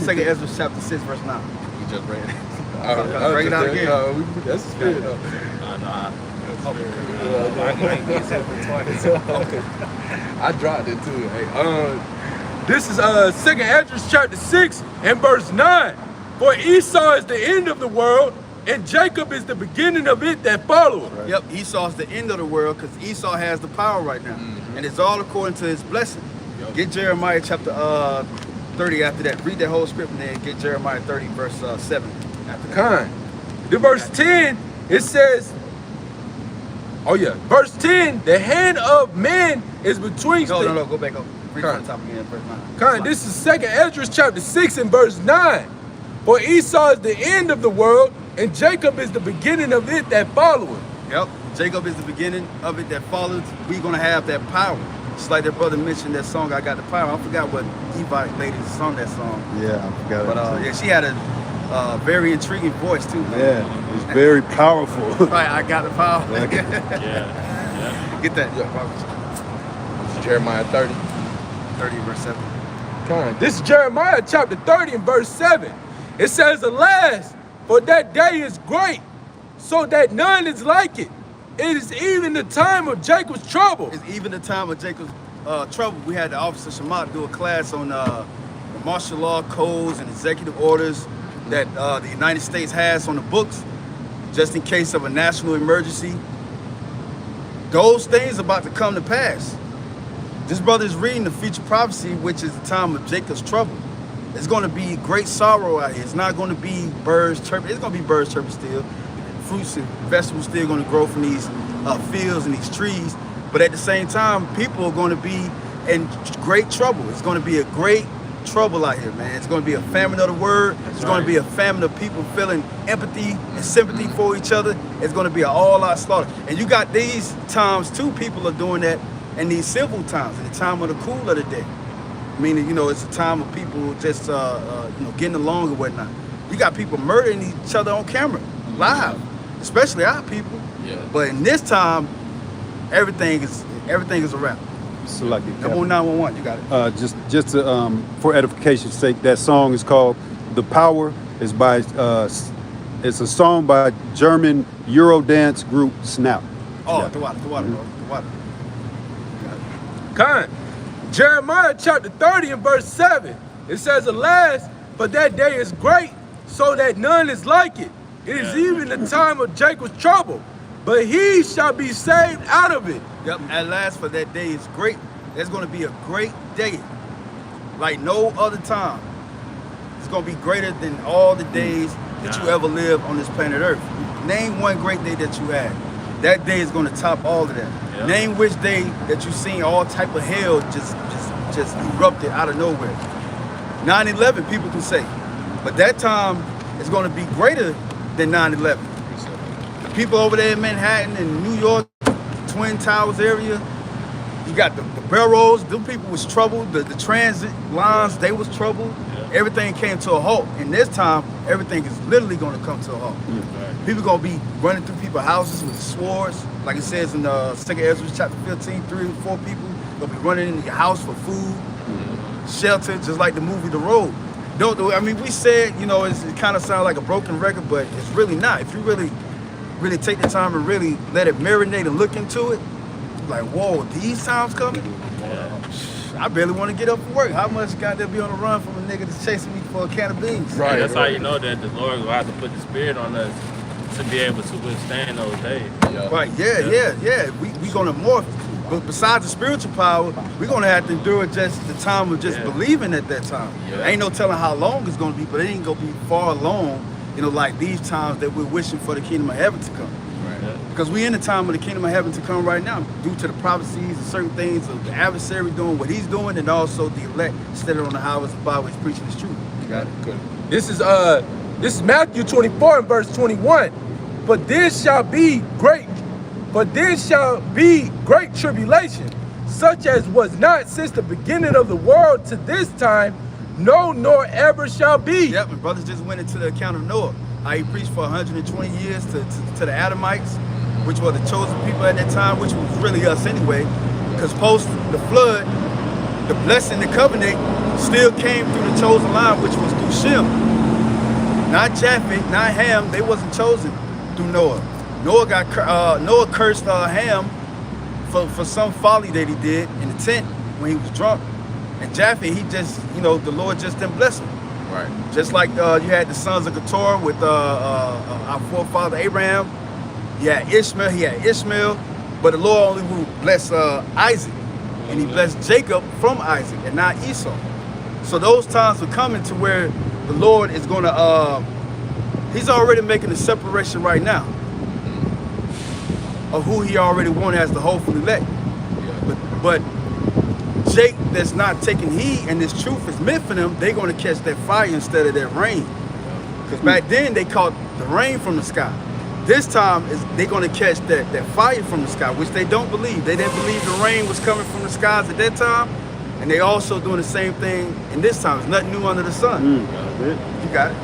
Second Ezra chapter 6 verse 9. We just read it. Break it out again. That's the Spirit, though. I dropped it too. Hey, this is second Ezra chapter 6 and verse 9. "For Esau is the end of the world, and Jacob is the beginning of it that followeth." Right. Yep, Esau's the end of the world because Esau has the power right now. And it's all according to his blessing. Yep. Get Jeremiah chapter 30 after that. Read that whole script and then get Jeremiah 30 verse 7 after that. The verse 10, it says, verse 10, "The hand of man is between..." No, go back up. Read from the top again, verse 9. This is second Ezra chapter 6 and verse 9. "For Esau is the end of the world, and Jacob is the beginning of it that followeth." Yep, Jacob is the beginning of it that follows. We're gonna have that power. Just like that brother mentioned that song, "I Got the Power." I forgot what Evite lady sung that song. Yeah, I forgot. But she had a very intriguing voice too. Yeah, it's very powerful. Right, I got the power. Yeah. Get that. Jeremiah 30. 30 verse 7. This is Jeremiah chapter 30 and verse 7. It says, "Alas, for that day is great, so that none is like it. It is even the time of Jacob's trouble." It's even the time of Jacob's trouble. We had the Officer Shamat do a class on the martial law codes and executive orders that the United States has on the books, just in case of a national emergency. Those things about to come to pass. This brother is reading the future prophecy, which is the time of Jacob's trouble. It's going to be great sorrow out here. It's not going to be birds chirping. It's going to be birds chirping still. Fruits and vegetables still going to grow from these fields and these trees. But at the same time, people are going to be in great trouble. It's going to be a great trouble out here, man. It's going to be a famine of the word. It's going to be a famine of people feeling empathy and sympathy for each other. It's going to be an all-out slaughter. And you got these times too, people are doing that in these civil times, in the time of the cool of the day. Meaning, you know, it's a time of people just, you know, getting along and whatnot. You got people murdering each other on camera, live, especially our people. Yeah. But in this time, everything is a wrap. Selected. Number 911, you got it. Just to, for edification's sake, that song is called "The Power." Is by it's a song by German Eurodance group Snap. Oh, Yeah. the water, bro. The water. Con. Jeremiah chapter 30 and verse 7. It says, alas, for that day is great, so that none is like it. It is even the time of Jacob's trouble, but he shall be saved out of it. Yep, at last for that day is great. There's going to be a great day like no other time. It's going to be greater than all the days that you ever lived on this planet Earth. Name one great day that you had. That day is going to top all of that. Yeah. Name which day that you seen all type of hell just erupted out of nowhere. 9/11, people can say, but that time is going to be greater than 9/11. The people over there in Manhattan and New York, Twin Towers area, you got the railroads. Them people was troubled. The transit lines, they was troubled. Yeah. Everything came to a halt. And this time, everything is literally going to come to a halt. People going to be running through people's houses with swords. Like it says in 2 Ezra chapter 15, 3 or 4 people going to be running in your house for food, shelter, just like the movie The Road. I mean, we said, you know, it kind of sounds like a broken record, but it's really not. If you really take the time and really let it marinate and look into it, like, whoa, these times coming? I barely want to get up for work. How much got to be on the run from a nigga that's chasing me for a can of beans? Right. That's how you know that the Lord will have to put the Spirit on us to be able to withstand those days. Right, yeah. We gonna morph. But besides the spiritual power, we're gonna have to endure just the time of just believing at that time. Ain't no telling how long it's gonna be, but it ain't gonna be far long, you know, like these times that we're wishing for the kingdom of heaven to come. Because we in the time of the kingdom of heaven to come right now, due to the prophecies and certain things of the adversary doing what he's doing, and also the elect standing on the highways and byways preaching his truth. You got it? Good. This is Matthew 24 and verse 21. But this shall be great tribulation, such as was not since the beginning of the world to this time, no, nor ever shall be. Yep, and brothers just went into the account of Noah. How he preached for 120 years to the Adamites, which were the chosen people at that time, which was really us anyway. Because post the flood, the blessing, the covenant still came through the chosen line, which was through Shem. Not Japheth, not Ham. They wasn't chosen through Noah. Noah cursed Ham for some folly that he did in the tent when he was drunk. And Japheth, he just, you know, the Lord just didn't bless him. Right. Just like you had the sons of Keturah with our forefather Abraham. He had Ishmael, but the Lord only would bless Isaac, and he blessed Jacob from Isaac and not Esau. So those times are coming to where the Lord is going to, he's already making a separation right now of who he already wanted as the hopeful elect. But Jake that's not taking heed and this truth is meant for them, they're going to catch that fire instead of that rain. Because back then they caught the rain from the sky. This time they're going to catch that fire from the sky, which they don't believe. They didn't believe the rain was coming from the skies at that time. And they also doing the same thing in this time. It's nothing new under the sun. You got it.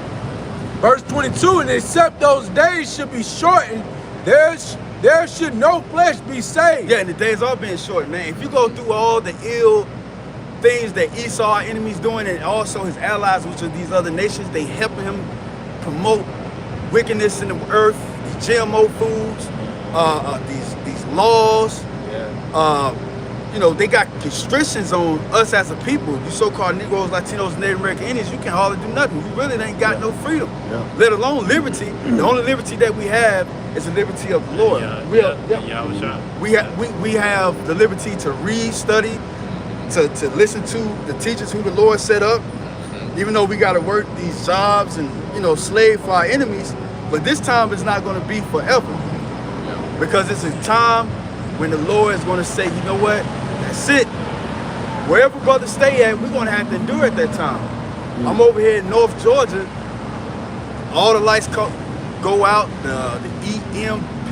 Verse 22, and except those days should be shortened, there should no flesh be saved. Yeah, and the days are being short, man. If you go through all the ill things that Esau, our enemies, doing, and also his allies, which are these other nations, they helping him promote wickedness in the earth, these GMO foods, these laws. You know, they got constrictions on us as a people. You so-called Negroes, Latinos, Native American Indians, you can hardly do nothing. You really ain't got no freedom, let alone liberty. The only liberty that we have is the liberty of the Lord. We have the liberty to read, study, to listen to the teachers who the Lord set up, even though we got to work these jobs and, you know, slave for our enemies. But this time is not going to be forever, because it's a time when the Lord is going to say, you know what, that's it. Wherever brothers stay at, we're going to have to endure at that time. I'm over here in North Georgia. All the lights go out. The EMP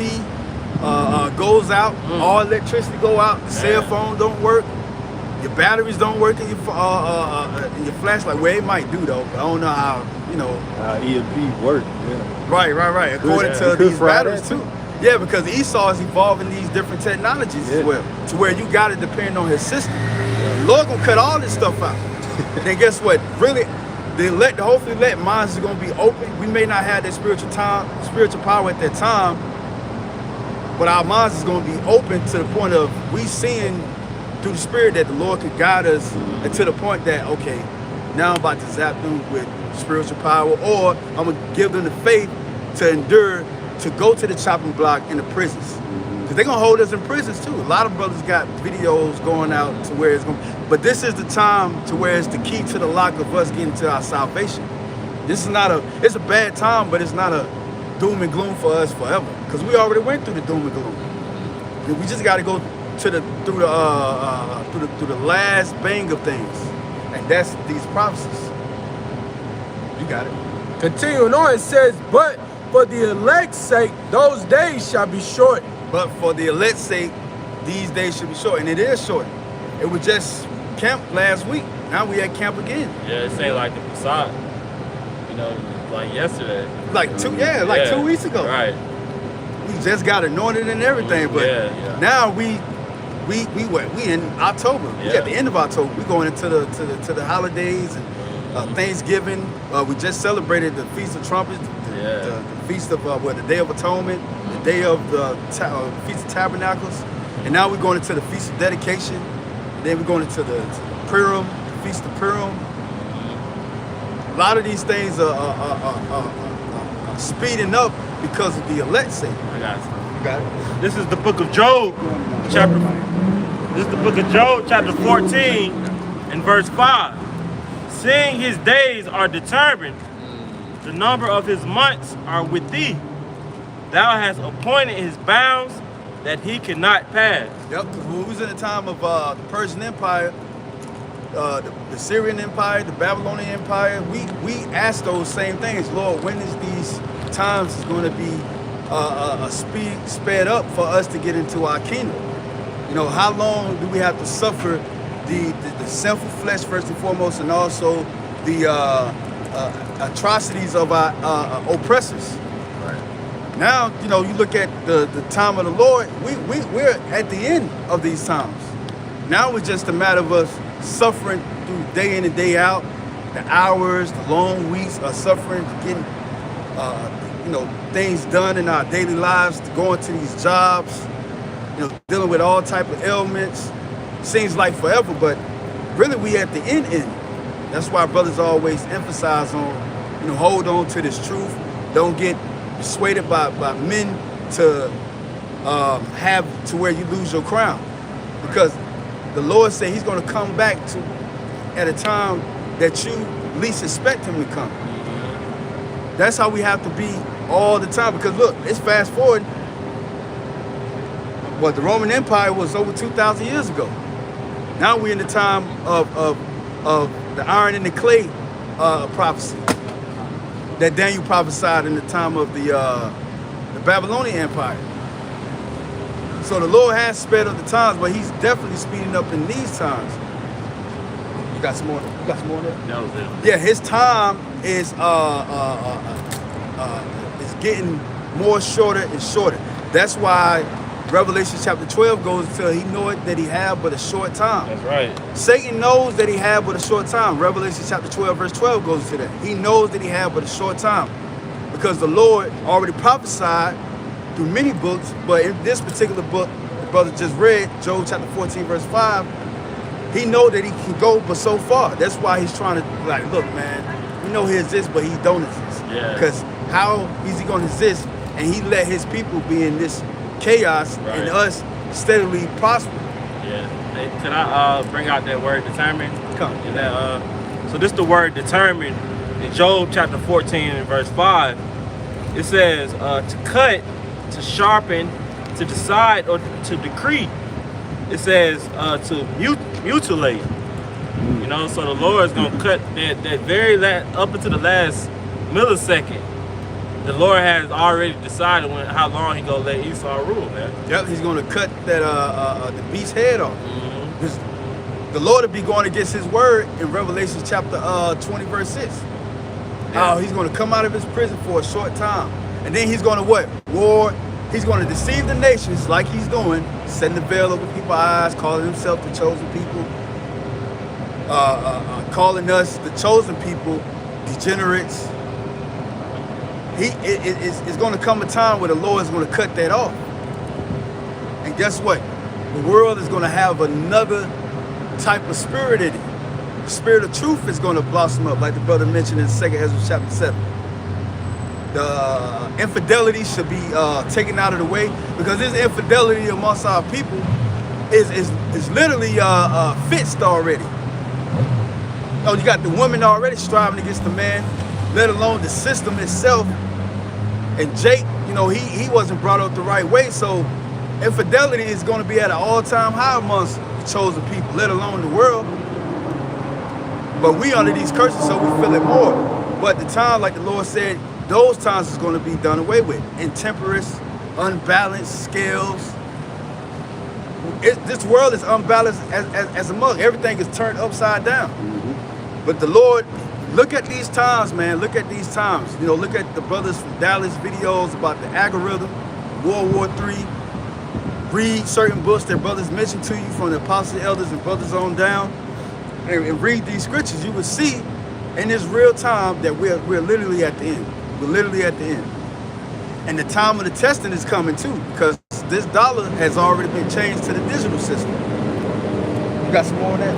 goes out. All electricity go out. The cell phone don't work. Your batteries don't work in your flashlight. Well, it might do though. I don't know how. You know. EMP work. Yeah. Right. According to these batteries too. Yeah, because Esau is evolving these different technologies as well, to where you got to depend on his system. The Lord gonna cut all this stuff out. Then guess what? Really, hopefully let minds is gonna be open. We may not have that spiritual power at that time, but our minds is gonna be open to the point of we seeing through the Spirit that the Lord could guide us, and to the point that okay, now I'm about to zap them with spiritual power, or I'm gonna give them the faith to endure, to go to the chopping block in the prisons. Because they're gonna hold us in prisons too. A lot of brothers got videos going out to where it's going, but this is the time to where it's the key to the lock of us getting to our salvation. This is not it's a bad time, but it's not a doom and gloom for us forever. Because we already went through the doom and gloom. We just gotta go through the last bang of things. And that's these prophecies. You got it. Continuing on, it says, but for the elect's sake, those days shall be short. But for the elect's sake, these days should be short. And it is short. It was just camp last week. Now we at camp again. Yeah, it ain't like the facade. You know, like yesterday. Like 2 weeks ago. Right. We just got anointed and everything. But now we in October. We at the end of October. We going into the holidays and Thanksgiving. We just celebrated the Feast of Trumpets, the Feast of the Day of Atonement, the Day of the Feast of Tabernacles, and now we're going into the Feast of Dedication. And then we're going into the Purim, the Feast of Purim. A lot of these things are speeding up because of the elect's sake. I got it. You got it. This is the book of Job, chapter 14 and verse 5. Seeing his days are determined, the number of his months are with thee. Thou hast appointed his bounds that he cannot pass. Yep, because when we was in the time of the Persian Empire, the Syrian Empire, the Babylonian Empire, we asked those same things. Lord, when is these times is going to be sped up for us to get into our kingdom? You know, how long do we have to suffer the sinful flesh first and foremost, and also the atrocities of our oppressors? Right. Now, you know, you look at the time of the Lord, we're at the end of these times. Now it's just a matter of us suffering through day in and day out, the hours, the long weeks of suffering, getting things done in our daily lives, going to these jobs, dealing with all type of ailments. Seems like forever, but really we at the end. That's why brothers always emphasize on, hold on to this truth. Don't get persuaded by men to have to where you lose your crown, because the Lord said he's going to come back at a time that you least expect him to come. That's how we have to be all the time, because look, it's fast forward. Well, the Roman Empire was over 2,000 years ago. Now we're in the time of the iron and the clay prophecy that Daniel prophesied in the time of the Babylonian Empire. So the Lord has sped up the times, but he's definitely speeding up in these times. You got some more? You got some more there? That was it. Yeah, his time is getting more shorter and shorter. That's why Revelation chapter 12 goes until he knoweth that he have but a short time. That's right. Satan knows that he have but a short time. Revelation chapter 12 verse 12 goes to that. He knows that he have but a short time, because the Lord already prophesied through many books, but in this particular book the brother just read, Job chapter 14 verse 5, he know that he can go but so far. That's why he's trying to, like, look, man, we know he exists, but he don't exist. Yeah. Because how is he going to exist and he let his people be in this chaos, right, and us steadily prosper? Yeah. Hey, can I bring out that word determined? Come. And that, so this the word determined in Job chapter 14 and verse 5. It says to cut, to sharpen, to decide or to decree. It says to mutilate. You know, so the Lord is gonna cut that very last, up into the last millisecond. The Lord has already decided how long He gonna let Esau rule, man. Yep, He's gonna cut that the beast's head off. The Lord will be going against His word in Revelation chapter 20 verse 6. Oh, He's gonna come out of His prison for a short time, and then He's gonna what? War. He's gonna deceive the nations like He's doing, setting the veil over people's eyes, calling Himself the chosen people, calling us the chosen people degenerates. It's going to come a time where the Lord is going to cut that off. And guess what? The world is going to have another type of spirit in it. The spirit of truth is going to blossom up, like the brother mentioned in 2 Ezra chapter 7. The infidelity should be taken out of the way, because this infidelity amongst our people is literally fixed already. Oh, you got the woman already striving against the man, let alone the system itself. And Jake, you know, he wasn't brought up the right way, so infidelity is going to be at an all-time high amongst the chosen people, let alone the world. But we under these curses, so we feel it more. But the time, like the Lord said, those times is going to be done away with. Intemperance, unbalanced scales. This world is unbalanced as a mug. Everything is turned upside down. But the Lord, look at these times, man. Look at these times. You know, look at the brothers from Dallas videos about the algorithm, World War III. Read certain books that brothers mentioned to you from the apostles, elders, and brothers on down. And read these scriptures. You will see in this real time that we're literally at the end. We're literally at the end. And the time of the testing is coming too, because this dollar has already been changed to the digital system. You got some more on that?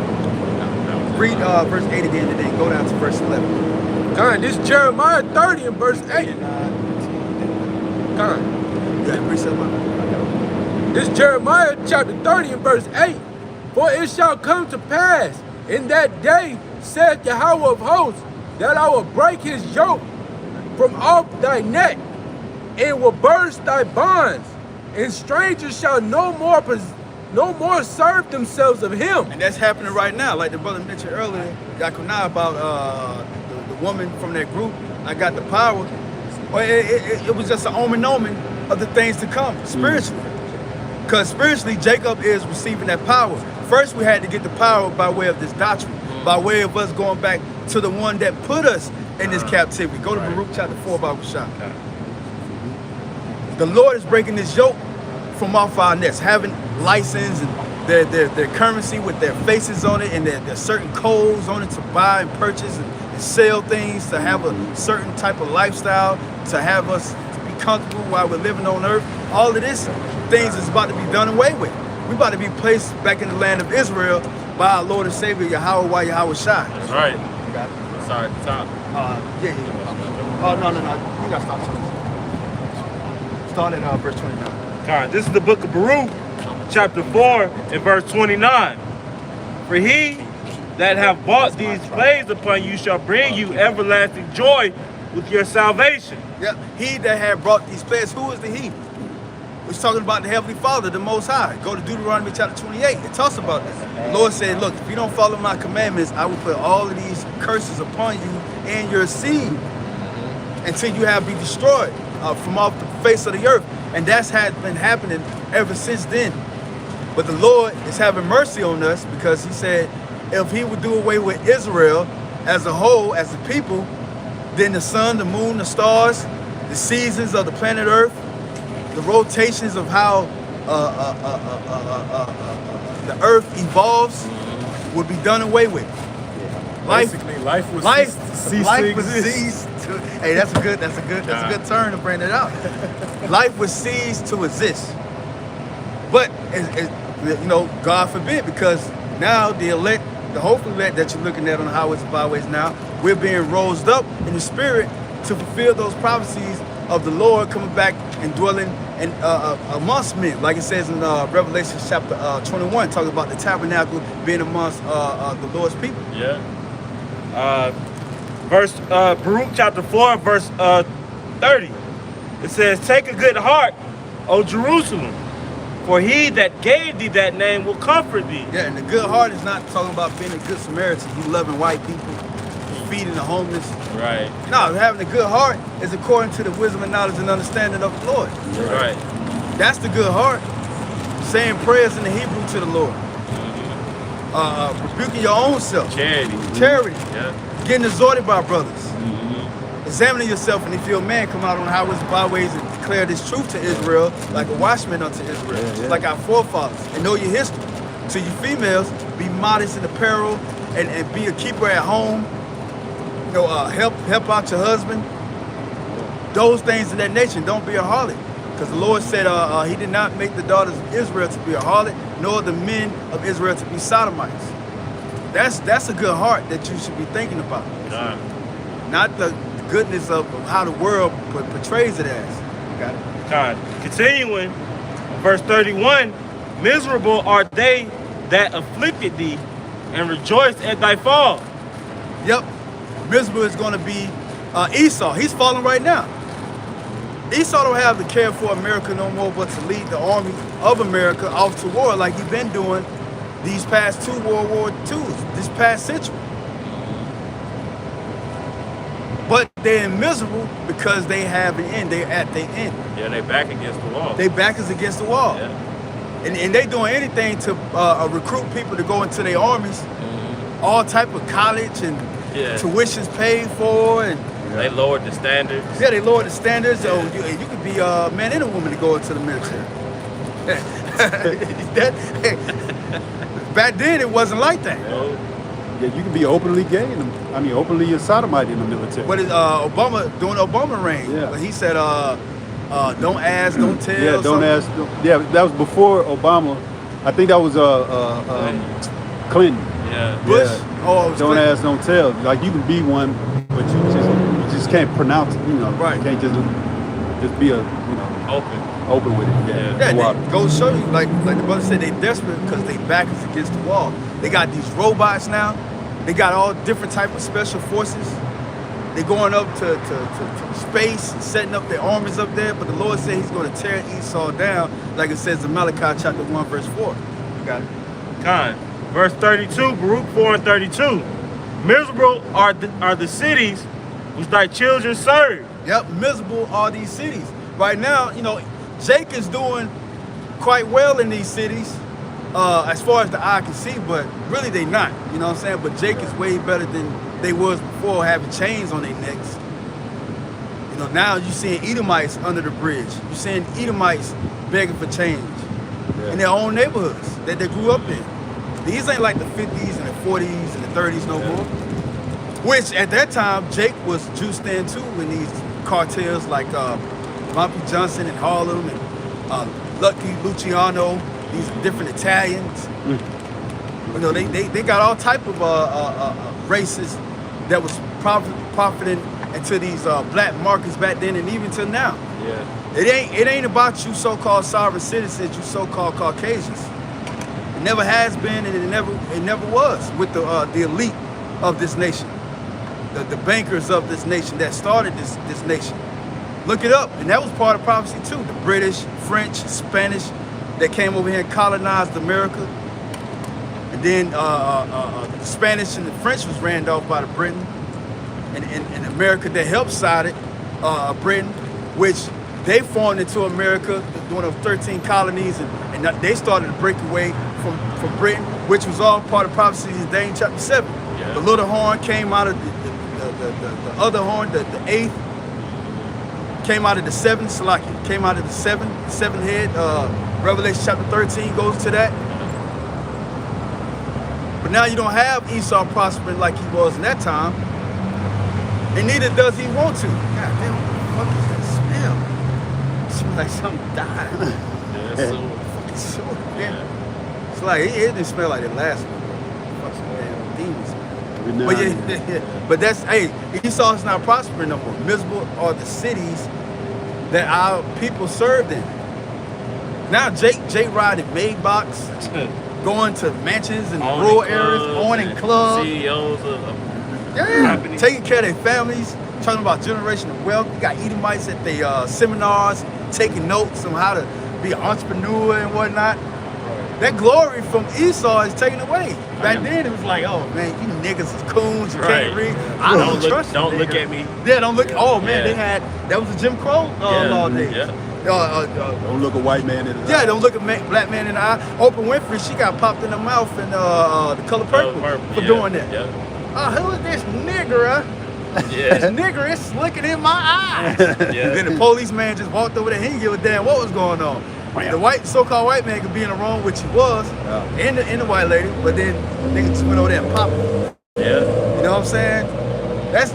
Read verse 8 again and then go down to verse 11. Con, this Jeremiah 30 and verse 8. Con. You got precept on? This Jeremiah chapter 30 and verse 8. For it shall come to pass in that day, saith Yahweh of hosts, that I will break his yoke from off thy neck, and will burst thy bonds, and strangers shall no more serve themselves of him. And that's happening right now, like the brother mentioned earlier, Yakunah, about the woman from that group. I got the power. Well, it was just an omen of the things to come spiritually. Because spiritually, Jacob is receiving that power. First, we had to get the power by way of this doctrine, by way of us going back to the one that put us in this captivity. Go to Baruch chapter 4 about Rashad. The Lord is breaking this yoke from off our necks, having license and their currency with their faces on it, and their certain codes on it to buy and purchase and sell things, to have a certain type of lifestyle, to have us to be comfortable while we're living on earth. All of this things is about to be done away with. We're about to be placed back in the land of Israel by our Lord and Savior Yahweh Yahweh Shai. That's right. You got it? Sorry, top. Yeah. Oh, no. You got to stop. Start at verse 29. All right, this is the book of Baruch, chapter 4 and verse 29. For he that have bought these plagues upon you shall bring you everlasting joy with your salvation. Yeah, he that had brought these plagues, who is the he? We're talking about the Heavenly Father, the Most High. Go to Deuteronomy chapter 28. It talks about this. The Lord said, look, if you don't follow my commandments, I will put all of these curses upon you and your seed until you have been destroyed from off the face of the earth. And that's had been happening ever since then. But the Lord is having mercy on us, because he said if he would do away with Israel as a whole, as a people, then the sun, the moon, the stars, the seasons of the planet Earth, the rotations of how the earth evolves would be done away with. Basically, life would cease to. Hey, that's a good turn to bring it out. Life would cease to exist. But you know, God forbid, because now the elect, the hopeful elect that you're looking at on the highways and byways now, we're being rose up in the spirit to fulfill those prophecies of the Lord coming back and dwelling in amongst men, like it says in Revelation chapter 21, talking about the tabernacle being amongst the Lord's people. Yeah. Baruch chapter 4, verse 30. It says, take a good heart, O Jerusalem, For he that gave thee that name will comfort thee. Yeah, and the good heart is not talking about being a good Samaritan, you loving white people, feeding the homeless. Right. No, having a good heart is according to the wisdom and knowledge and understanding of the Lord. Right. That's the good heart. Saying prayers in the Hebrew to the Lord. Rebuking your own self. Charity. Charity. Yeah. Getting exhorted by brothers. Examining yourself, and if you're a man, come out on highways and byways and declare this truth to Israel, like a watchman unto Israel, like our forefathers, and know your history. To you females, be modest in apparel and be a keeper at home. You know, help out your husband. Those things of that nature. Don't be a harlot, because the Lord said He did not make the daughters of Israel to be a harlot, nor the men of Israel to be sodomites. That's a good heart that you should be thinking about. Not the goodness of how the world portrays it as. Got it? God. Continuing, verse 31, miserable are they that afflicted thee and rejoiced at thy fall. Yep. Miserable is going to be Esau. He's falling right now. Esau don't have the care for America no more, but to lead the army of America off to war like he's been doing these past 2 World War IIs, this past century. But they're miserable because they have an end. They're at the end. Yeah, they back against the wall. They back is against the wall. Yeah. And they doing anything to recruit people to go into their armies. All type of college and tuitions paid for. And they lowered the standards. yeah, they lowered the standards. So you could be a man and a woman to go into the military. Back then, it wasn't like that. Yeah, you can be openly gay, openly a sodomite in the military. But Obama, during Obama reign, he said, don't ask, don't tell. Yeah, don't ask. Yeah, that was before Obama. I think that was Clinton. Yeah. Bush? Yeah. Oh, it was don't Clinton. ask, don't tell. Like you can be one, but you just can't pronounce it. You know, Right. You can't just be open with it. Yeah, they go show you, like the brother said, they desperate because they back is against the wall. They got these robots now. They got all different type of special forces. They're going up to space and setting up their armies up there. But the Lord said He's going to tear Esau down, like it says in Malachi chapter 1, verse 4. You got it. Con. Verse 32, Baruch 4 and 32. Miserable are the cities which thy children serve. Yep, miserable are these cities. Right now, you know, Jake is doing quite well in these cities. As far as the eye can see, but really they not, you know what I'm saying? But Jake is way better than they was before, having chains on their necks. You know, now you're seeing Edomites under the bridge. You're seeing Edomites begging for change in their own neighborhoods that they grew up in. These ain't like the 50s and the 40s and the 30s no more. Which at that time, Jake was juiced in too in these cartels like Bumpy Johnson in Harlem and Lucky Luciano. These different Italians, you know, they got all type of races that was profiting into these black markets back then and even till now. Yeah. It ain't about you so-called sovereign citizens, you so-called Caucasians. It never has been, and it never was with the elite of this nation, the bankers of this nation that started this nation. Look it up, and that was part of prophecy too. The British, French, Spanish. That came over here and colonized America. And then the Spanish and the French was ran off by the Britain. And America that helped sided Britain, which they formed into America during those 13 colonies, and they started to break away from Britain, which was all part of prophecy in Daniel chapter 7. Yeah. The little horn came out of the other horn, the eighth, came out of the seventh, Salaki, came out of the seventh head. Revelation chapter 13 goes to that. But now you don't have Esau prospering like he was in that time. And neither does he want to. God damn, what the fuck is that smell? It smells like something died. Fucking sure, man. It's like, it didn't smell like it last week. Fuck some damn demons. But that's, hey, Esau's not prospering no more. Miserable are the cities that our people served in. Now Jake riding Maybachs, going to mansions in rural areas, owning clubs. CEOs of companies. Taking care of their families, talking about generational wealth. You got Edomites at their seminars, taking notes on how to be an entrepreneur and whatnot. That glory from Esau is taken away. Back then it was like, oh man, you niggas is coons, you Right. can't read. I don't trust you. Don't look nigga. at me. Yeah, don't look. Oh man, Yeah. that was a Jim Crow law days. Yeah. Don't look a white man in the Yeah, eye. don't look a black man in the eye. Oprah Winfrey, she got popped in the mouth in The Color Purple for doing that. Yeah. Oh, who is this nigger? Yeah. This nigger is looking in my eyes. Yeah. Then the policeman just walked over there. He didn't give a damn what was going on. The so-called white man could be in the wrong, which he was, and the white lady, but then niggas just went over there and popped him. Yeah. You know what I'm saying? That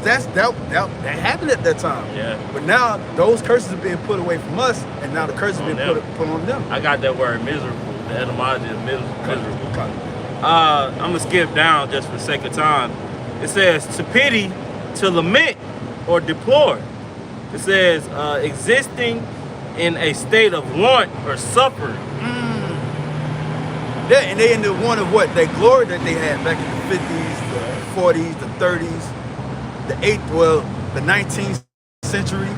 happened at that time. Yeah. But now those curses are being put away from us, and now the curses are being put on them. I got that word miserable. The etymology is miserable. I'm gonna skip down just for the sake of time. It says to pity, to lament, or deplore. It says existing in a state of want or suffering. Yeah, and they in the one of what? That glory that they had back in the 50s, the 40s, the 30s, the 19th century,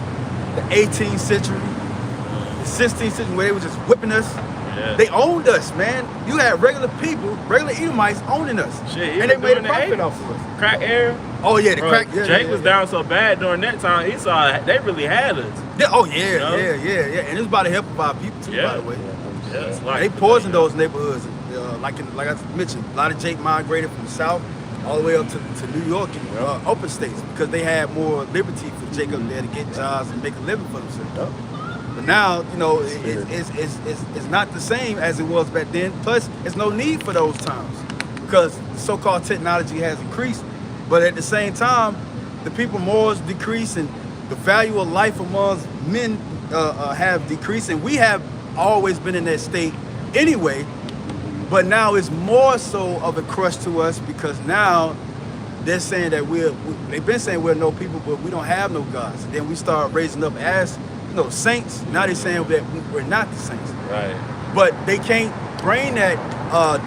the 18th century, the 16th century, where they were just whipping us. Yeah. They owned us, man. You had regular people, regular Edomites owning us. Shit, and they made a during the profit 80s. off of us. Crack era. Oh yeah, the Bro, crack. Yeah, Jake yeah, was yeah. down so bad during that time. He saw they really had us. Yeah, oh yeah, You know? yeah. And it's by the help of our people too, by the way. Yeah, it's like They poisoned those neighborhoods. Like I mentioned, a lot of Jake migrated from the south all the way up to New York and upper states because they had more liberty for Jake up there to get jobs and make a living for themselves. But now, you know, it's not the same as it was back then. Plus, there's no need for those times because so-called technology has increased. But at the same time, the people morals decrease and the value of life amongst men have decreased, and we have always been in that state anyway. But now it's more so of a crush to us because now they're saying that they've been saying we're no people, but we don't have no gods. And then we start raising up as, saints. Now they're saying that we're not the saints. right. But they can't bring that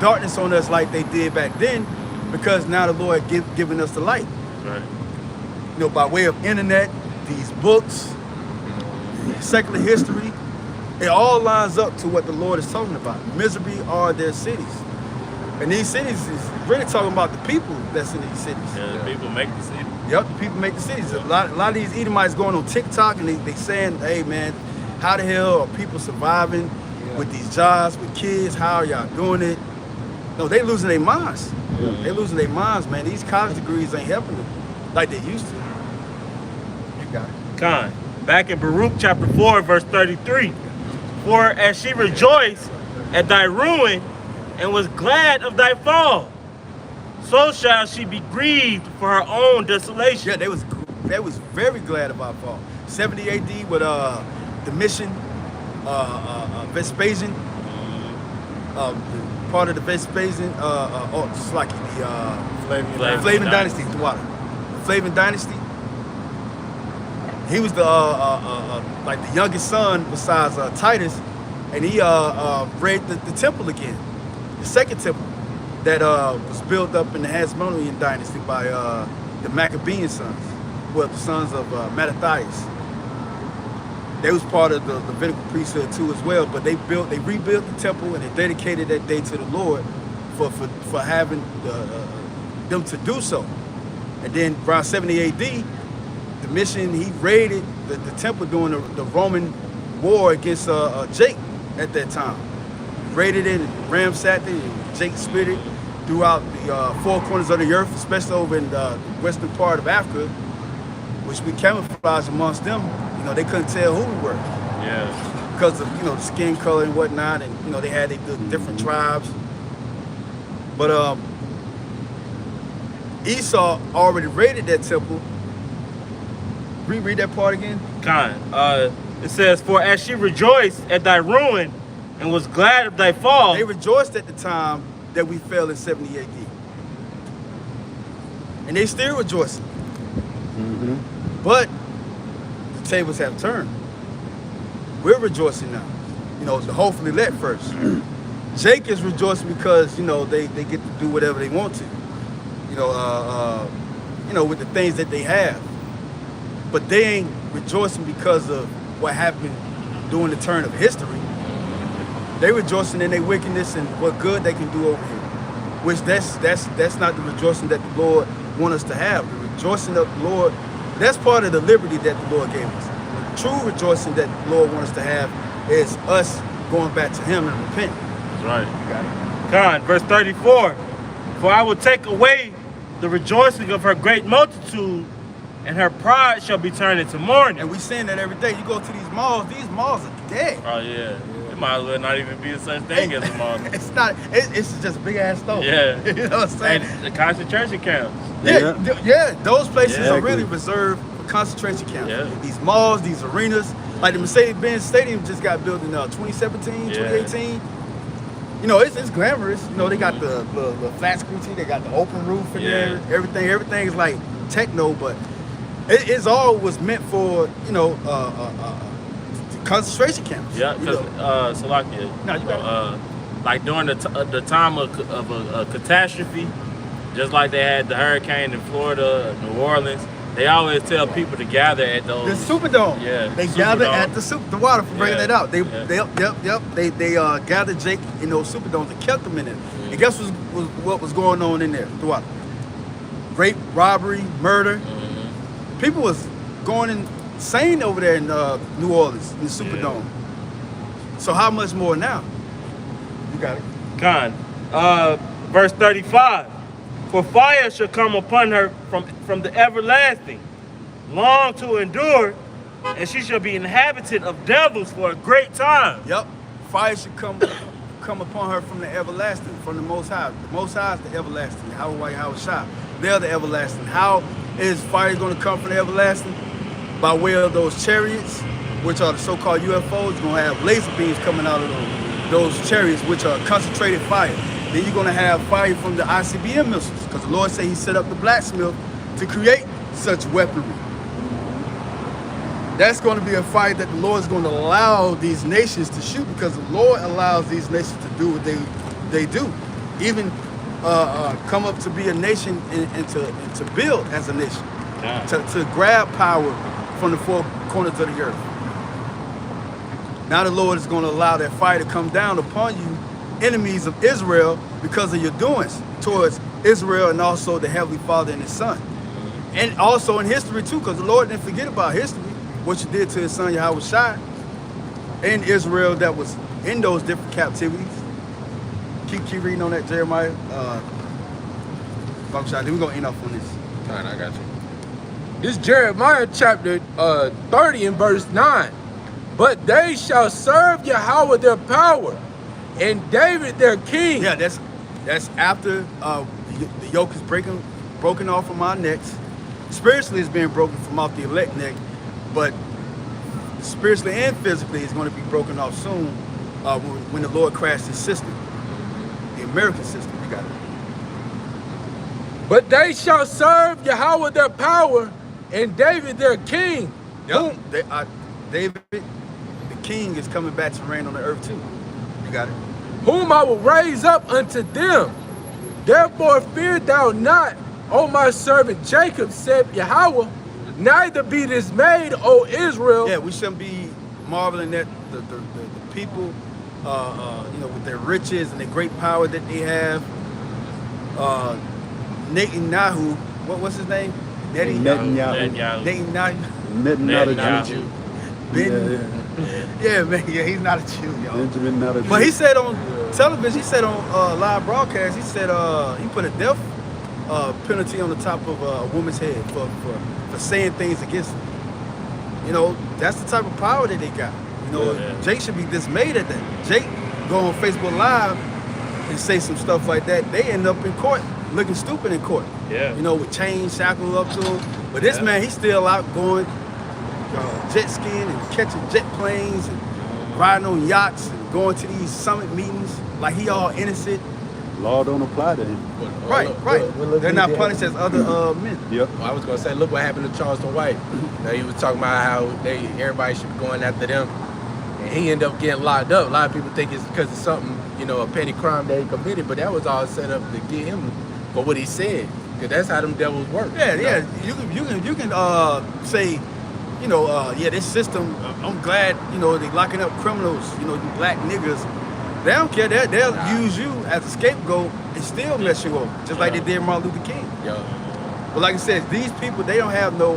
darkness on us like they did back then because now the Lord giving us the light. Right. By way of internet, these books, secular history, it all lines up to what the Lord is talking about. Misery are their cities. And these cities is really talking about the people that's in these cities. Yeah, the people make the city. Yep, the people make the cities. A lot of these Edomites going on TikTok and they saying, hey man, how the hell are people surviving with these jobs, with kids? How are y'all doing it? No, they losing their minds. They losing their minds, man. These college degrees ain't helping them like they used to. You got it. Con. Back in Baruch chapter 4, verse 33. For as she rejoiced at thy ruin and was glad of thy fall, so shall she be grieved for her own desolation. Yeah, they was very glad of our fall. 70 AD with Domitian, Vespasian, part of the Vespasian, just like the Flavian Dynasty, the Flavian Dynasty. He was the like the youngest son besides Titus, and he raided the temple again, the second temple that was built up in the Hasmonean dynasty by the Maccabean sons, well, the sons of Mattathias. They was part of the Levitical priesthood too as well, but they rebuilt the temple and they dedicated that day to the Lord for having them to do so. And then around 70 AD, Domitian, he raided the temple during the Roman war against Jake at that time. Raided it and ransacked it, and Jake split it throughout the four corners of the earth, especially over in the western part of Africa, which we camouflaged amongst them. They couldn't tell who we were. Yeah. Because of, the skin color and whatnot, and, they had the different tribes. But Esau already raided that temple. Read that part again. Con. It says, for as she rejoiced at thy ruin and was glad of thy fall. They rejoiced at the time that we fell in 70 AD. And they still rejoicing. Mm-hmm. But the tables have turned. We're rejoicing now. The hopefully let first. Jake is rejoicing because, they get to do whatever they want to. With the things that they have. But they ain't rejoicing because of what happened during the turn of history. They rejoicing in their wickedness and what good they can do over here. Which that's not the rejoicing that the Lord wants us to have. The rejoicing of the Lord, that's part of the liberty that the Lord gave us. The true rejoicing that the Lord wants us to have is us going back to Him and repenting. That's right. You got it. Con, verse 34. For I will take away the rejoicing of her great multitude, and her pride shall be turned into mourning. And we saying that every day. You go to these malls are dead. Oh yeah. It might as well not even be a such thing as a mall. It's not. It's just a big ass store. Yeah. You know what I'm saying? And the concentration camps. Yeah. Those places Yeah, are really reserved for concentration camps. Yeah. These malls, these arenas, like the Mercedes-Benz Stadium just got built in 2017, 2018. You know, it's glamorous. You know, they got the flat screen TV, they got the open roof in there. Everything is like techno, but it's all was meant for concentration camps. Yeah, because Salakia. No, you got it. Like during the time of a catastrophe, just like they had the hurricane in Florida, New Orleans, they always tell people to gather at those. The Superdome. Yeah, They Superdome. gather at the water for bringing Yeah, that out. They yeah. They gathered Jake in those Superdomes and kept them in it. And guess what was going on in there throughout? Rape, robbery, murder. People was going insane over there in New Orleans in the Superdome. So how much more now? You got it. Con, verse 35. For fire shall come upon her from the everlasting, long to endure, and she shall be inhabited of devils for a great time. Yep. Fire should come upon her from the everlasting, from the Most High. The Most High is the everlasting. How Shah. They're the everlasting. How is fire going to come from the everlasting? By way of those chariots, which are the so-called UFOs. You're going to have laser beams coming out of those chariots, which are concentrated fire. Then you're going to have fire from the ICBM missiles, because the Lord said He set up the blacksmith to create such weaponry. That's going to be a fight that the Lord is going to allow these nations to shoot, because the Lord allows these nations to do what they do. Even come up to be a nation and to build as a nation. Yeah. To grab power from the four corners of the earth. Now the Lord is going to allow that fire to come down upon you, enemies of Israel, because of your doings towards Israel and also the Heavenly Father and His Son. And also in history too, because the Lord didn't forget about history, what you did to His Son Yahweh Shai and Israel that was in those different captivities. Keep reading on that, Jeremiah. We're going to end off on this. All right, I got you. This Jeremiah chapter 30 and verse 9. But they shall serve Yahweh their power, and David their king. Yeah, that's after the yoke is broken off from our necks. Spiritually, it's being broken from off the elect neck, but spiritually and physically, it's going to be broken off soon when the Lord crashed His system, the American system. You got it. But they shall serve Yahweh their power, and David their king. Yep. David, the king, is coming back to reign on the earth too. You got it. Whom I will raise up unto them. Therefore fear thou not, O my servant Jacob, said Yahweh, neither be dismayed, O Israel. Yeah, we shouldn't be marveling at the people, with their riches and the great power that they have. Netanyahu, what's his name? Netanyahu. Yeah, man. Yeah, he's not a Jew, y'all. Benjamin not a Jew. But he said on television, he said on live broadcast, he said he put a death penalty on the top of a woman's head for saying things against him. You know, that's the type of power that they got. You know, Jake should be dismayed at that. Jake go on Facebook Live and say some stuff like that. They end up in court looking stupid in court. Yeah. You know, with chains shackled up to him. But this man, he's still out going jet skiing and catching jet planes and riding on yachts and going to these summit meetings like he all innocent. Law don't apply to him. Right. They're not punished as other men. Yep. I was gonna say, look what happened to Charleston White. Now he was talking about how everybody should be going after them, and he ended up getting locked up. A lot of people think it's because of something, a petty crime that he committed, but that was all set up to get him for what he said, because that's how them devils work. Yeah. You can say, this system. I'm glad they locking up criminals. You black niggas They don't care. They'll use you as a scapegoat and still mess you over, just like they did Martin Luther King. Yo. But like I said, these people, they don't have no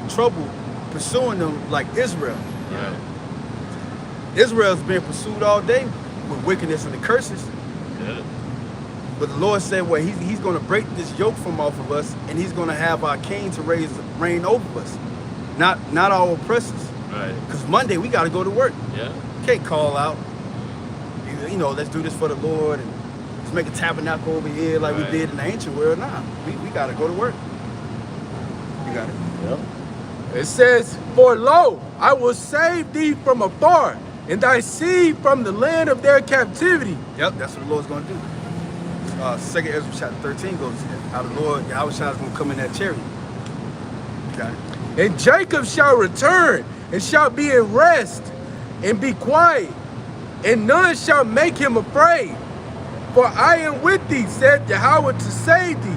trouble pursuing them like Israel. Yeah. Israel's being pursued all day with wickedness and the curses. Yeah. But the Lord said, well, he's going to break this yoke from off of us, and he's going to have our king to reign over us, not our oppressors. Right. Because Monday, we got to go to work. Yeah. Can't call out, you know, let's do this for the Lord, and let's make a tabernacle over here like we did in the ancient world. Nah, we got to go to work. You got it. Yep. It says, for lo, I will save thee from afar, and thy seed from the land of their captivity. Yep, that's what the Lord's going to do. 2 Ezra chapter 13 goes to that. How the Lord, Yahweh Shai is going to come in that chariot. You got it. And Jacob shall return, and shall be in rest, and be quiet, and none shall make him afraid. For I am with thee, said Yahweh, to save thee,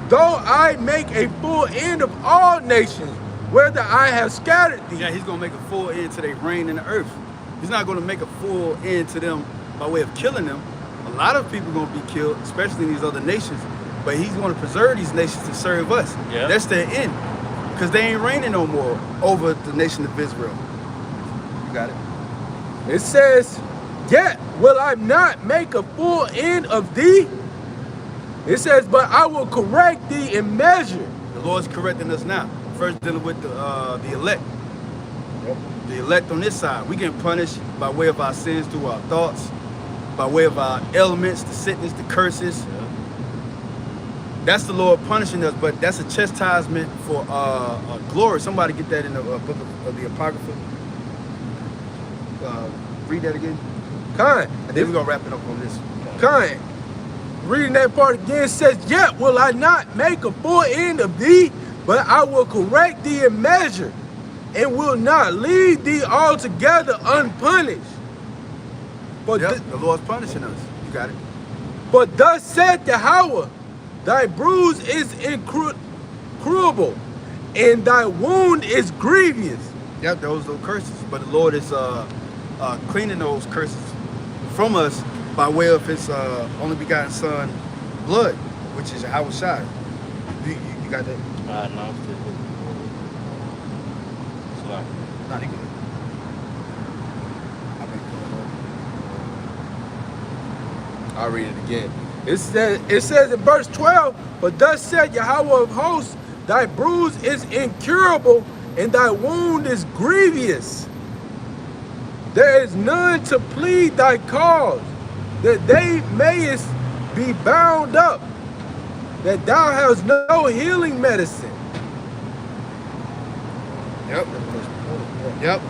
though I make a full end of all nations, whether I have scattered thee. Yeah, he's going to make a full end to their reign in the earth. He's not going to make a full end to them by way of killing them. A lot of people are going to be killed, especially in these other nations. But he's going to preserve these nations to serve us. Yeah. That's their end. Because they ain't reigning no more over the nation of Israel. You got it? It says, yet will I not make a full end of thee. It says, but I will correct thee in measure. The Lord's correcting us now. First dealing with the elect. The elect on this side, we get punished by way of our sins through our thoughts, by way of our ailments, the sickness, the curses. That's the Lord punishing us, but that's a chastisement for glory. Somebody get that in the book of the Apocrypha. Read that again. Kind. And then we're going to wrap it up on this. Kind. Reading that part again says, yet will I not make a full end of thee, but I will correct thee in measure, and will not leave thee altogether unpunished. But, Yep, the Lord's punishing us. You got it. but thus said Yahweh, thy bruise is incurable, and thy wound is grievous. Yep, those are curses. But the Lord is cleaning those curses from us by way of his only begotten son, blood, which is Yahweh Shai. You got that? No, I'm still good. Sorry. Not good. I'll read it again. It says in verse 12, but thus said Yahweh of hosts, thy bruise is incurable, and thy wound is grievous. There is none to plead thy cause, that they mayest be bound up, that thou hast no healing medicine. Yep. Yep.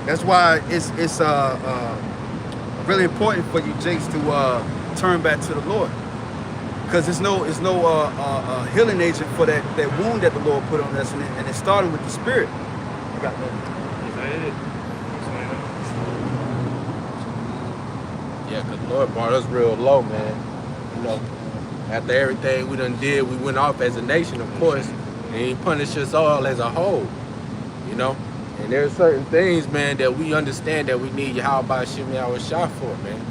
That's why it's really important for you, Jakes, to turn back to the Lord, because it's no healing agent for that wound that the Lord put on us, and it started with the Spirit. You got that? Is that it? Yeah, because the Lord brought us real low, man. You know, after everything we done did, we went off as a nation, of course, and he punished us all as a whole, you know? And there's certain things, man, that we understand that we need Yahweh Shem Yahweh Shah for, man.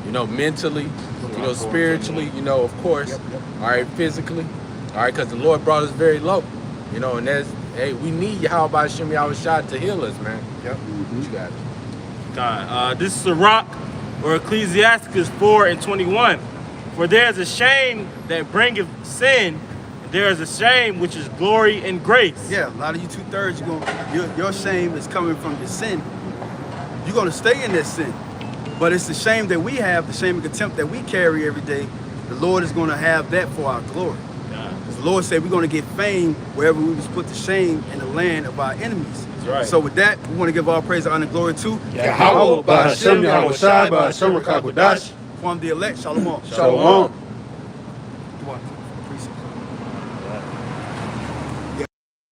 You know, mentally, you know, spiritually, you know, of course, all right, physically, all right, because the Lord brought us very low, you know, and that's, hey, we need Yahweh Shem Yahweh Shah to heal us, man. Yep. You got it. God, this is Sirach, or Ecclesiasticus 4:21. For there is a shame that bringeth sin, and there is a shame which is glory and grace. Yeah, a lot of you 2/3, your shame is coming from your sin. You're gonna stay in that sin. But it's the shame that we have, the shame and contempt that we carry every day. The Lord is gonna have that for our glory. Because the Lord said we're gonna get fame wherever we just put to shame in the land of our enemies. That's right. So with that, we want to give all praise, honor, and glory to Yahweh, Ba'ashem, Yahweh Shai, Ba'ashem, Rakakwadash. from the elect. Shalom. Shalom.